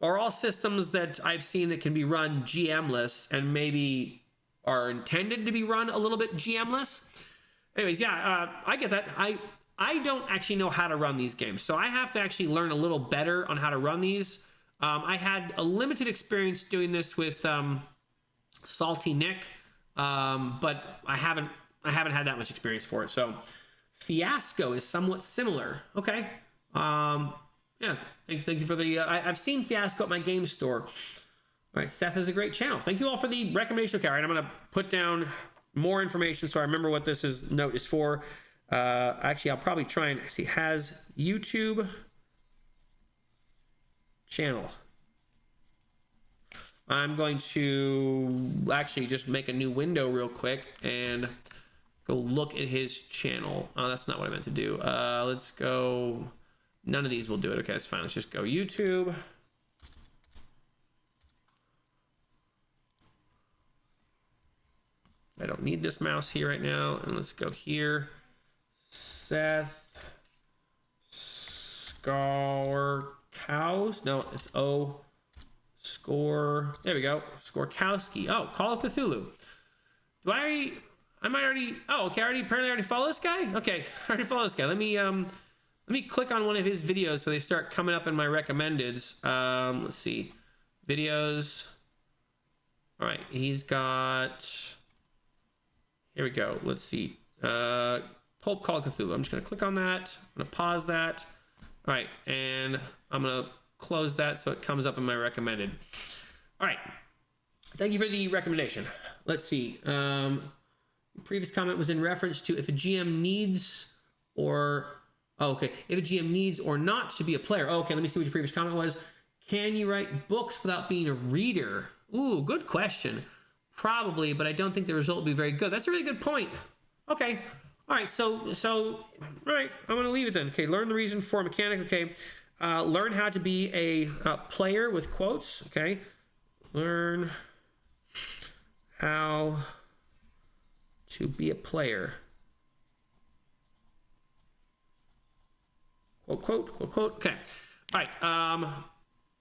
are all systems that I've seen that can be run GM-less and maybe are intended to be run a little bit GM-less. Anyways, yeah, I get that. I don't actually know how to run these games, so I have to actually learn a little better on how to run these. I had a limited experience doing this with Salty Nick, but I haven't had that much experience for it. So Fiasco is somewhat similar. Okay. Yeah. Thank you for the. I've seen Fiasco at my game store. All right. Seth has a great channel. Thank you all for the recommendation. Okay. All right. I'm gonna put down more information so I remember what this note is for. Actually, I'll probably try and see. Has YouTube channel. I'm going to actually just make a new window real quick and go look at his channel. Oh, that's not what I meant to do. Let's go. None of these will do it. Okay, that's fine. Let's just go YouTube. I don't need this mouse here right now. And let's go here. Seth Skorkowski. No, it's O. There we go. Skorkowski. Oh, Call of Cthulhu. I might already. Oh, okay. Apparently, I already follow this guy. Okay, I already follow this guy. Let me click on one of his videos so they start coming up in my recommendeds. Let's see, videos. All right, he's got. Here we go. Let's see. Pulp Call of Cthulhu. I'm just gonna click on that. I'm gonna pause that. All right, and I'm gonna close that so it comes up in my recommended. All right. Thank you for the recommendation. Let's see. Previous comment was in reference to if a GM needs or... Oh, okay. If a GM needs or not to be a player. Oh, okay, let me see what your previous comment was. Can you write books without being a reader? Ooh, good question. Probably, but I don't think the result will be very good. That's a really good point. Okay. All right, so all right, I'm going to leave it then. Okay, learn the reason for a mechanic. Okay. Learn how to be a player with quotes. Okay. Learn how to be a player. Quote, quote, quote, quote. Okay. All right.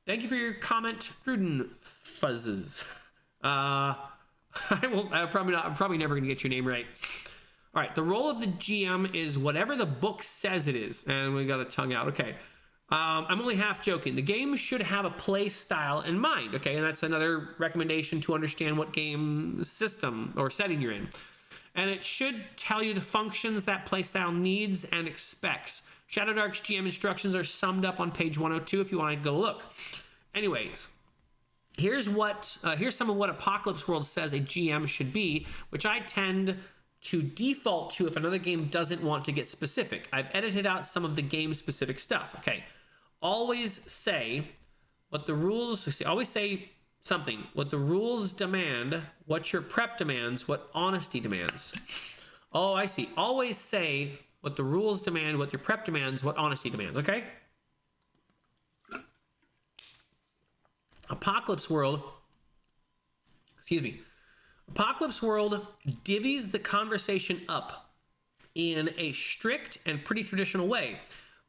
Thank you for your comment, Druden Fuzzes. I'm probably never going to get your name right. All right. The role of the GM is whatever the book says it is. And we got a tongue out. Okay. I'm only half joking. The game should have a play style in mind. Okay. And that's another recommendation to understand what game system or setting you're in. And it should tell you the functions that play style needs and expects. Shadow Dark's GM instructions are summed up on page 102 if you want to go look. Anyways, here's some of what Apocalypse World says a GM should be, which I tend to default to if another game doesn't want to get specific. I've edited out some of the game-specific stuff. Okay, always say what the rules. Always say something. What the rules demand. What your prep demands. What honesty demands. Oh, I see. Always say what the rules demand. What your prep demands. What honesty demands. Okay. Apocalypse World. Excuse me. Apocalypse World divvies the conversation up in a strict and pretty traditional way.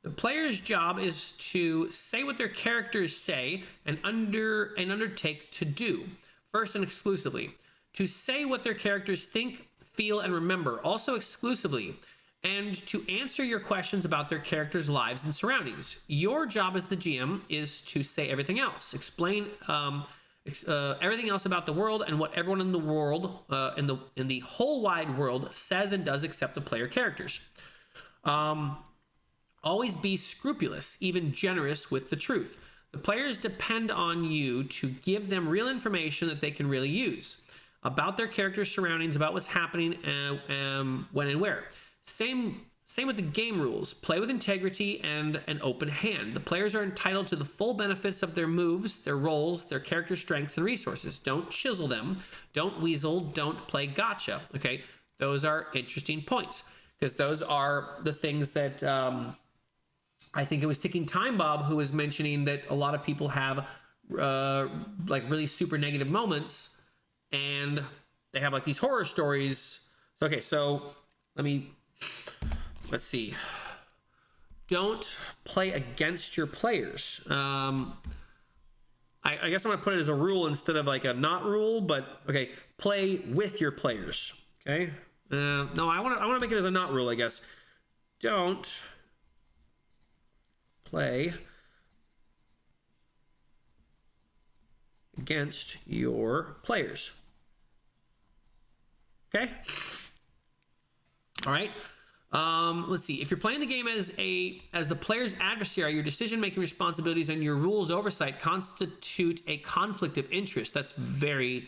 The player's job is to say what their characters say and undertake to do, first and exclusively. To say what their characters think, feel, and remember, also exclusively. And to answer your questions about their characters' lives and surroundings. Your job as the GM is to say everything else. Explain everything else about the world and what everyone in the world, in the whole wide world, says and does except the player characters. Always be scrupulous, even generous with the truth. The players depend on you to give them real information that they can really use about their characters' surroundings, about what's happening, when and where. Same with the game rules. Play with integrity and an open hand. The players are entitled to the full benefits of their moves, their roles, their character strengths and resources. Don't chisel them. Don't weasel. Don't play gotcha. Okay, those are interesting points because those are the things that I think it was Ticking Time Bob who was mentioning that a lot of people have like really super negative moments and they have like these horror stories. Okay, so let's see. Don't play against your players. I guess I'm going to put it as a rule instead of like a not rule, but okay, play with your players. Okay. No, I want to make it as a not rule, I guess. Don't play against your players. Okay. All right. Let's see. If you're playing the game as the player's adversary, your decision-making responsibilities and your rules oversight constitute a conflict of interest. That's very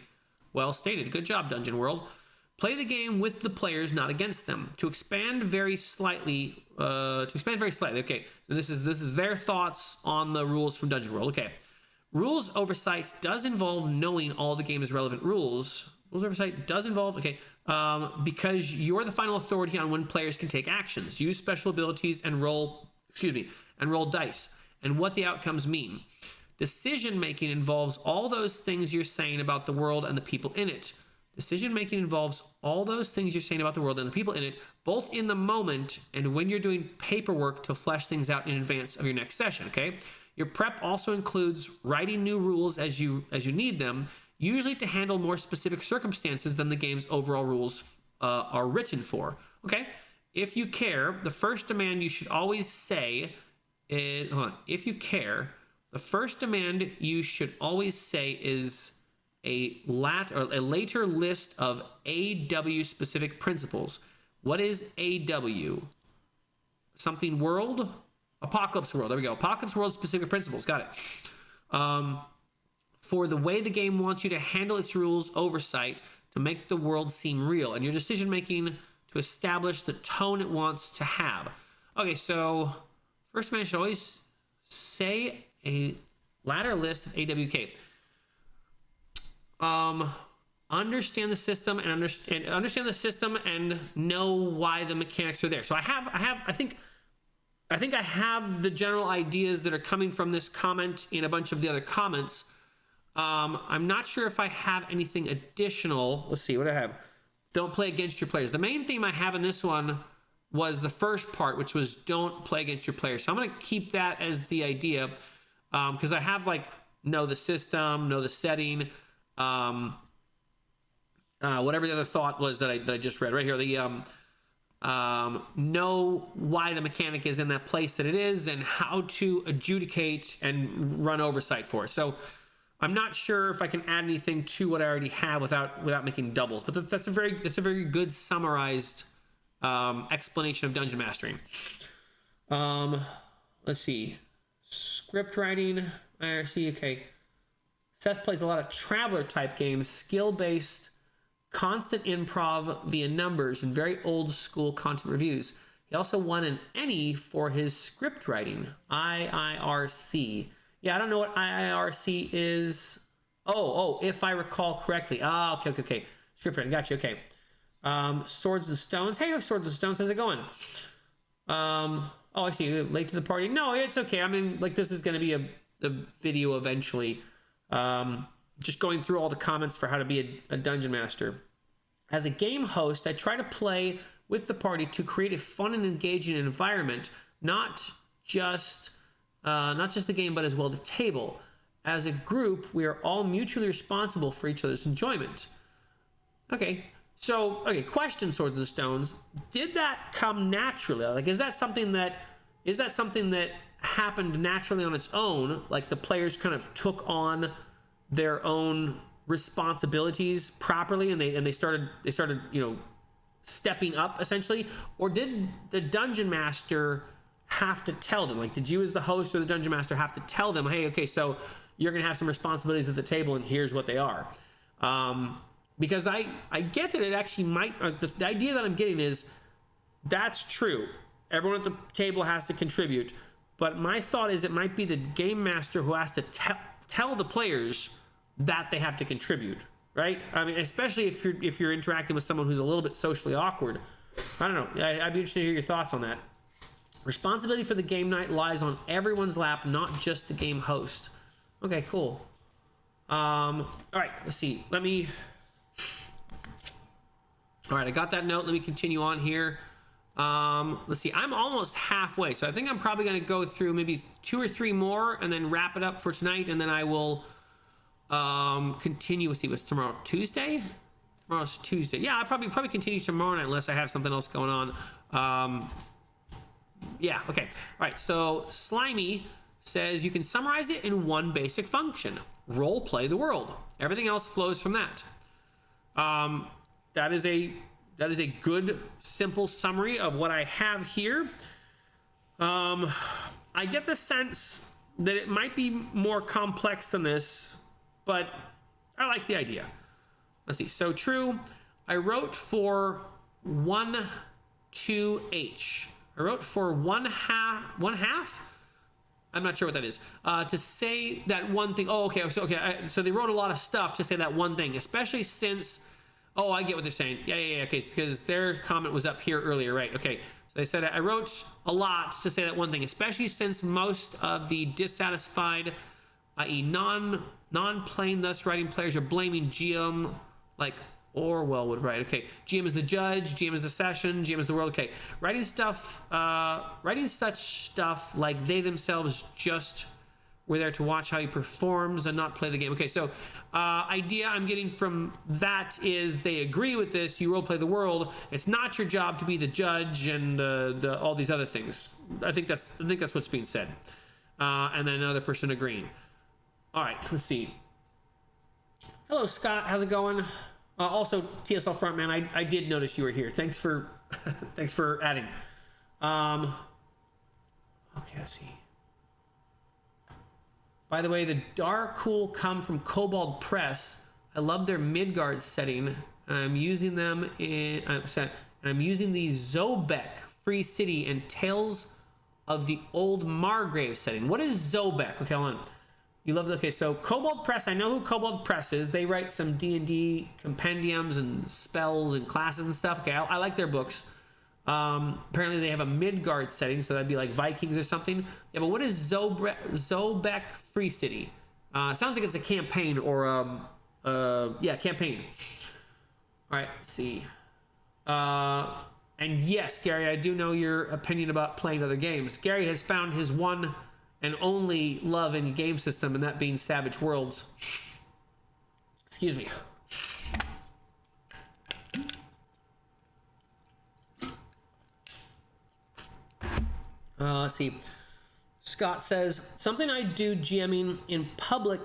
well stated. Good job, Dungeon World. Play the game with the players, not against them. To expand very slightly. Okay. So this is their thoughts on the rules from Dungeon World. Okay. Rules oversight does involve knowing all the game's relevant rules. Rules oversight does involve. Okay. Because you're the final authority on when players can take actions, use special abilities, and roll dice, and what the outcomes mean. Decision making involves all those things you're saying about the world and the people in it. Decision making involves all those things you're saying about the world and the people in it, both in the moment and when you're doing paperwork to flesh things out in advance of your next session, okay? Your prep also includes writing new rules as you need them, usually to handle more specific circumstances than the game's overall rules are written for, okay? If you care, the first demand you should always say is, if you care, the first demand you should always say is a later list of AW specific principles. What is AW? Something world? Apocalypse world. There we go. Apocalypse world specific principles. Got it. For the way the game wants you to handle its rules oversight to make the world seem real, and your decision making to establish the tone it wants to have. Okay, so first man should always say a ladder list of AWK. Understand the system and understand the system and know why the mechanics are there. So I think I have the general ideas that are coming from this comment in a bunch of the other comments. I'm not sure if I have anything additional. Let's see what I have. Don't play against your players. The main theme I have in this one was the first part, which was don't play against your players. So I'm going to keep that as the idea, because I have like know the system, know the setting, whatever the other thought was that I just read right here. The know why the mechanic is in that place that it is and how to adjudicate and run oversight for it. So I'm not sure if I can add anything to what I already have without making doubles, but that's a very good summarized explanation of dungeon mastering. Let's see, script writing, IRC. Okay, Seth plays a lot of traveler type games, skill based, constant improv via numbers, and very old school content reviews. He also won an ENnie for his script writing, IIRC. Yeah, I don't know what IIRC is. Oh, if I recall correctly. Okay. Script writing, gotcha, okay. Swords and Stones. Hey, Swords and Stones, how's it going? I see, late to the party. No, it's okay. I mean, like, this is going to be a video eventually. Just going through all the comments for how to be a dungeon master. As a game host, I try to play with the party to create a fun and engaging environment, not just the game, but as well the table. As a group, we are all mutually responsible for each other's enjoyment. Okay, question, Swords and Stones. Did that come naturally? Like, is that something that happened naturally on its own? Like, the players kind of took on their own responsibilities properly, and they started stepping up essentially, or did the dungeon master have to tell them? Like, did you as the host or the dungeon master have to tell them, hey, okay, so you're gonna have some responsibilities at the table and here's what they are? Because I get that it actually might, the idea that I'm getting is that's true, everyone at the table has to contribute, but my thought is it might be the game master who has to tell the players that they have to contribute, right? I mean, especially if you're interacting with someone who's a little bit socially awkward. I don't know, I'd be interested to hear your thoughts on that. Responsibility for the game night lies on everyone's lap, not just the game host. Okay, cool. All right, let's see. All right, I got that note. Let me continue on here. Let's see. I'm almost halfway, so I think I'm probably going to go through maybe 2 or 3 more and then wrap it up for tonight, and then I will continue. Let's see, what's tomorrow? Tuesday? Tomorrow's Tuesday. Yeah, I'll probably continue tomorrow night unless I have something else going on. Yeah, okay. All right, so Slimy says you can summarize it in one basic function: role play the world. Everything else flows from that. That is a good, simple summary of what I have here. I get the sense that it might be more complex than this, but I like the idea. Let's see. So true. I wrote for 1-2H. I wrote for one half. I'm not sure what that is. To say that one thing. Oh, okay. So they wrote a lot of stuff to say that one thing, especially since. Oh, I get what they're saying. Yeah. Okay, because their comment was up here earlier, right? Okay. So they said I wrote a lot to say that one thing, especially since most of the dissatisfied, i.e., non-playing, thus writing players are blaming GM, like, Orwell would write. Okay, GM is the judge, GM is the session, GM is the world. Okay, writing such stuff like they themselves just were there to watch how he performs and not play the game. Okay, so idea I'm getting from that is they agree with this. You role play the world. It's not your job to be the judge and all these other things. I think that's what's being said. And then another person agreeing. All right, let's see. Hello, Scott. How's it going? Also, TSL Frontman, I did notice you were here. Thanks for thanks for adding. Okay, let's see. By the way, the Darkcool come from Kobold Press. I love their Midgard setting. I'm using them in. I'm using the Zobek Free City and Tales of the Old Margrave setting. What is Zobek? Okay, hold on. You love. Okay, so Kobold Press. I know who Kobold Press is. They write some D&D compendiums and spells and classes and stuff. Okay, I like their books. Apparently they have a Midgard setting, so that'd be like Vikings or something. Yeah, but what is Zobek Free City? Sounds like it's a campaign or campaign. All right, let's see. And yes, Gary, I do know your opinion about playing other games. Gary has found his one and only love in game system, and that being Savage Worlds. Excuse me. Let's see. Scott says, something I do GMing in public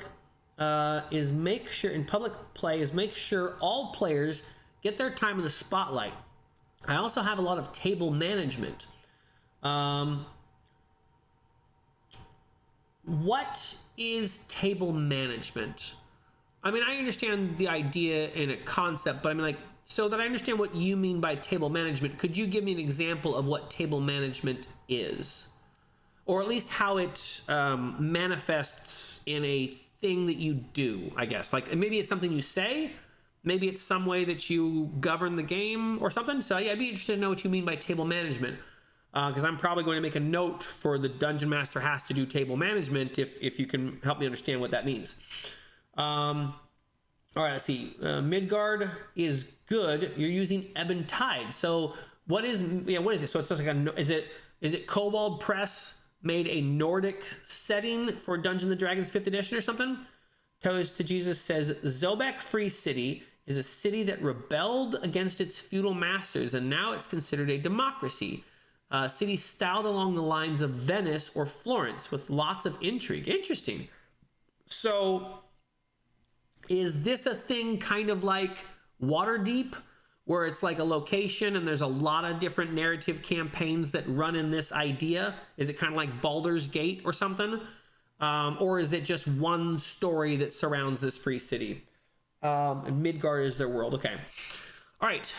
is make sure all players get their time in the spotlight. I also have a lot of table management. What is table management? I mean, I understand the idea and a concept, but I mean, like, so that I understand what you mean by table management, could you give me an example of what table management is? Or at least how it manifests in a thing that you do, I guess. Like, maybe it's something you say, maybe it's some way that you govern the game or something. So yeah, I'd be interested to know what you mean by table management. Because I'm probably going to make a note for the Dungeon Master has to do table management if you can help me understand what that means. All right, let's see. Midgard is good. You're using Ebb and Tide. So what is it? So it's just like is it Kobold Press made a Nordic setting for Dungeons & Dragons 5th edition or something? Toast to Jesus says Zobek Free City is a city that rebelled against its feudal masters, and now it's considered a democracy. City styled along the lines of Venice or Florence with lots of intrigue. Interesting. So is this a thing kind of like Waterdeep, where it's like a location and there's a lot of different narrative campaigns that run in this idea? Is it kind of like Baldur's Gate or something? Or is it just one story that surrounds this free city? And Midgard is their world. Okay. All right.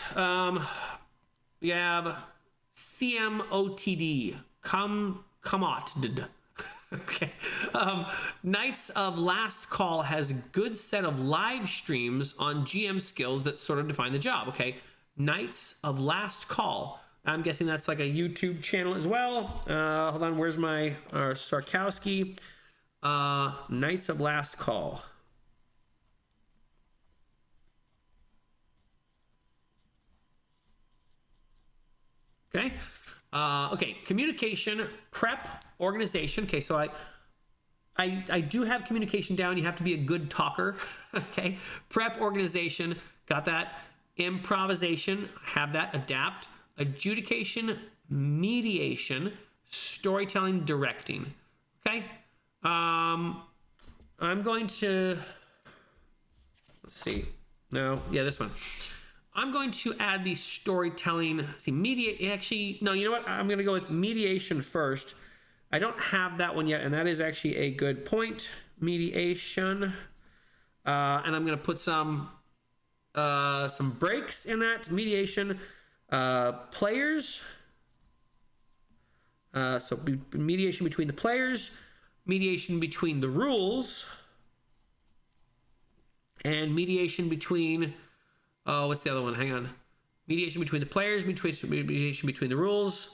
We have CMOTD. Come out. Okay. Knights of Last Call has a good set of live streams on GM skills that sort of define the job. Okay. Knights of Last Call. I'm guessing that's like a YouTube channel as well. Hold on. Where's my Sarkowski? Knights of Last Call. Okay. Okay. Communication, prep, organization. Okay. So I do have communication down. You have to be a good talker. Okay. Prep, organization. Got that. Improvisation. Have that. Adapt. Adjudication, mediation, storytelling, directing. Okay. I'm going to, let's see. No. Yeah, this one. I'm going to add the storytelling. See, actually, no, you know what? I'm going to go with mediation first. I don't have that one yet, and that is actually a good point. Mediation. And I'm going to put some breaks in that. Mediation. Players. So mediation between the players. Mediation between the rules. And mediation between... Oh, what's the other one? Hang on. Mediation between the players, mediation between the rules.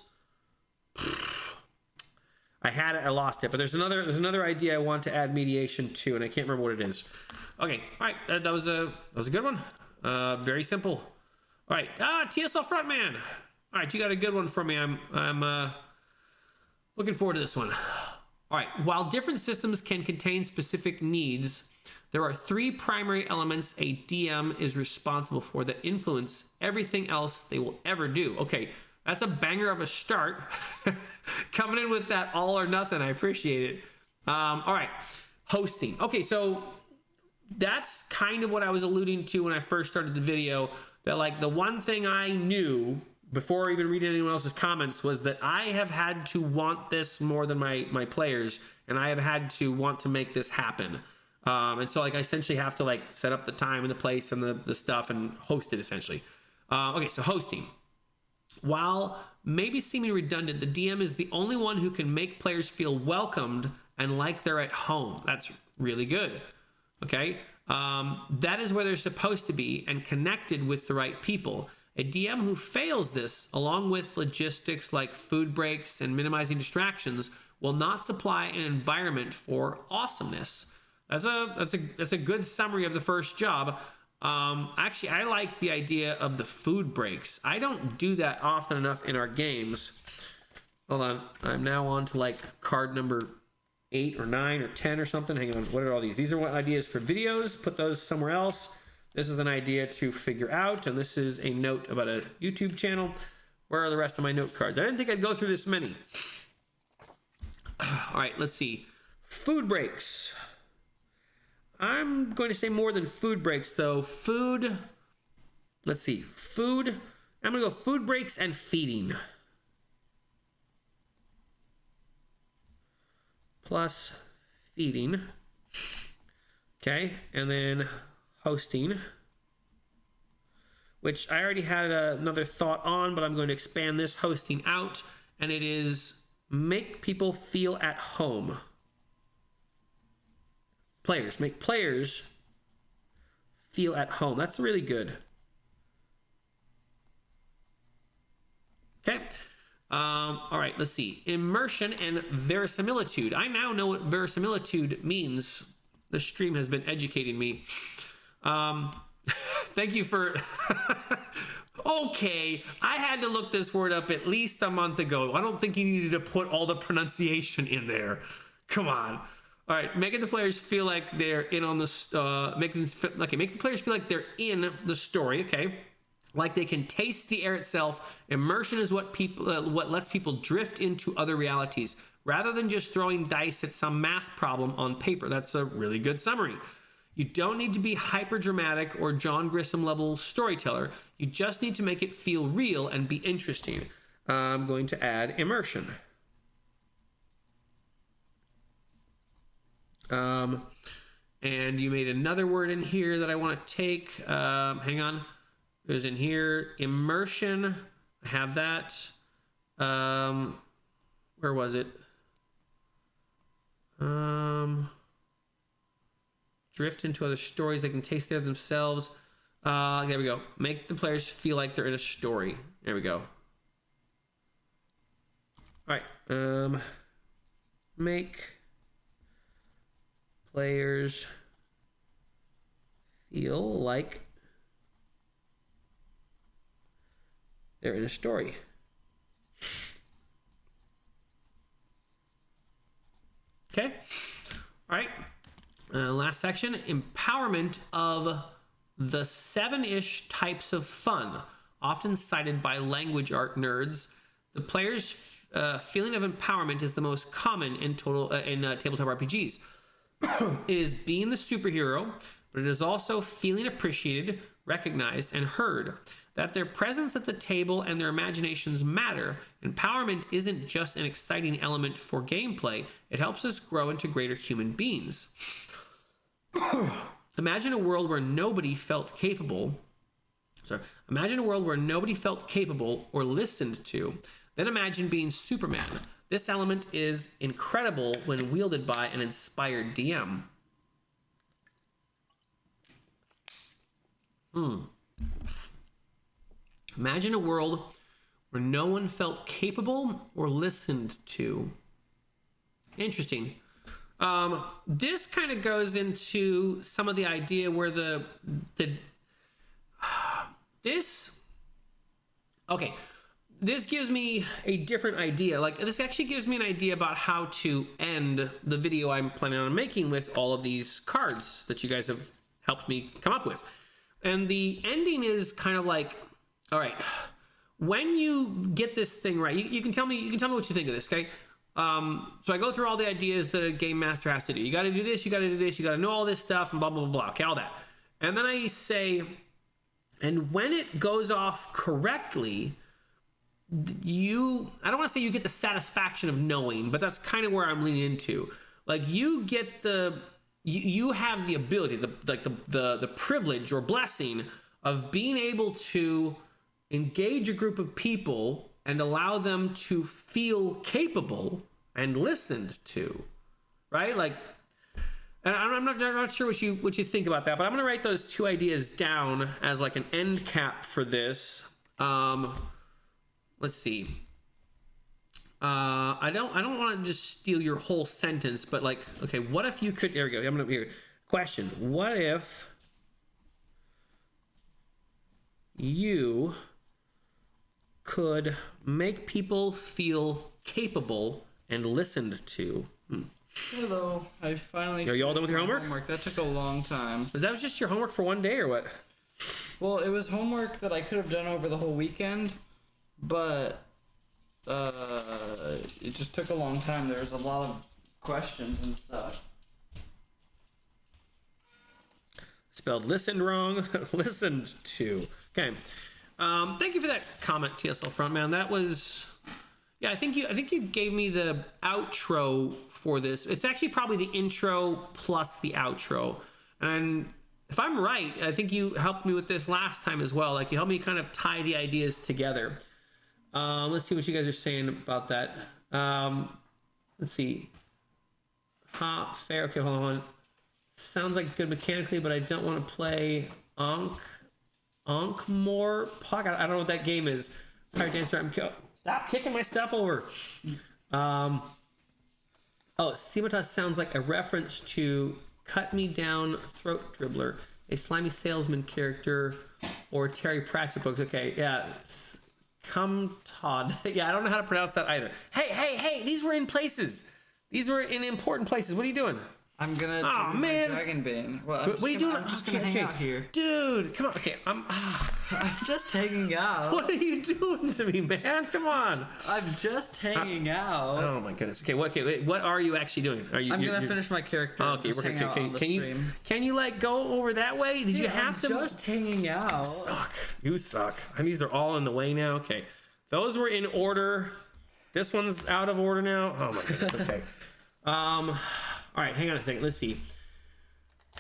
I had it, I lost it, but there's another idea I want to add mediation to, and I can't remember what it is. Okay, all right, that was a good one. Very simple. All right, TSL Frontman. All right, you got a good one for me. I'm looking forward to this one. All right, while different systems can contain specific needs, there are 3 primary elements a DM is responsible for that influence everything else they will ever do. Okay, that's a banger of a start. Coming in with that all or nothing, I appreciate it. All right, hosting. Okay, so that's kind of what I was alluding to when I first started the video, that like the one thing I knew before even reading anyone else's comments was that I have had to want this more than my players, and I have had to want to make this happen. And so like I essentially have to like set up the time and the place and the stuff and host it essentially. Okay, so hosting. While maybe seeming redundant, the DM is the only one who can make players feel welcomed and like they're at home. That's really good. Okay, that is where they're supposed to be and connected with the right people. A DM who fails this, along with logistics like food breaks and minimizing distractions, will not supply an environment for awesomeness. That's a good summary of the first job. Actually, I like the idea of the food breaks. I don't do that often enough in our games. Hold on, I'm now on to like card number 8 or 9 or 10 or something. Hang on, what are all these? These are what ideas for videos. Put those somewhere else. This is an idea to figure out, and this is a note about a YouTube channel. Where are the rest of my note cards? I didn't think I'd go through this many. All right, let's see. Food breaks. I'm going to say more than food breaks, though. Food. Let's see. Food. I'm going to go food breaks and feeding. Plus feeding. Okay, and then hosting, which I already had another thought on, but I'm going to expand this hosting out, and it is make people feel at home. Make players feel at home. That's really good. Okay. All right, let's see. Immersion and verisimilitude. I now know what verisimilitude means. The stream has been educating me. Thank you for... Okay, I had to look this word up at least a month ago. I don't think you needed to put all the pronunciation in there. Come on. All right, making the players feel like they're in on the... make the players feel like they're in the story, okay? Like they can taste the air itself. Immersion is what lets people drift into other realities, rather than just throwing dice at some math problem on paper. That's a really good summary. You don't need to be hyper dramatic or John Grissom level storyteller. You just need to make it feel real and be interesting. I'm going to add immersion. And you made another word in here that I want to take. Hang on. There's in here immersion. I have that. Where was it? Drift into other stories. They can taste the other themselves. There we go. Make the players feel like they're in a story. There we go. All right. Make players feel like they're in a story. Okay. All right. Last section, empowerment of the 7-ish types of fun, often cited by language art nerds. The player's feeling of empowerment is the most common in tabletop RPGs. It is being the superhero, but it is also feeling appreciated, recognized, and heard. That their presence at the table and their imaginations matter. Empowerment isn't just an exciting element for gameplay, it helps us grow into greater human beings. Imagine a world where nobody felt capable. Imagine a world where nobody felt capable or listened to. Then imagine being Superman. This element is incredible when wielded by an inspired DM. Imagine a world where no one felt capable or listened to. Interesting. This kind of goes into some of the idea where this, okay, this gives me a different idea. Like, this actually gives me an idea about how to end the video I'm planning on making with all of these cards that you guys have helped me come up with. And the ending is kind of like, all right, when you get this thing right, you can tell me what you think of this, okay? So I go through all the ideas that a game master has to do. You got to do this, you got to do this, you got to know all this stuff, and blah, blah, blah, blah, okay, all that. And then I say, and when it goes off correctly, I don't want to say you get the satisfaction of knowing, but that's kind of where I'm leaning into. Like, you get you have the ability, the privilege or blessing of being able to engage a group of people and allow them to feel capable and listened to, right? Like, and I'm not sure what you think about that, but I'm gonna write those two ideas down as like an end cap for this. Let's see. I don't want to just steal your whole sentence, but like, okay, what if you could? There we go. I'm gonna here. Question: what if you could make people feel capable and listened to? Hello, I finally. Are you all done with your homework? That took a long time. Was that just your homework for one day or what? Well, it was homework that I could have done over the whole weekend, but it just took a long time. There was a lot of questions and stuff. Spelled listened wrong. Listened to. Okay. Thank you for that comment, TSL Frontman. That was, yeah. I think you gave me the outro for this. It's actually probably the intro plus the outro. And if I'm right, I think you helped me with this last time as well. Like, you helped me kind of tie the ideas together. Let's see what you guys are saying about that. Let's see. Fair. Okay, hold on. Sounds like good mechanically, but I don't want to play Ankh-Mor Puck. I don't know what that game is. Pirate Dancer. Stop kicking my stuff over. Scimitar sounds like a reference to Cut Me Down Throat Dribbler, a slimy salesman character, or Terry Pratchett books. Okay, yeah. Come Todd. Yeah, I don't know how to pronounce that either. Hey, these were in places. These were in important places. What are you doing? I'm gonna do my Dragonbane. Well, what are you doing? I'm just gonna hang out here. Dude, come on. Okay, I'm just hanging out. What are you doing to me, man? Come on. I'm just hanging out. Oh my goodness. Okay, what are you actually doing? I'm gonna finish my character. Oh, okay, can you like go over that way? Did you have to? Just hanging out. You suck. And these are all in the way now. Okay, those were in order. This one's out of order now. Oh my goodness. Okay. All right, hang on a second. Let's see.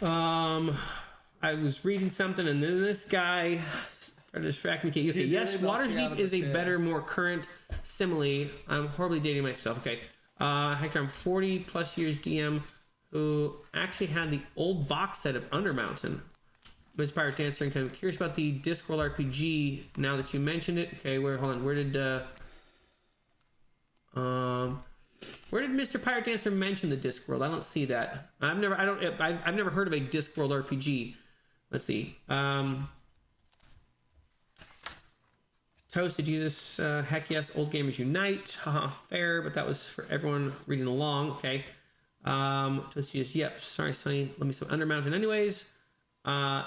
I was reading something, and then this guy started distracting me. Okay, yes, Waterdeep is a better, more current simile. I'm horribly dating myself. Okay. Hector, I'm 40 plus years DM who actually had the old box set of Undermountain. Mr. Pirate Dancer, and kind of curious about the Discworld RPG now that you mentioned it. Okay, hold on. Where did Mr. Pirate Dancer mention the Discworld? I don't see that. I've never heard of a Discworld RPG. Let's see. Toasted Jesus. Heck yes. Old Gamers Unite. Haha. Fair, but that was for everyone reading along. Okay. Toasted Jesus. Yep. Sorry, Sonny. Let me some Undermountain. Anyways,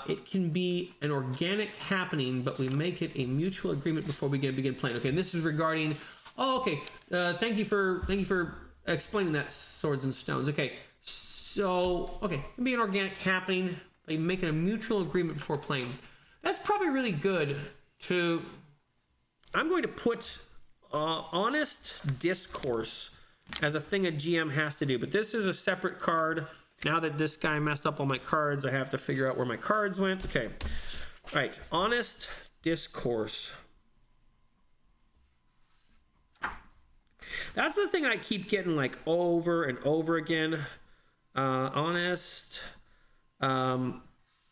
it can be an organic happening, but we make it a mutual agreement before we begin playing. Okay. And this is regarding. Oh, okay. Thank you for explaining that, Swords and Stones. Okay, so it can be an organic happening by making a mutual agreement before playing. That's probably really good to. I'm going to put honest discourse as a thing a GM has to do, but this is a separate card. Now that this guy messed up all my cards, I have to figure out where my cards went. Okay, all right. Honest discourse. That's the thing I keep getting like over and over again. Honest.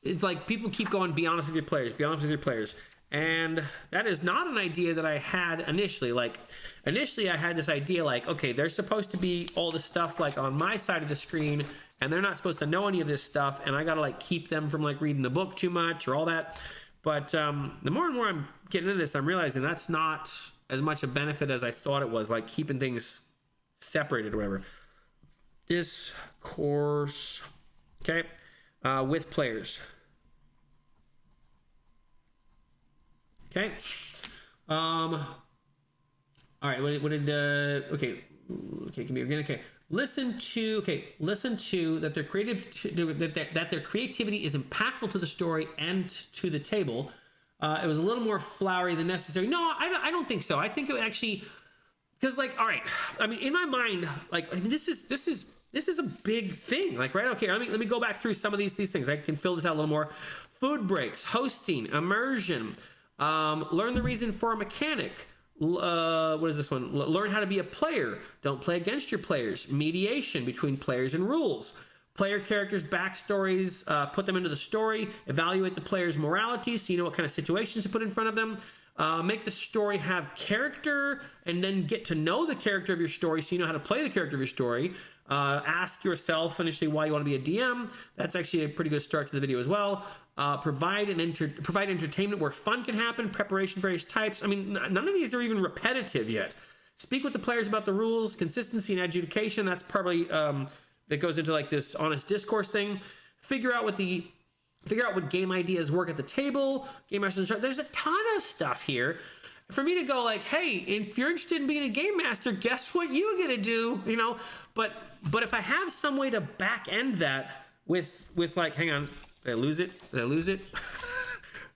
It's like people keep going, be honest with your players, be honest with your players. And that is not an idea that I had initially. Like, initially I had this idea like, okay, there's supposed to be all this stuff like on my side of the screen, and they're not supposed to know any of this stuff, and I gotta like keep them from like reading the book too much or all that. But the more and more I'm getting into this, I'm realizing that's not as much a benefit as I thought it was, like keeping things separated or whatever. Discourse, okay, with players. Okay. All right. What did? Okay. Okay. Give me again. Okay. Listen to that their creativity is impactful to the story and to the table. It was a little more flowery than necessary. No, I don't think so. I think it actually, because like, all right, I mean, in my mind, like, I mean, this is a big thing. Like, right? Okay, let me go back through some of these things. I can fill this out a little more. Food breaks, hosting, immersion, learn the reason for a mechanic. What is this one? Learn how to be a player. Don't play against your players. Mediation between players and rules. Player characters' backstories, put them into the story. Evaluate the player's morality so you know what kind of situations to put in front of them. Make the story have character, and then get to know the character of your story so you know how to play the character of your story. Ask yourself initially why you want to be a DM. That's actually a pretty good start to the video as well. Provide entertainment where fun can happen. Preparation of various types. I mean, none of these are even repetitive yet. Speak with the players about the rules, consistency, and adjudication. That's probably that goes into like this honest discourse thing. Figure out what game ideas work at the table. Game masters. There's a ton of stuff here for me to go like, hey, if you're interested in being a game master, guess what you get to do, you know? But if I have some way to back end that with like, hang on, did I lose it?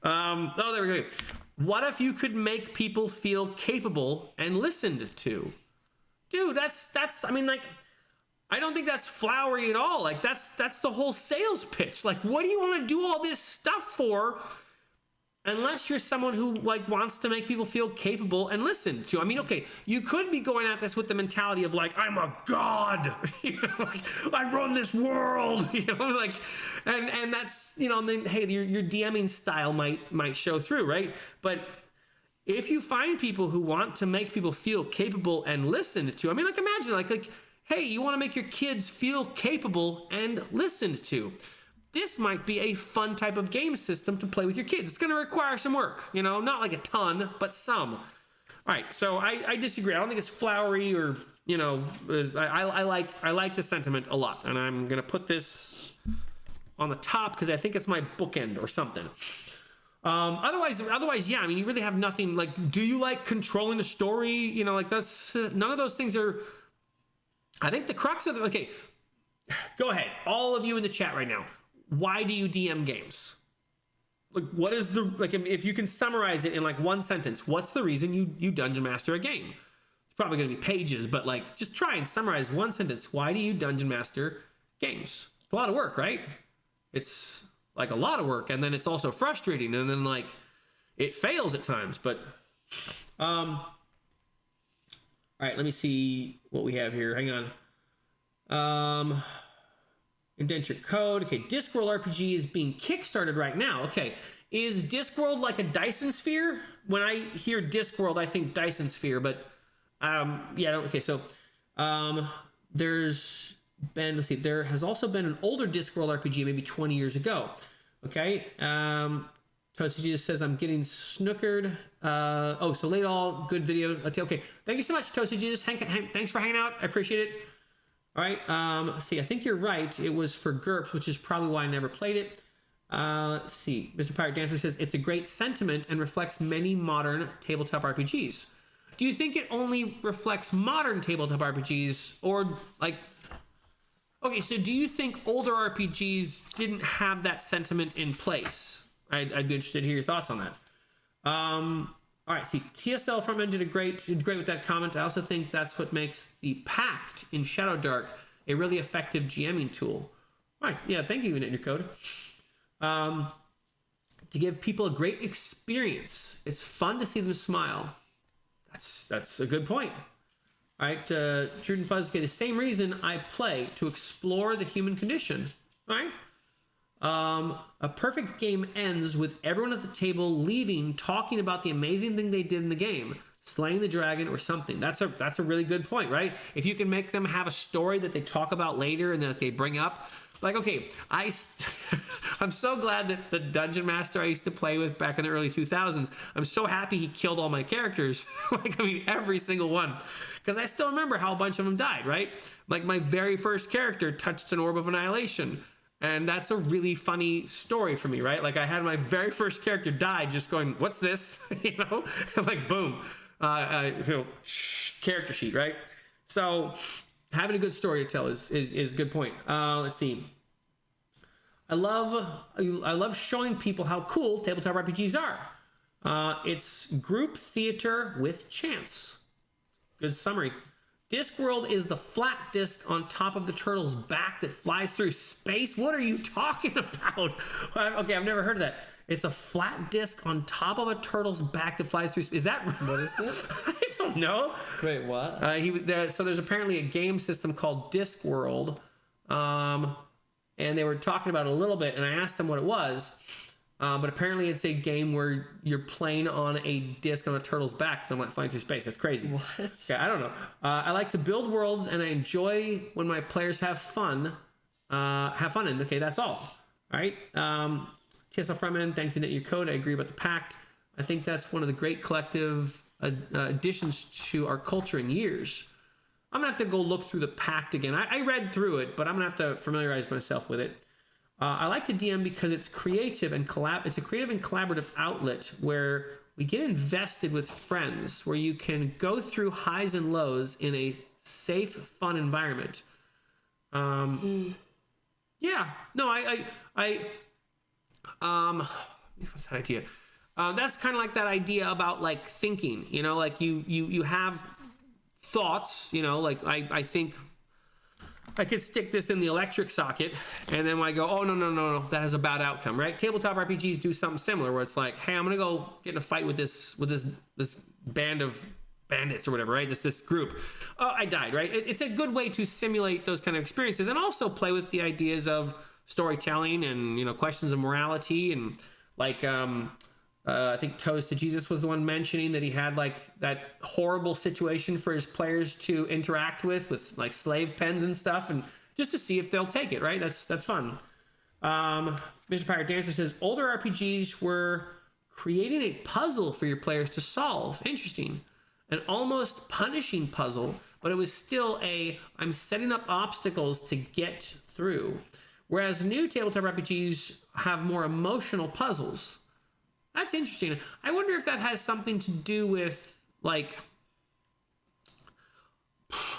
Oh, there we go. What if you could make people feel capable and listened to? Dude, that's I mean, like, I don't think that's flowery at all. Like, that's the whole sales pitch. Like, what do you want to do all this stuff for? Unless you're someone who like wants to make people feel capable and listened to. I mean, okay, you could be going at this with the mentality of like, I'm a god, you know, like, I run this world, you know, like, and that's, you know, and then hey, your DMing style might show through, right? But if you find people who want to make people feel capable and listened to, I mean, like, imagine like, hey, you want to make your kids feel capable and listened to. This might be a fun type of game system to play with your kids. It's going to require some work, you know, not like a ton, but some. All right, so I disagree. I don't think it's flowery or, you know, I like the sentiment a lot, and I'm going to put this on the top because I think it's my bookend or something. Otherwise, yeah, I mean, you really have nothing. Like, do you like controlling the story? You know, like that's none of those things are. I think the crux of it. Okay, go ahead, all of you in the chat right now. Why do you DM games? Like, what is the, like, if you can summarize it in like one sentence, what's the reason you dungeon master a game? It's probably going to be pages, but like, just try and summarize one sentence. Why do you dungeon master games? It's a lot of work, right? It's like a lot of work, and then it's also frustrating, and then like it fails at times. But all right, let me see what we have here. Hang on. Indent your code. Okay, Discworld RPG is being kickstarted right now. Okay, is Discworld like a Dyson Sphere? When I hear Discworld, I think Dyson Sphere, but yeah, okay, so there's been, let's see, there has also been an older Discworld RPG maybe 20 years ago. Okay, Toasty Jesus says, I'm getting snookered. Oh, so late all, good video. Okay, thank you so much, Toasty Jesus. Thanks for hanging out. I appreciate it. All right, see, I think you're right. It was for GURPS, which is probably why I never played it. Let's see, Mr. Pirate Dancer says, it's a great sentiment and reflects many modern tabletop RPGs. Do you think it only reflects modern tabletop RPGs, or like, okay, so do you think older RPGs didn't have that sentiment in place? I'd be interested to hear your thoughts on that. All right, see, TSL from Engine did great with that comment. I also think that's what makes the Pact in Shadow Dark a really effective GMing tool. All right, yeah, thank you, Unit Your Code. To give people a great experience. It's fun to see them smile. That's a good point. All right, Truden Fuzz, okay, the same reason I play, to explore the human condition. All right. A perfect game ends with everyone at the table leaving, talking about the amazing thing they did in the game, slaying the dragon or something. That's a really good point, right? If you can make them have a story that they talk about later and that they bring up, Like, okay, I'm so glad that the dungeon master I used to play with back in the early 2000s, I'm so happy he killed all my characters. Like, I mean, every single one. Because I still remember how a bunch of them died, right? Like, my very first character touched an orb of annihilation. And that's a really funny story for me, right? Like, I had my very first character die just going, what's this? You know? Like, boom. Character sheet, right? So having a good story to tell is a good point. Let's see. I love showing people how cool tabletop RPGs are. It's group theater with chance. Good summary. Discworld is the flat disc on top of the turtle's back that flies through space. What are you talking about? Okay, I've never heard of that. It's a flat disc on top of a turtle's back that flies through space. Is that What is this? I don't know. Wait, what? So there's apparently a game system called Discworld, and they were talking about it a little bit, and I asked them what it was. But apparently it's a game where you're playing on a disc on a turtle's back that might fly through space. That's crazy. What? Yeah, I don't know. I like to build worlds, and I enjoy when my players have fun. In. Okay, that's all. All right. TSL Frontman, thanks to knit your code. I agree about the pact. I think that's one of the great collective additions to our culture in years. I'm gonna have to go look through the pact again. I read through it, but I'm gonna have to familiarize myself with it. I like to DM because it's creative and it's a creative and collaborative outlet where we get invested with friends, where you can go through highs and lows in a safe, fun environment. Yeah, no, what's that idea? That's kind of like that idea about like thinking, you know, like you have thoughts, you know, like I think I could stick this in the electric socket, and then when I go, oh, no, that has a bad outcome, right? Tabletop RPGs do something similar where it's like, hey, I'm going to go get in a fight with this band of bandits or whatever, right? This group. Oh, I died, right? It's a good way to simulate those kind of experiences and also play with the ideas of storytelling and, you know, questions of morality and like, I think Toast to Jesus was the one mentioning that he had like that horrible situation for his players to interact with like slave pens and stuff, and just to see if they'll take it, right? That's fun. Mr. Pirate Dancer says older RPGs were creating a puzzle for your players to solve. Interesting. An almost punishing puzzle, but it was still I'm setting up obstacles to get through. Whereas new tabletop RPGs have more emotional puzzles. That's interesting. I wonder if that has something to do with, like,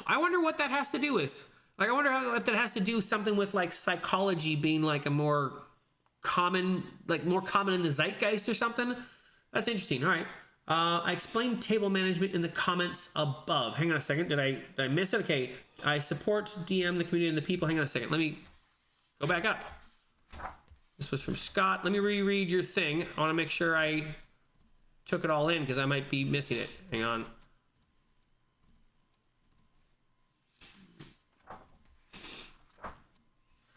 I wonder what that has to do with. Like, I wonder if that has to do something with, like, psychology being, like, a more common in the zeitgeist or something. That's interesting. All right. I explained table management in the comments above. Hang on a second. Did I miss it? Okay. I support DM, the community, and the people. Hang on a second. Let me go back up. This was from Scott. Let me reread your thing. I want to make sure I took it all in because I might be missing it. Hang on.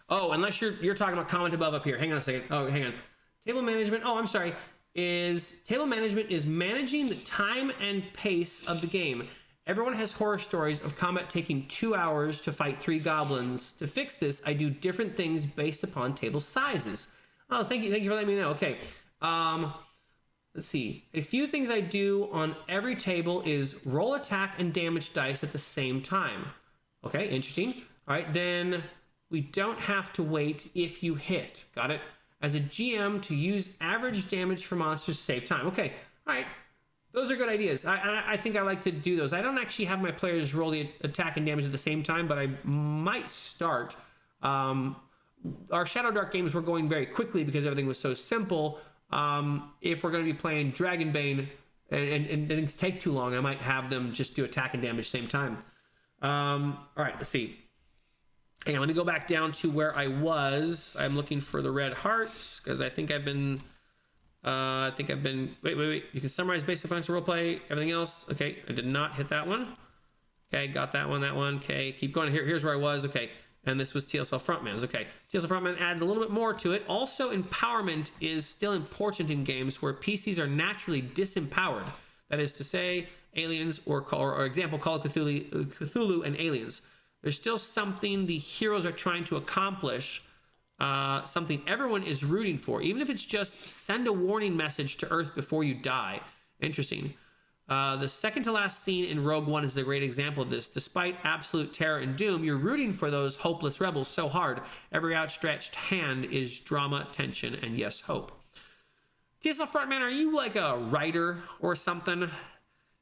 Oh, unless you're talking about comment above up here. Hang on a second. Oh, hang on. Table management. Oh, I'm sorry. Table management is managing the time and pace of the game. Everyone has horror stories of combat taking 2 hours to fight 3 goblins. To fix this, I do different things based upon table sizes. Oh, thank you for letting me know. Okay. Let's see. A few things I do on every table is roll attack and damage dice at the same time. Okay, interesting. All right, then we don't have to wait if you hit. Got it? As a GM, to use average damage for monsters to save time. Okay, all right. Those are good ideas. I think I like to do those. I don't actually have my players roll the attack and damage at the same time, but I might start. Our Shadow Dark games were going very quickly because everything was so simple. If we're going to be playing Dragonbane and things take too long, I might have them just do attack and damage same time. All right, let's see. Hang on, let me go back down to where I was. I'm looking for the red hearts because I think I've been... wait. You can summarize basic functional roleplay, everything else. Okay, I did not hit that one. Okay, got that one. Okay, keep going. Here's where I was. Okay, and this was TSL Frontman's. Okay, TSL Frontman adds a little bit more to it. Also, empowerment is still important in games where PCs are naturally disempowered. That is to say, aliens or example, Call of Cthulhu and aliens. There's still something the heroes are trying to accomplish, something everyone is rooting for, even if it's just send a warning message to Earth before you die. Interesting. The second to last scene in Rogue One is a great example of this. Despite absolute terror and doom, you're rooting for those hopeless rebels so hard. Every outstretched hand is drama, tension, and yes, hope. TSL Frontman, are you like a writer or something?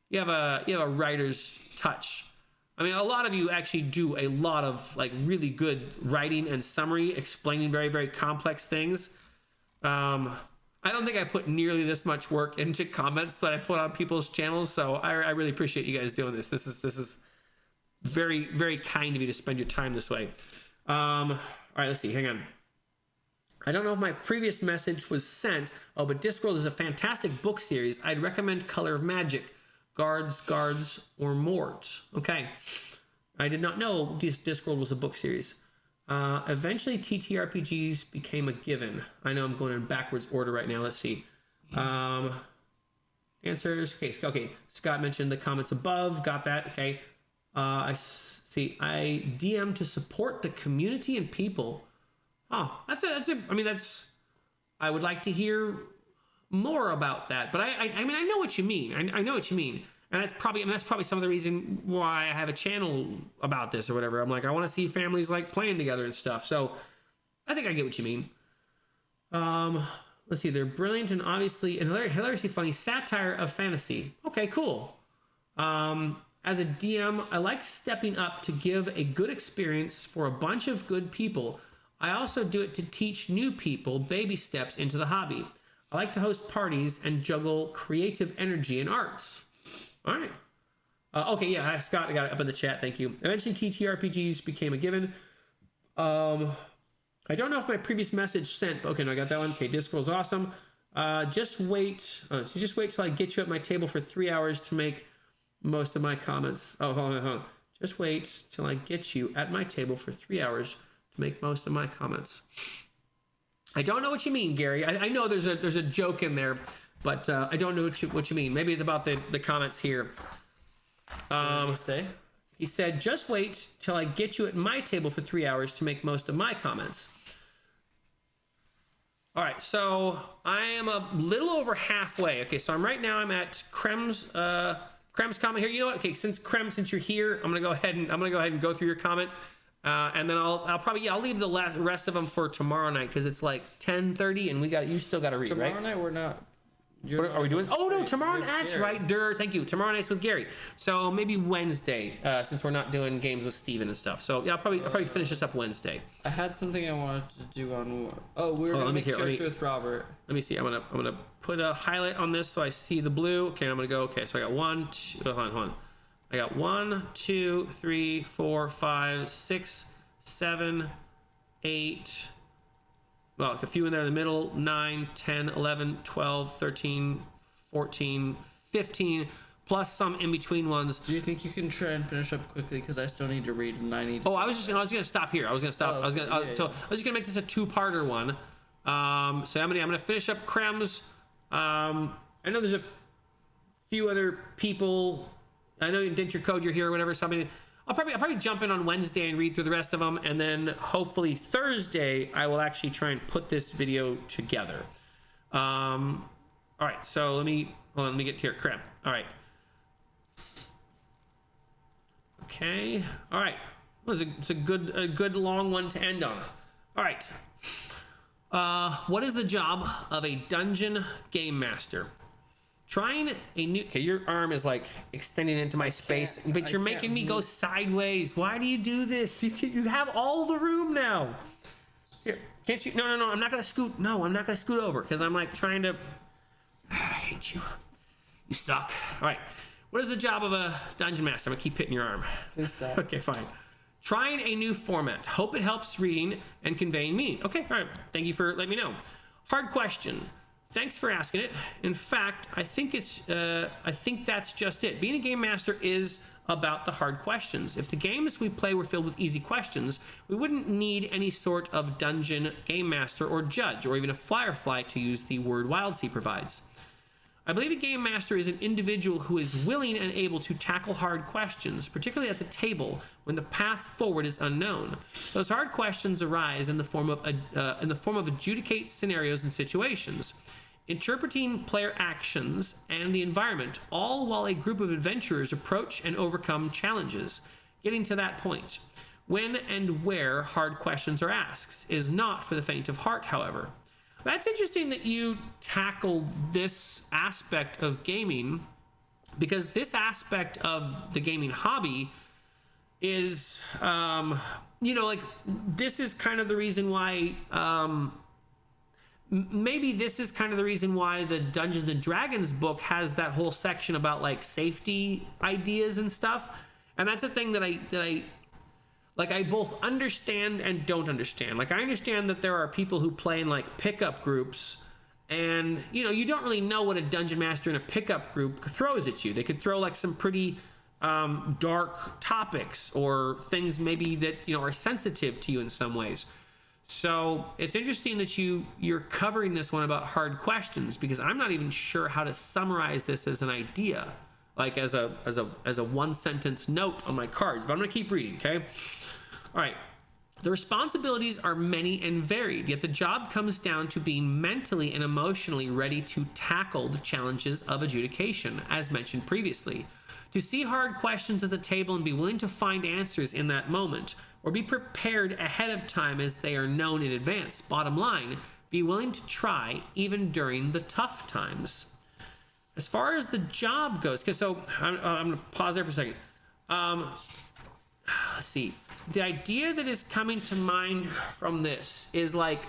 You have a writer's touch. I mean, a lot of you actually do a lot of like really good writing and summary, explaining very, very complex things. I don't think I put nearly this much work into comments that I put on people's channels, so I really appreciate you guys doing this. This is very, very kind of you to spend your time this way. All right, let's see. Hang on. I don't know if my previous message was sent. Oh, but Discworld is a fantastic book series. I'd recommend Color of Magic, Guards, or Mort. Okay. I did not know Discworld was a book series. Eventually, TTRPGs became a given. I know I'm going in backwards order right now. Let's see. Answers. Okay. Scott mentioned the comments above. Got that. Okay. I see. I DM to support the community and people. Oh, I would like to hear more about that. But I mean, I know what you mean. I know what you mean. And that's probably some of the reason why I have a channel about this or whatever. I'm like, I want to see families like playing together and stuff. So I think I get what you mean. Let's see. They're brilliant and obviously and hilariously funny satire of fantasy. Okay, cool. As a DM, I like stepping up to give a good experience for a bunch of good people. I also do it to teach new people baby steps into the hobby. I like to host parties and juggle creative energy and arts. All right. Okay, yeah, Scott, I got it up in the chat. Thank you. Eventually, TTRPGs became a given. I don't know if my previous message sent. Okay, no, I got that one. Okay, Discworld's awesome. Just wait. Just wait till I get you at my table for 3 hours to make most of my comments. Oh, hold on. Just wait till I get you at my table for 3 hours to make most of my comments. I don't know what you mean, Gary. I know there's a joke in there. But I don't know what you mean. Maybe it's about the comments here. What did he say? He said, just wait till I get you at my table for 3 hours to make most of my comments. All right, so I am a little over halfway. Okay, so I'm at Krem's comment here. You know what? Okay, since you're here, I'm gonna go ahead and go through your comment. And then I'll leave the rest of them for tomorrow night because it's like 10:30 and you still got to read, right? Tomorrow night we're not. What are we doing? Oh no, tomorrow night. That's right. Thank you. Tomorrow night's with Gary. So maybe Wednesday, since we're not doing games with Steven and stuff. So yeah, I'll probably finish this up Wednesday. I had something I wanted to do on. Oh, we're gonna make character with Robert. Let me see. I'm gonna put a highlight on this so I see the blue. Okay, I'm gonna go. Okay, so I got 1, 2. Hold on. I got 1, 2, 3, 4, 5, 6, 7, 8. Well, a few in there in the middle, 9, 10, 11, 12, 13, 14, 15, plus some in between ones. Do you think you can try and finish up quickly? Because I still need to read and I need to... Oh, I was going to stop here. I was going to stop. Oh, I was going to make this a two-parter one. So I'm going to finish up Krem's. I know there's a few other people. I know Denture Code, you're here or whatever. Something. I'll probably jump in on Wednesday and read through the rest of them, and then hopefully Thursday I will actually try and put this video together. All right, so let me get here. Crap. All right. Okay. All right. Well, it's a good long one to end on. All right. What is the job of a dungeon game master? Trying a new... Okay, your arm is like extending into my space, but you're making me go sideways. Why do you do this? You have all the room now. Here, can't you... No, I'm not going to scoot... No, I'm not going to scoot over because I'm like trying to... I hate you. You suck. All right. What is the job of a dungeon master? I'm going to keep hitting your arm. Please stop. Okay, fine. Trying a new format. Hope it helps reading and conveying meaning. Okay, all right. Thank you for letting me know. Hard question. Thanks for asking it. In fact, I think that's just it. Being a game master is about the hard questions. If the games we play were filled with easy questions, we wouldn't need any sort of dungeon game master or judge, or even a firefly, to use the word WildSea provides. I believe a game master is an individual who is willing and able to tackle hard questions, particularly at the table when the path forward is unknown. Those hard questions arise in the form of adjudicate scenarios and situations, interpreting player actions and the environment, all while a group of adventurers approach and overcome challenges. Getting to that point, when and where hard questions are asked is not for the faint of heart, however. That's interesting that you tackled this aspect of gaming, because this aspect of the gaming hobby is, this is kind of the reason why, maybe this is kind of the reason why the Dungeons and Dragons book has that whole section about like safety ideas and stuff. And that's a thing that I both understand and don't understand. Like, I understand that there are people who play in like pickup groups, and you don't really know what a dungeon master in a pickup group throws at you. They could throw like some pretty dark topics or things maybe that are sensitive to you in some ways. So it's interesting that you're covering this one about hard questions, because I'm not even sure how to summarize this as an idea, like as a one sentence note on my cards. But I'm gonna keep reading, okay? All right. The responsibilities are many and varied, yet the job comes down to being mentally and emotionally ready to tackle the challenges of adjudication, as mentioned previously. To see hard questions at the table and be willing to find answers in that moment, or be prepared ahead of time as they are known in advance. Bottom line, be willing to try even during the tough times. As far as the job goes, so I'm going to pause there for a second. Let's see. The idea that is coming to mind from this is like,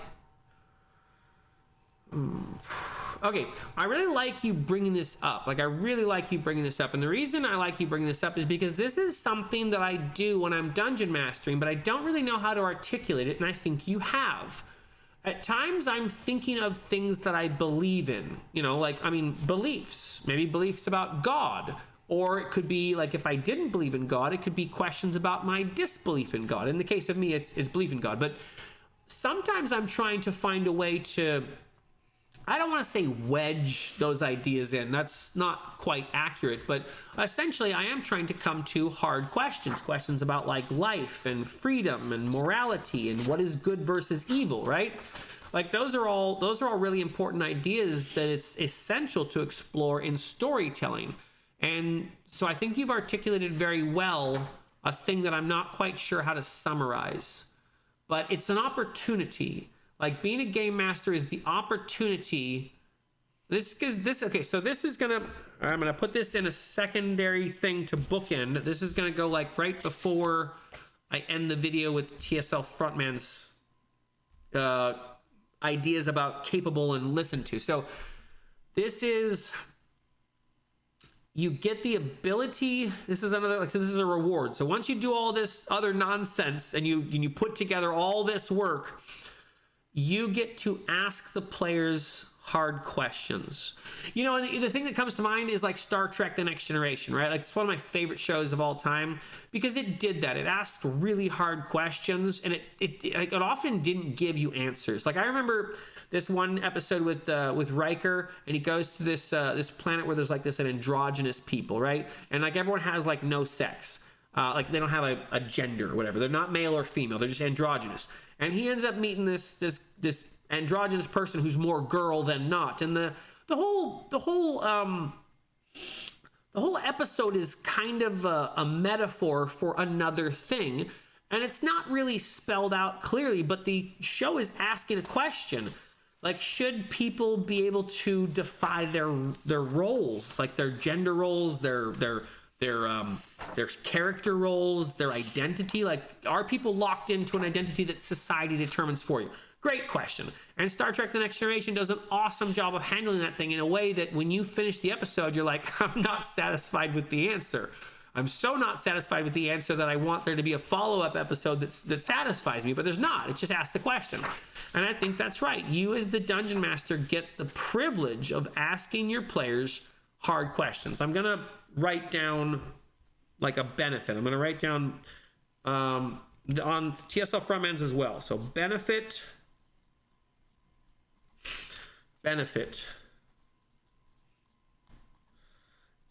okay, I really like you bringing this up. Like, I really like you bringing this up. And the reason I like you bringing this up is because this is something that I do when I'm dungeon mastering, but I don't really know how to articulate it, and I think you have. At times, I'm thinking of things that I believe in, beliefs. Maybe beliefs about God. Or it could be, like, if I didn't believe in God, it could be questions about my disbelief in God. In the case of me, it's belief in God. But sometimes I'm trying to find a way to, I don't want to say wedge those ideas in. That's not quite accurate. But essentially, I am trying to come to hard questions about like life and freedom and morality and what is good versus evil, right? Like, those are all really important ideas that it's essential to explore in storytelling. And so I think you've articulated very well a thing that I'm not quite sure how to summarize. But it's an opportunity. Like, being a game master is the opportunity. I'm gonna put this in a secondary thing to bookend. This is gonna go like right before I end the video with TSL Frontman's ideas about capable and listen to. So this is, you get the ability. This is another, this is a reward. So once you do all this other nonsense and you put together all this work, you get to ask the players hard questions. And the thing that comes to mind is like Star Trek: The Next Generation, right? Like, it's one of my favorite shows of all time because it did that. It asked really hard questions, and it often didn't give you answers. Like, I remember this one episode with Riker, and he goes to this planet where there's like this androgynous people, right? And like, everyone has like no sex. Like, they don't have a gender or whatever. They're not male or female. They're just androgynous. And he ends up meeting this androgynous person who's more girl than not. And the whole episode is kind of a metaphor for another thing. And it's not really spelled out clearly, but the show is asking a question. Like, should people be able to defy their roles, like their gender roles, their character roles, their identity? Like, are people locked into an identity that society determines for you? Great question. And Star Trek: The Next Generation does an awesome job of handling that thing in a way that when you finish the episode, you're like, I'm not satisfied with the answer. I'm so not satisfied with the answer that I want there to be a follow-up episode that satisfies me, but there's not. It just asks the question. And I think that's right. You, as the Dungeon Master, get the privilege of asking your players hard questions. I'm going to write down like a benefit. I'm going to write down on TSL Frontman's as well. So benefit.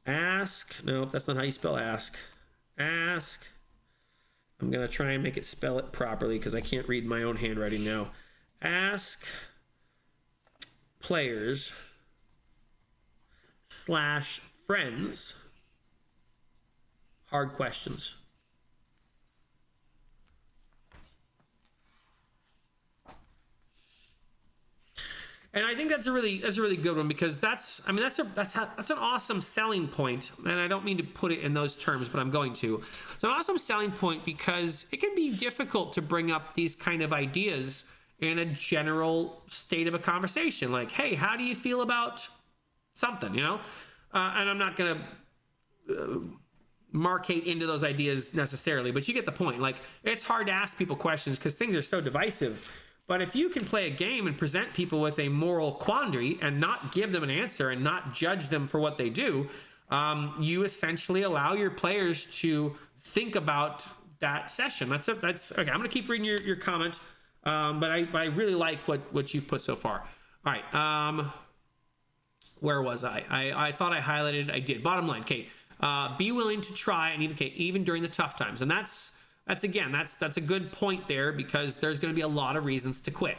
Ask. No, that's not how you spell ask. Ask. I'm going to try and make it spell it properly because I can't read my own handwriting now. Ask players / friends hard questions. And I think that's a really good one, because that's an awesome selling point. And I don't mean to put it in those terms, but I'm going to. It's an awesome selling point because it can be difficult to bring up these kind of ideas in a general state of a conversation. Like, hey, how do you feel about something, you know? And I'm not going to markate into those ideas necessarily, but you get the point. Like, it's hard to ask people questions because things are so divisive. But if you can play a game and present people with a moral quandary and not give them an answer and not judge them for what they do, you essentially allow your players to think about that session. That's okay. I'm going to keep reading your comment, but I really like what you've put so far. All right. Where was I? I thought I highlighted. I did. Bottom line. Okay. Be willing to try, and even during the tough times, and that's a good point there, because there's going to be a lot of reasons to quit.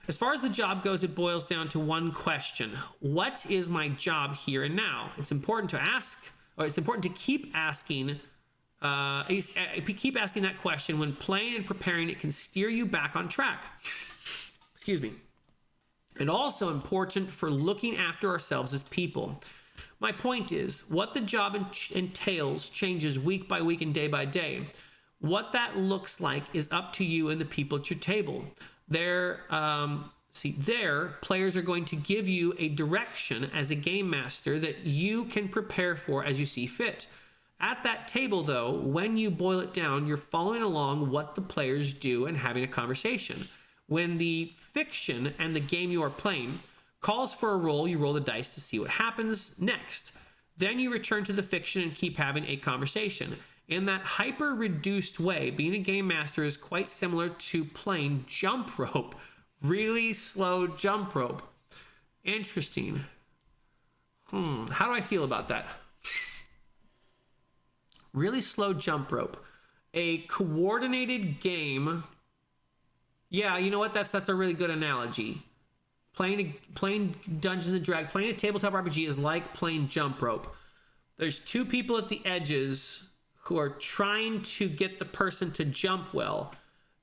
As far as the job goes, it boils down to one question: what is my job here and now? It's important to ask, or it's important to keep asking that question when playing and preparing. It can steer you back on track. Excuse me. And also important for looking after ourselves as people. My point is, what the job entails changes week by week and day by day. What that looks like is up to you and the people at your table. There, players are going to give you a direction as a game master that you can prepare for as you see fit. At that table, though, when you boil it down, you're following along what the players do and having a conversation. When the fiction and the game you are playing calls for a roll, you roll the dice to see what happens next. Then you return to the fiction and keep having a conversation. In that hyper-reduced way, being a game master is quite similar to playing jump rope. Really slow jump rope. Interesting. How do I feel about that? Really slow jump rope. A coordinated game. Yeah, you know what? That's a really good analogy. Playing Dungeons and Dragons, playing a tabletop RPG is like playing jump rope. There's two people at the edges who are trying to get the person to jump well,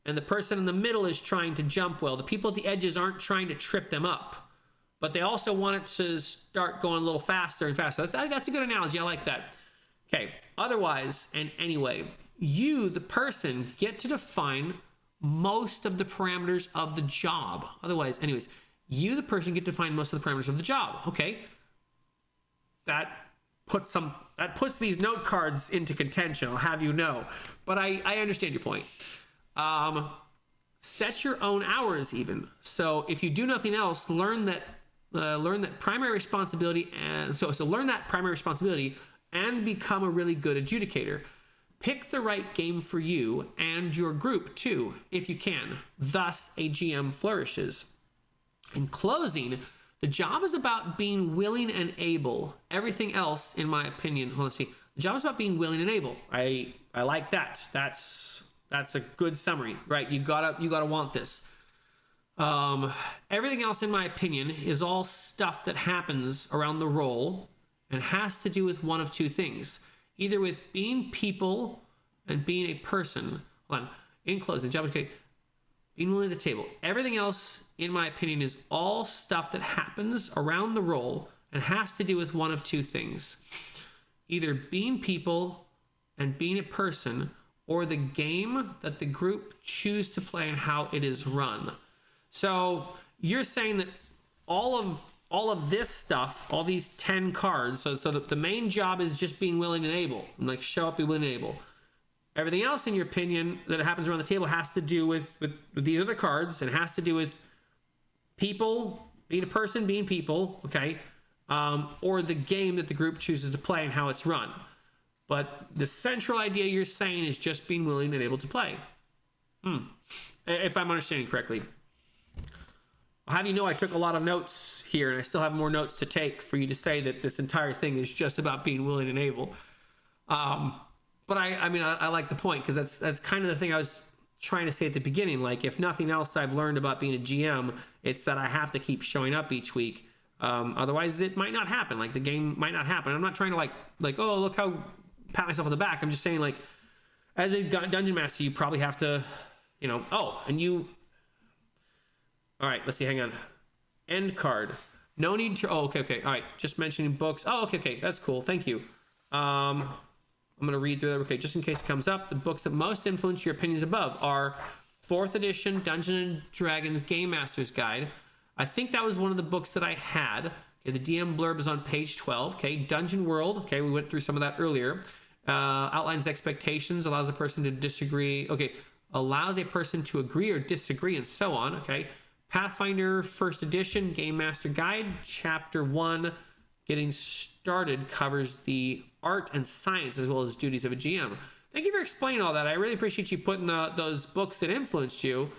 and the person in the middle is trying to jump well. The people at the edges aren't trying to trip them up, but they also want it to start going a little faster and faster. That's a good analogy. I like that. Okay. Otherwise, and anyway, you, the person, get to define most of the parameters of the job. Otherwise, anyways, you, the person, get to define most of the parameters of the job. Okay. That puts these note cards into contention, I'll have you know. But I understand your point. Set your own hours even. So if you do nothing else, learn that primary responsibility, and so learn that primary responsibility and become a really good adjudicator. Pick the right game for you and your group too, if you can. Thus, a GM flourishes. In closing, the job is about being willing and able. Everything else, in my opinion, the job is about being willing and able. I like that. That's a good summary, right? You gotta want this. Everything else, in my opinion, is all stuff that happens around the roll and has to do with one of two things: either with being people and being a person. Hold on. In closing, job is okay. Being willing at the table. Everything else, in my opinion, is all stuff that happens around the roll and has to do with one of two things: either being people and being a person, or the game that the group choose to play and how it is run. So you're saying that all of this stuff, all these 10 cards, so the main job is just being willing and able, and like show up, be willing and able. Everything else, in your opinion, that happens around the table has to do with these other cards, and has to do with people, being a person, being people, okay? Or the game that the group chooses to play and how it's run. But the central idea you're saying is just being willing and able to play. If I'm understanding correctly. I'll have you know I took a lot of notes here, and I still have more notes to take for you to say that this entire thing is just about being willing and able. But I mean, I like the point, because that's kind of the thing I was trying to say at the beginning. Like, if nothing else I've learned about being a GM, it's that I have to keep showing up each week. Otherwise it might not happen. Like, the game might not happen. I'm not trying to like, oh, look how pat myself on the back. I'm just saying, like, as a dungeon master, you probably have to, you know, all right, let's see, hang on. End card. No need to, okay. All right, just mentioning books. Okay, that's cool. Thank you. I'm going to read through that. Okay, just in case it comes up, the books that most influence your opinions above are 4th edition Dungeons & Dragons Game Master's Guide. I think that was one of the books that I had. Okay, the DM blurb is on page 12. Okay, Dungeon World. Okay, we went through some of that earlier. Outlines expectations, allows a person to disagree. Okay, allows a person to agree or disagree, and so on. Okay, Pathfinder 1st edition Game Master Guide. Chapter 1, Getting Started, covers the art and science as well as duties of a GM. Thank you for explaining all that. I really appreciate you putting those books that influenced you.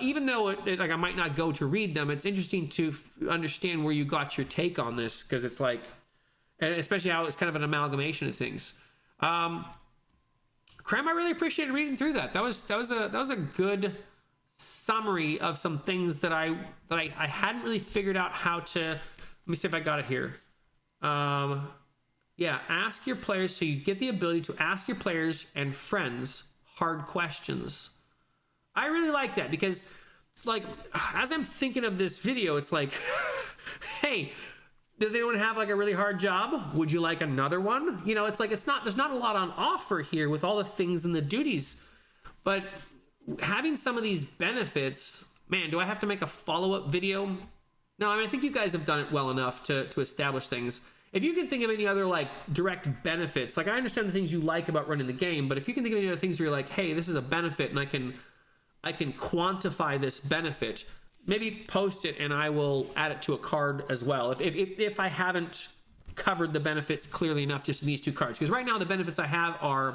Even though like I might not go to read them, it's interesting to understand where you got your take on this, because it's like, and especially how it's kind of an amalgamation of things. Cram, I really appreciated reading through that. That was a good summary of some things that I hadn't really figured out how to. Let me see if I got it here. Yeah, ask your players, so you get the ability to ask your players and friends hard questions. I really like that, because, like, as I'm thinking of this video, it's like, hey, does anyone have like a really hard job? Would you like another one? You know, it's like, there's not a lot on offer here with all the things and the duties, but having some of these benefits, man, do I have to make a follow-up video? No, I mean, I think you guys have done it well enough to establish things. If you can think of any other like direct benefits, like I understand the things you like about running the game, but if you can think of any other things where you're like, hey, this is a benefit and I can quantify this benefit, maybe post it and I will add it to a card as well. If I haven't covered the benefits clearly enough just in these 2 cards, because right now the benefits I have are,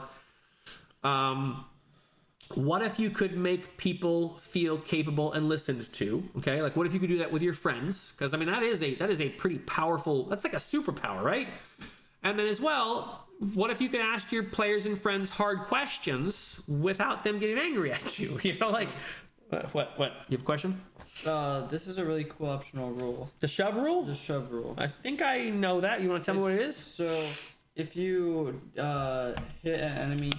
what if you could make people feel capable and listened to? Okay, like what if you could do that with your friends? Because I mean, that is a pretty powerful. That's like a superpower, right? And then as well, what if you could ask your players and friends hard questions without them getting angry at you? You know, like what? You have a question? This is a really cool optional rule. The shove rule? The shove rule. I think I know that. You want to tell me what it is? So if you hit an enemy.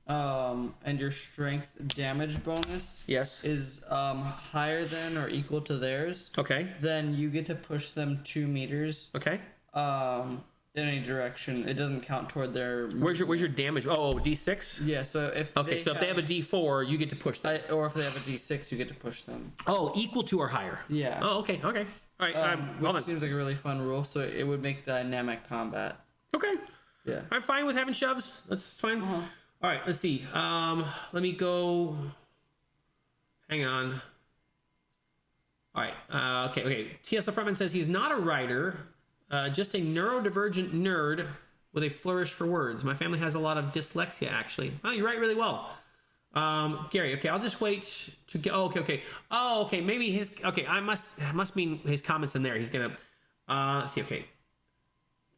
And your strength damage bonus is higher than or equal to theirs. Okay. Then you get to push them 2 meters. Okay. In any direction. It doesn't count toward their. Where's your damage? Oh, D6. Yeah. So if if they have a D4, you get to push them. Or if they have a D6, you get to push them. Oh, equal to or higher. Yeah. Oh, okay. All right. Which seems like a really fun rule. So it would make dynamic combat. Okay. Yeah. I'm fine with having shoves. That's fine. All right, let's see. Let me go. Hang on. All right. Okay. T.S. Frontman says he's not a writer, just a neurodivergent nerd with a flourish for words. My family has a lot of dyslexia, actually. Oh, you write really well. Gary. Okay, I'll just wait to get. Oh, okay. Oh, okay. Maybe his. Okay, I must mean his comments in there. He's gonna. Let's see. Okay.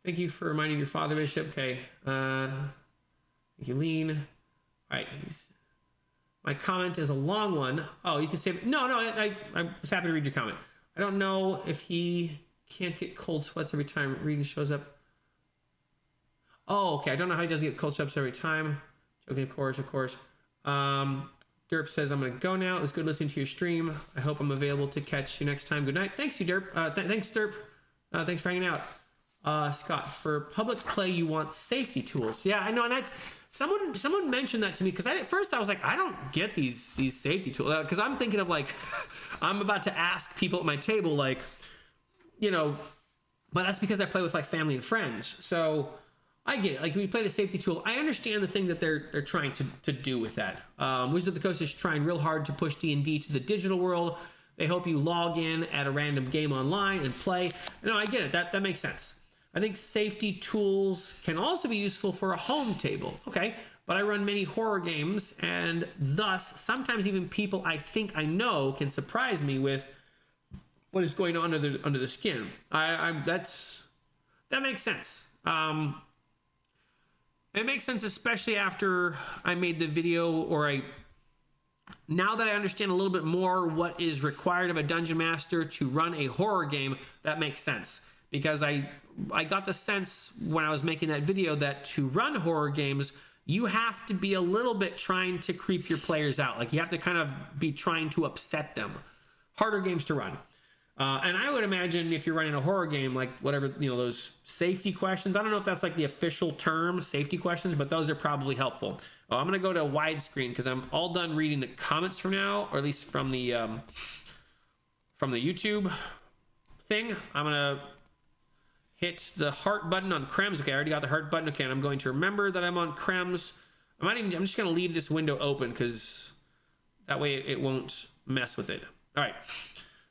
Thank you for reminding your father, Bishop. Okay. Thank you, Lean. All right. My comment is a long one. Oh, you can say no. I was happy to read your comment. I don't know if he can't get cold sweats every time reading shows up. Oh, okay. I don't know how he doesn't get cold sweats every time. Joking, of course. Derp says, I'm going to go now. It was good listening to your stream. I hope I'm available to catch you next time. Good night. Thanks, you, Derp. Thanks, Derp. Thanks for hanging out. Scott, for public play, you want safety tools. Yeah, I know. And someone mentioned that to me, because at first I was like, I don't get these safety tools, because I'm thinking of like, I'm about to ask people at my table, like, you know, but that's because I play with like family and friends. So I get it. Like, when you play the safety tool, I understand the thing that they're trying to do with that. Wizards of the Coast is trying real hard to push D&D to the digital world. They hope you log in at a random game online and play. No, I get it. That makes sense. I think safety tools can also be useful for a home table. Okay, but I run many horror games, and thus sometimes even people I think I know can surprise me with what is going on under the skin. That makes sense. It makes sense, especially after I made the video, now that I understand a little bit more what is required of a dungeon master to run a horror game. That makes sense, because I got the sense when I was making that video that to run horror games, you have to be a little bit trying to creep your players out. Like, you have to kind of be trying to upset them. Harder games to run. And I would imagine if you're running a horror game, like whatever, those safety questions, I don't know if that's like the official term, safety questions, but those are probably helpful. I'm going to go to widescreen because I'm all done reading the comments from now, or at least from the YouTube thing. I'm going to hit the heart button on Krems. Okay, I already got the heart button. Okay, and I'm going to remember that I'm on Krems. I'm just going to leave this window open because that way it won't mess with it. All right.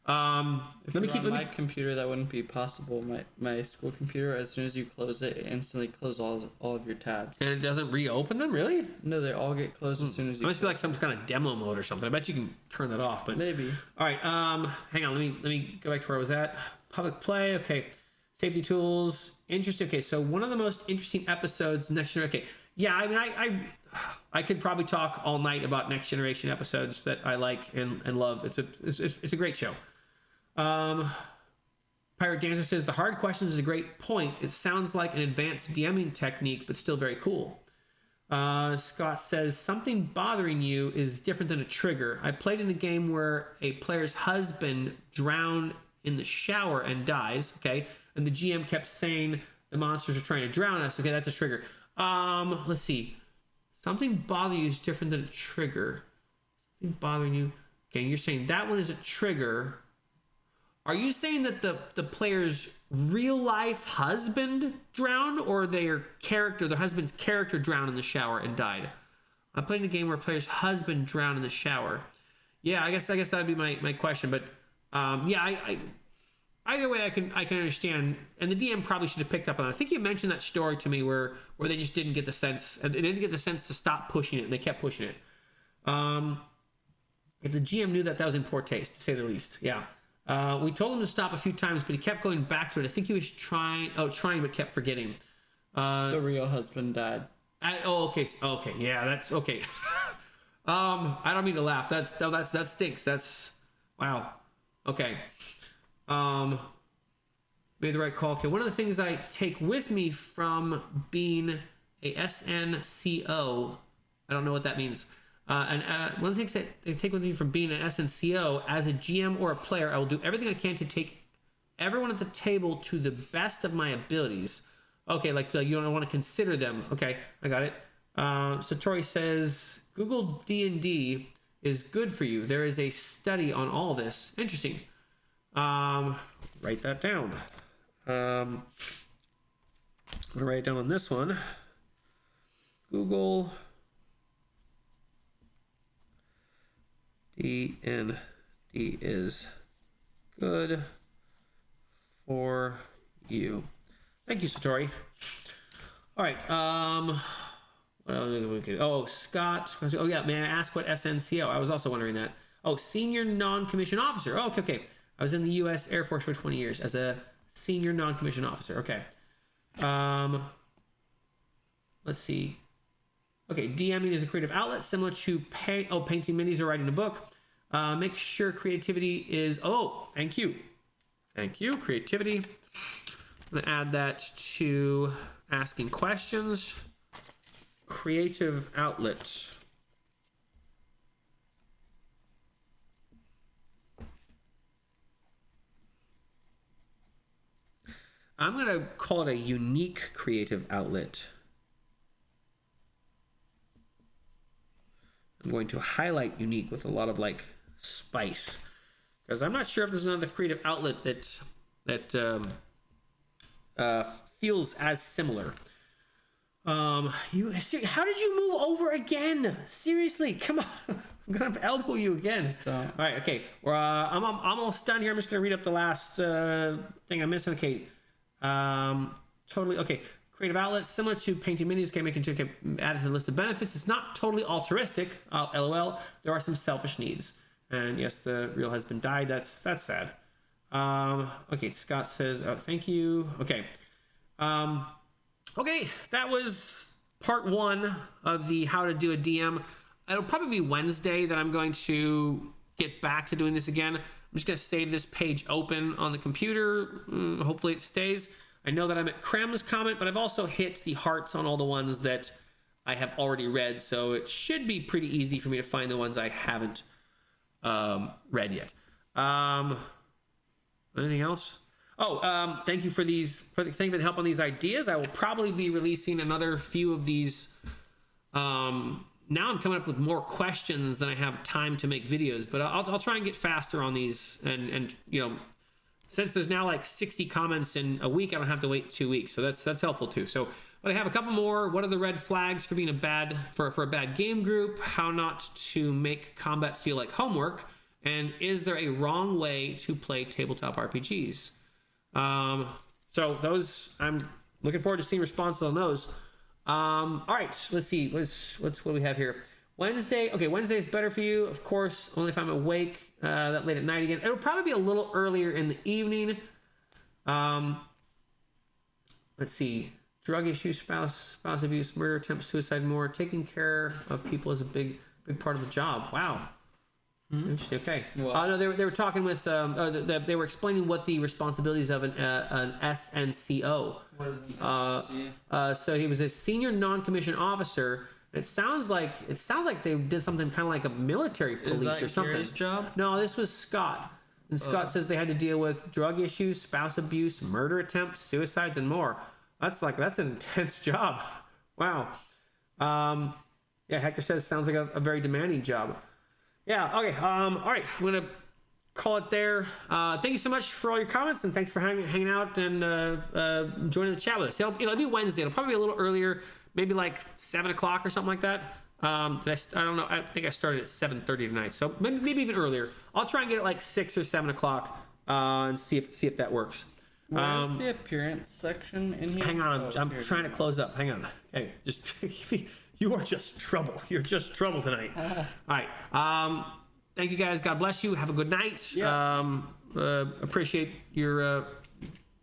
Let me keep my computer. That wouldn't be possible. My school computer, as soon as you close it, it instantly closes all of your tabs. And it doesn't reopen them, really? No, they all get closed as soon as you. It must be like some kind of demo mode or something. I bet you can turn that off, but maybe. All right. Hang on. Let me go back to where I was at. Public play. Okay. Safety tools. Interesting. Okay. So one of the most interesting episodes next year. Okay. Yeah. I mean, I could probably talk all night about Next Generation episodes that I like and love. It's a great show. Pirate Dancer says the hard questions is a great point. It sounds like an advanced DMing technique, but still very cool. Scott says something bothering you is different than a trigger. I played in a game where a player's husband drowned in the shower and dies. Okay, and the GM kept saying the monsters are trying to drown us. Okay, that's a trigger. Let's see. Something bothering you is different than a trigger. Something bothering you. Okay, you're saying that one is a trigger. Are you saying that the player's real life husband drowned, or their husband's character drowned in the shower and died? I'm playing a game where a player's husband drowned in the shower. Yeah, I guess that'd be my question. But yeah, I either way I can understand, and the DM probably should have picked up on it. I think you mentioned that story to me where they just didn't get the sense, and they didn't get the sense to stop pushing it, and they kept pushing it. If the GM knew that was in poor taste, to say the least. Yeah. We told him to stop a few times, but he kept going back to it. I think he was trying, but kept forgetting. The real husband died. Okay. Yeah, that's okay. I don't mean to laugh. That stinks. That's wow. Okay. Made the right call. Okay. One of the things I take with me from being a SNCO, I don't know what that means. And one of the things that they take with me from being an SNCO, as a GM or a player, I will do everything I can to take everyone at the table to the best of my abilities. Okay, like you don't want to consider them. Okay, I got it. Satori says, Google D&D is good for you. There is a study on all this. Interesting. Write that down. I'm going to write it down on this one. Google D&D is good for you. Thank you, Satori. All right. What else? Oh, Scott. Oh, yeah. May I ask what SNCO? I was also wondering that. Oh, senior non-commissioned officer. Oh, okay. I was in the U.S. Air Force for 20 years as a senior non-commissioned officer. Okay. Let's see. Okay, DMing is a creative outlet similar to painting minis or writing a book. Make sure creativity is... Oh, thank you. Thank you, creativity. I'm going to add that to asking questions. Creative outlet. I'm going to call it a unique creative outlet. I'm going to highlight unique with a lot of like spice, because I'm not sure if there's another creative outlet that feels as similar. How did you move over again? Seriously, come on. I'm gonna elbow you again. All right, okay. I'm almost done here. I'm just gonna read up the last thing I'm missing. Okay, totally okay. Creative outlet similar to painting minis. Okay, added to the list of benefits. It's not totally altruistic. LOL. There are some selfish needs. And yes, the real husband died. That's sad. Okay, Scott says, oh, thank you. Okay. Okay, that was part 1 of the how to do a DM. It'll probably be Wednesday that I'm going to get back to doing this again. I'm just going to save this page open on the computer. Hopefully it stays. I know that I'm at Kram's comment, but I've also hit the hearts on all the ones that I have already read, so it should be pretty easy for me to find the ones I haven't read yet. Anything else? Oh, thank you for these. Thank you for the help on these ideas. I will probably be releasing another few of these. Now I'm coming up with more questions than I have time to make videos, but I'll try and get faster on these. And you know, since there's now like 60 comments in a week, I don't have to wait 2 weeks, so that's helpful too. So, but I have a couple more. What are the red flags for being a bad game group? How not to make combat feel like homework? And is there a wrong way to play tabletop RPGs? So those, I'm looking forward to seeing responses on those. All right, let's see. What do we have here? Wednesday. Okay, Wednesday is better for you, of course, only if I'm awake that late at night again. It'll probably be a little earlier in the evening. Let's see. Drug issues, spouse abuse, murder, attempt, suicide, more. Taking care of people is a big part of the job. Wow. Interesting. Okay. Well, no, they were talking with. They were explaining what the responsibilities of an SNCO. What is an SC? So he was a senior non-commissioned officer. It sounds like they did something kind of like a military police or something. Gary's job? No, this was Scott. And Scott says they had to deal with drug issues, spouse abuse, murder attempts, suicides, and more. That's an intense job. Wow. Yeah, Hector says sounds like a very demanding job. Yeah, okay. All right, I'm going to call it there. Thank you so much for all your comments, and thanks for hanging out and joining the chat with us. It'll be Wednesday. It'll probably be a little earlier, maybe like 7 o'clock or something like that. I don't know. I think I started at 7:30 tonight, so maybe even earlier. I'll try and get it like 6 or 7 o'clock and see if that works. Where's the appearance section in here? Hang on, I'm trying to close up. Hang on. Hey, just... You are just trouble. You're just trouble tonight. All right. Thank you guys. God bless you. Have a good night. Yeah. Appreciate your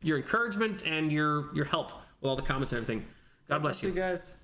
encouragement and your help with all the comments and everything. God bless you guys.